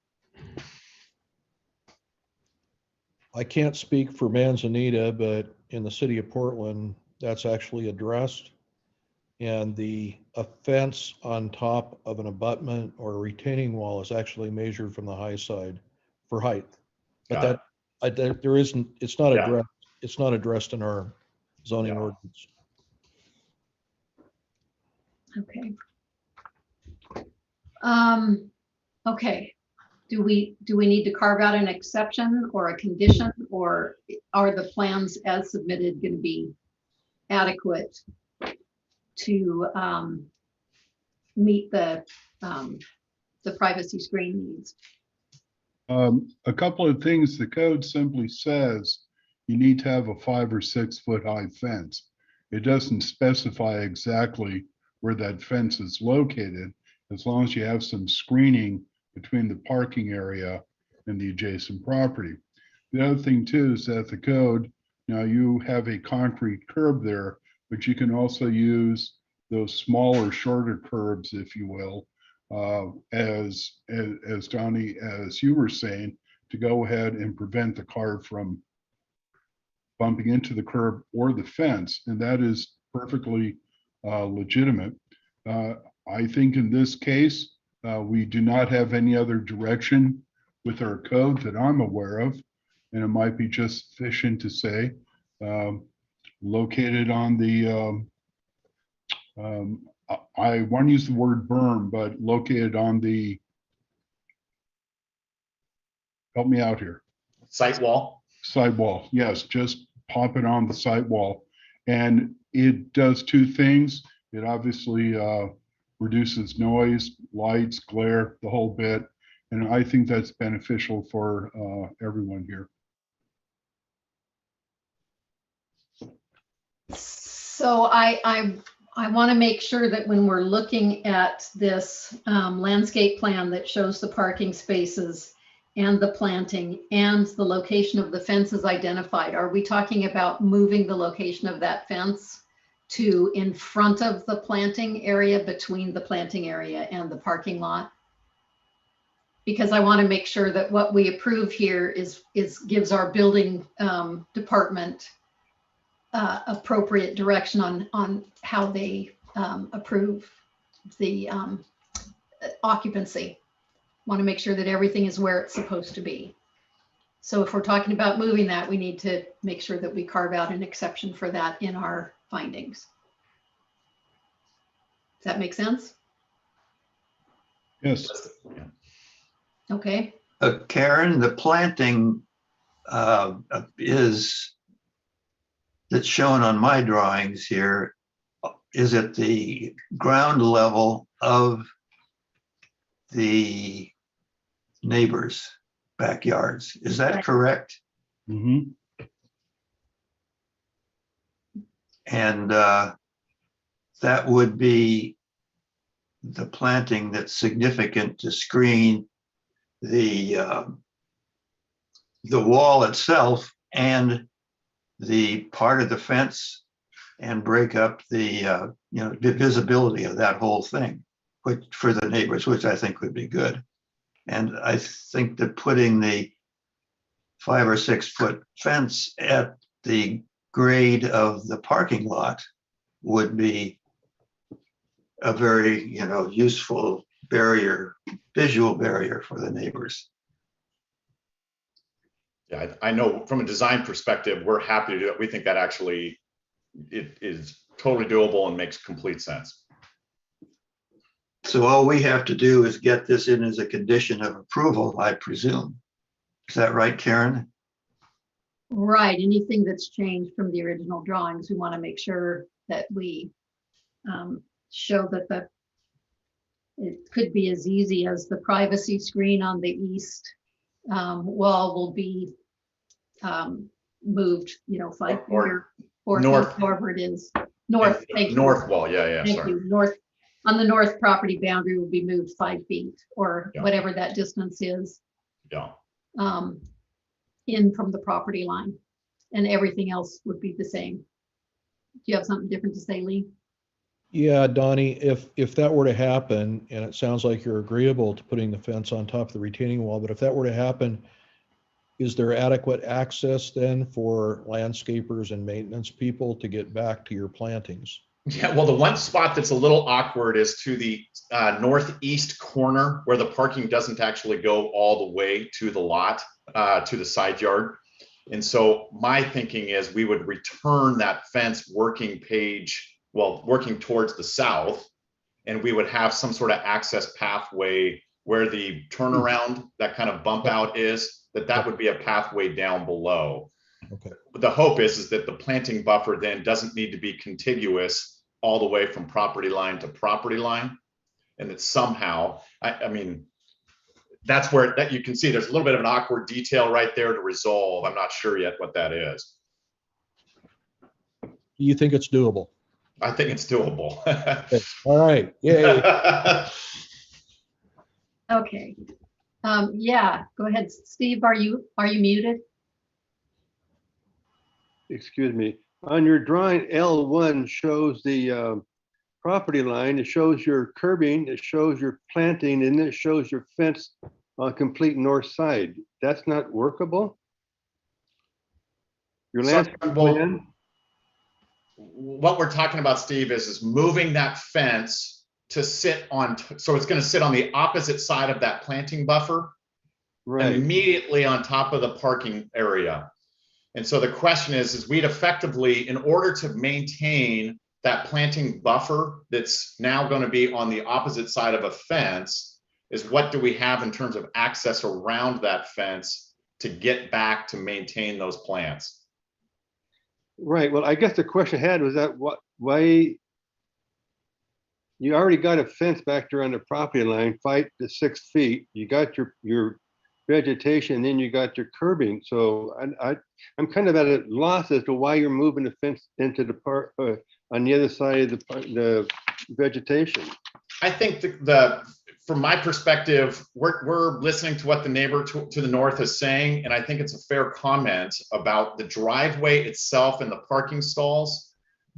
I can't speak for Manzanita, but in the city of Portland, that's actually addressed. And the fence on top of an abutment or a retaining wall is actually measured from the high side for height. But there isn't, it's not addressed. It's not addressed in our zoning ordinance. Okay. Okay. Do we need to carve out an exception or a condition, or are the plans as submitted going to be adequate to meet the privacy screen needs? A couple of things. The code simply says you need to have a 5 or 6 foot high fence. It doesn't specify exactly where that fence is located, as long as you have some screening between the parking area and the adjacent property. The other thing too is that the code, now you have a concrete curb there, but you can also use those smaller, shorter curbs, if you will, as Donnie, as you were saying, to go ahead and prevent the car from bumping into the curb or the fence, and that is perfectly legitimate. I think in this case, we do not have any other direction with our code that I'm aware of, and it might be just sufficient to say located on the, I want to use the word berm, but located on the, help me out here. Site wall. Side wall, yes, just pop it on the side wall. And it does two things. It obviously reduces noise, lights, glare, the whole bit. And I think that's beneficial for everyone here. So I want to make sure that when we're looking at this landscape plan that shows the parking spaces and the planting and the location of the fences identified, are we talking about moving the location of that fence to in front of the planting area, between the planting area and the parking lot? Because I want to make sure that what we approve here is gives our building department appropriate direction on how they approve the occupancy. Want to make sure that everything is where it's supposed to be. So if we're talking about moving that, we need to make sure that we carve out an exception for that in our findings. Does that make sense? Yes. Okay. Karen, the planting that's shown on my drawings here is at the ground level of the neighbors' backyards. Is that correct? Mm-hmm. And that would be the planting that's significant to screen the wall itself and the part of the fence and break up the the visibility of that whole thing, which for the neighbors, which I think would be good. And I think that putting the 5 or 6 foot fence at the grade of the parking lot would be a very, useful barrier, visual barrier for the neighbors. Yeah, I know from a design perspective, we're happy to do it. We think that actually it is totally doable and makes complete sense. So all we have to do is get this in as a condition of approval, I presume. Is that right, Karen? Right, anything that's changed from the original drawings, we want to make sure that we show that it could be as easy as the privacy screen on the east wall will be moved, 5 feet or 4 north, feet, wherever it is. North, thank you. North wall, yeah, Thank sorry. you. North, on the north property boundary will be moved 5 feet or Yeah. whatever that distance is. Yeah. In from the property line, and everything else would be the same. Do you have something different to say, Lee? Yeah, Donnie, if that were to happen, and it sounds like you're agreeable to putting the fence on top of the retaining wall, but if that were to happen, is there adequate access then for landscapers and maintenance people to get back to your plantings? Yeah, well, the one spot that's a little awkward is to the northeast corner where the parking doesn't actually go all the way to the lot, to the side yard. And so my thinking is we would return that fence working towards the south, and we would have some sort of access pathway where the turnaround, that kind of bump out is, that would be a pathway down below. Okay. The hope is that the planting buffer then doesn't need to be contiguous all the way from property line to property line. And that somehow, I mean, that's where that you can see there's a little bit of an awkward detail right there to resolve. I'm not sure yet what that is. Do you think it's doable? I think it's doable. Okay. All right. Yay. Okay. Yeah, go ahead. Steve, are you muted? Excuse me. On your drawing, L1 shows the property line. It shows your curbing, it shows your planting, and it shows your fence on complete north side. That's not workable? Your landscape plan? What we're talking about, Steve, is moving that fence to sit on, so it's going to sit on the opposite side of that planting buffer, right, immediately on top of the parking area. And so the question is we'd effectively, in order to maintain that planting buffer that's now going to be on the opposite side of a fence, is what do we have in terms of access around that fence to get back to maintain those plants? Right. Well, I guess the question I had was that why you already got a fence back there on the property line, 5 to 6 feet. You got your vegetation, and then you got your curbing. So I'm kind of at a loss as to why you're moving the fence into the part on the other side of the vegetation. I think from my perspective, we're listening to what the neighbor to the north is saying, and I think it's a fair comment about the driveway itself and the parking stalls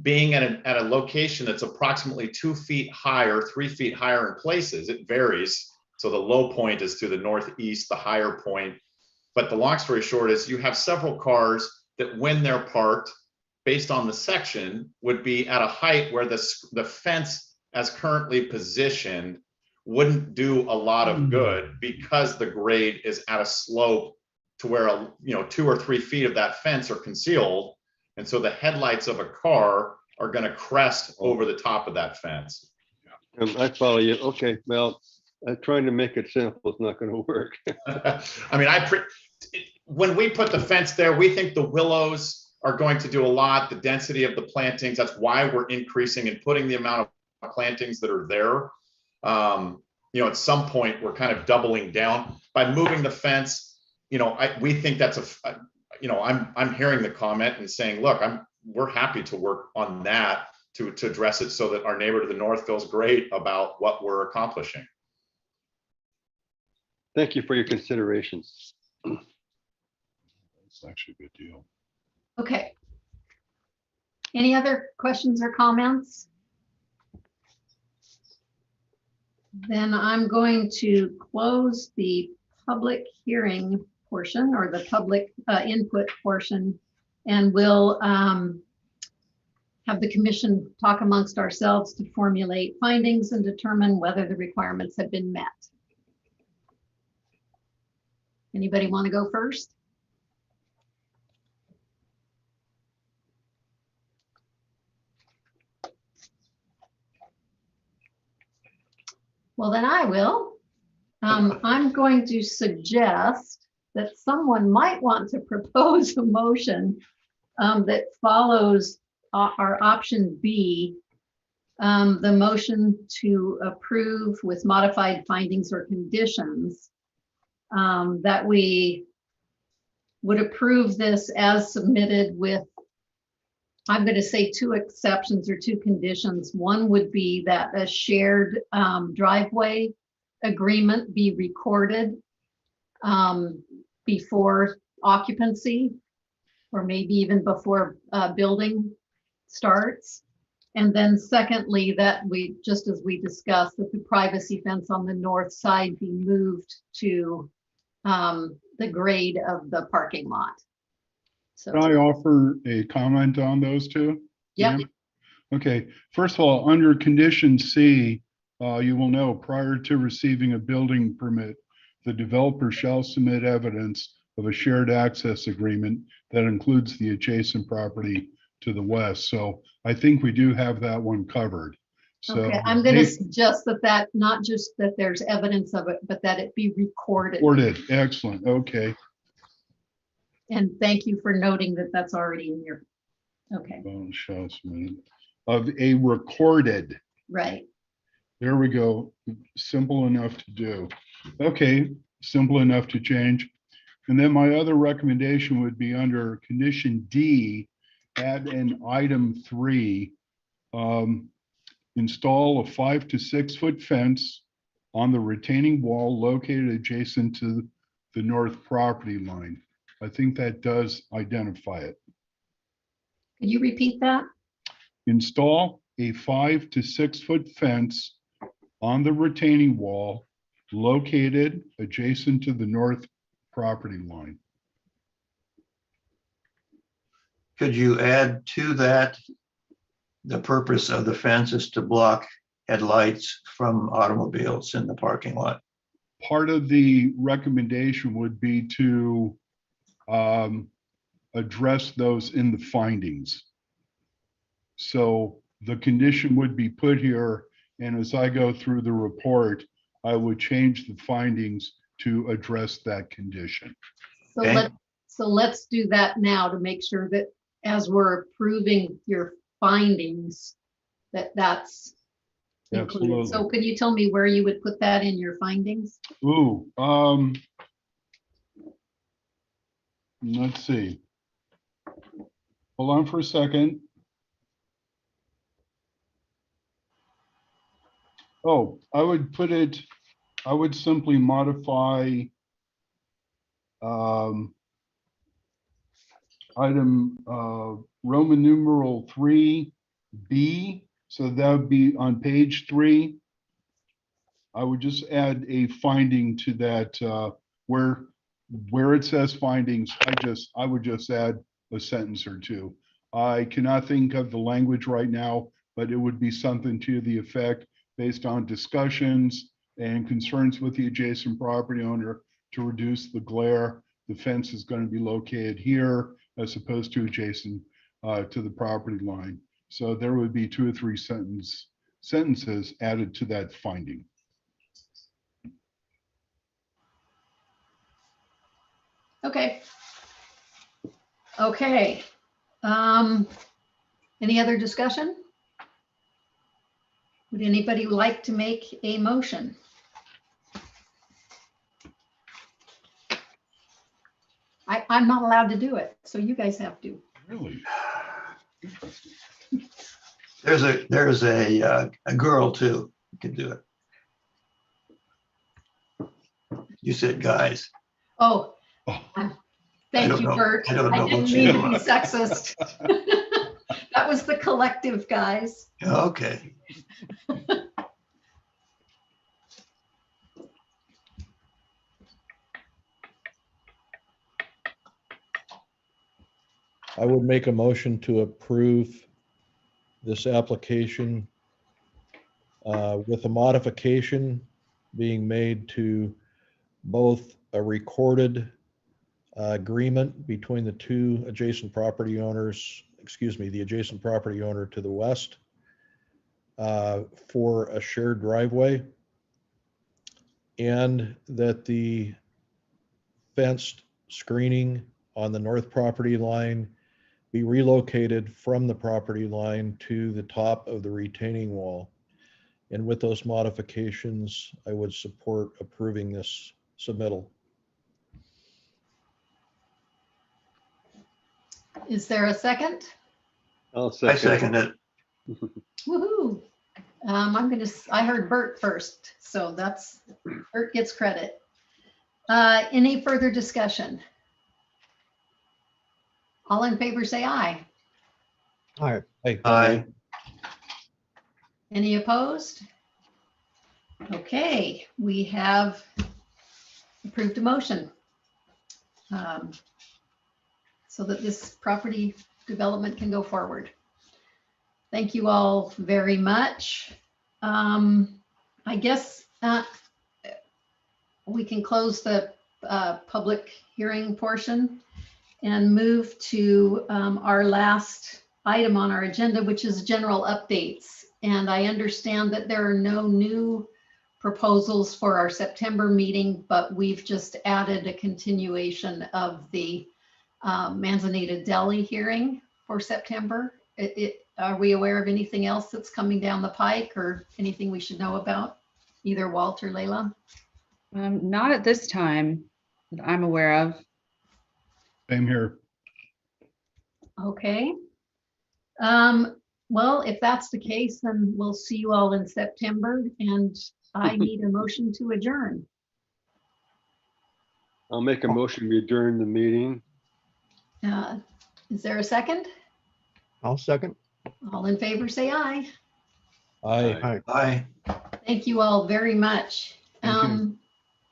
being at a location that's approximately 2 feet higher, 3 feet higher in places. It varies. So the low point is to the northeast, the higher point. But the long story short is you have several cars that when they're parked, based on the section, would be at a height where the fence as currently positioned wouldn't do a lot of good because the grade is at a slope to where 2 or 3 feet of that fence are concealed. And so the headlights of a car are going to crest over the top of that fence. I follow you. Okay, well, I'm trying to make it simple. It's not going to work. I mean, when we put the fence there, we think the willows are going to do a lot, the density of the plantings. That's why we're increasing and putting the amount of plantings that are there. At some point, we're kind of doubling down by moving the fence. We think that's I'm hearing the comment and saying, look, we're happy to work on that to address it so that our neighbor to the north feels great about what we're accomplishing. Thank you for your considerations. That's actually a good deal. Okay. Any other questions or comments? Then I'm going to close the public hearing portion or the public input portion, and we'll have the commission talk amongst ourselves to formulate findings and determine whether the requirements have been met. Anybody want to go first? Well, then I will. I'm going to suggest that someone might want to propose a motion that follows our option B, the motion to approve with modified findings or conditions, that we would approve this as submitted with, I'm going to say 2 exceptions or 2 conditions. One would be that a shared driveway agreement be recorded before occupancy, or maybe even before building starts. And then secondly, that we, just as we discussed, that the privacy fence on the north side be moved to the grade of the parking lot. So, Can I offer a comment on those two? yep. Ma'am? Okay, first of all, under condition C, you will know prior to receiving a building permit, the developer shall submit evidence of a shared access agreement that includes the adjacent property to the west. So I think we do have that one covered. So Okay, I'm going to suggest that not just that there's evidence of it, but that it be recorded. recorded. Excellent. Okay. And thank you for noting that that's already in your, okay, Shall submit of a recorded. right. There we go. Simple enough to do. Okay, simple enough to change. And then my other recommendation would be under condition D, add an item 3, install a 5 to 6 foot fence on the retaining wall located adjacent to the north property line. I think that does identify it. Could you repeat that? Install a 5 to 6 foot fence on the retaining wall located adjacent to the north property line. Could you add to that, the purpose of the fence is to block headlights from automobiles in the parking lot? Part of the recommendation would be to address those in the findings. So the condition would be put here, and as I go through the report, I would change the findings to address that condition. So Okay. let's do that now to make sure that as we're approving your findings, that's included. Absolutely. So could you tell me where you would put that in your findings? Ooh, let's see. Hold on for a second. Oh, I would put it, I would simply modify item Roman numeral 3B. So that would be on page 3. I would just add a finding to that where it says findings. I would just add a sentence or 2. I cannot think of the language right now, but it would be something to the effect, based on discussions and concerns with the adjacent property owner to reduce the glare, the fence is going to be located here as opposed to adjacent to the property line. So there would be 2 or 3 sentences added to that finding. Okay. Okay. Any other discussion? Would anybody like to make a motion? I'm not allowed to do it, so you guys have to. Really? There's a girl too, who can do it. You said guys. Oh, thank don't you, know. Bert. I don't know I didn't what mean you to be are. sexist. That was the collective, guys. Okay. I would make a motion to approve this application with a modification being made to both a recorded agreement between the two adjacent property owners, excuse me, the adjacent property owner to the west for a shared driveway, and that the fenced screening on the north property line be relocated from the property line to the top of the retaining wall. And with those modifications, I would support approving this submittal. Is there a second? I'll I second. second it. Woohoo. I heard Bert first, so Bert gets credit. Any further discussion? All in favor, say aye. Aye. Aye. Any opposed? Okay, we have approved a motion so that this property development can go forward. Thank you all very much. I guess we can close the public hearing portion and move to our last item on our agenda, which is general updates. And I understand that there are no new proposals for our September meeting, but we've just added a continuation of the Manzanita Deli hearing for September. Are we aware of anything else that's coming down the pike or anything we should know about? Either Walt or Layla? Not at this time that I'm aware of. Same here. Okay. Well, if that's the case, then we'll see you all in September, and I need a motion to adjourn. I'll make a motion to adjourn the meeting. Is there a second? I'll second. All in favor, say aye. Aye. Aye. Thank you all very much. Thank you.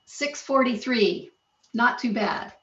6:43, not too bad.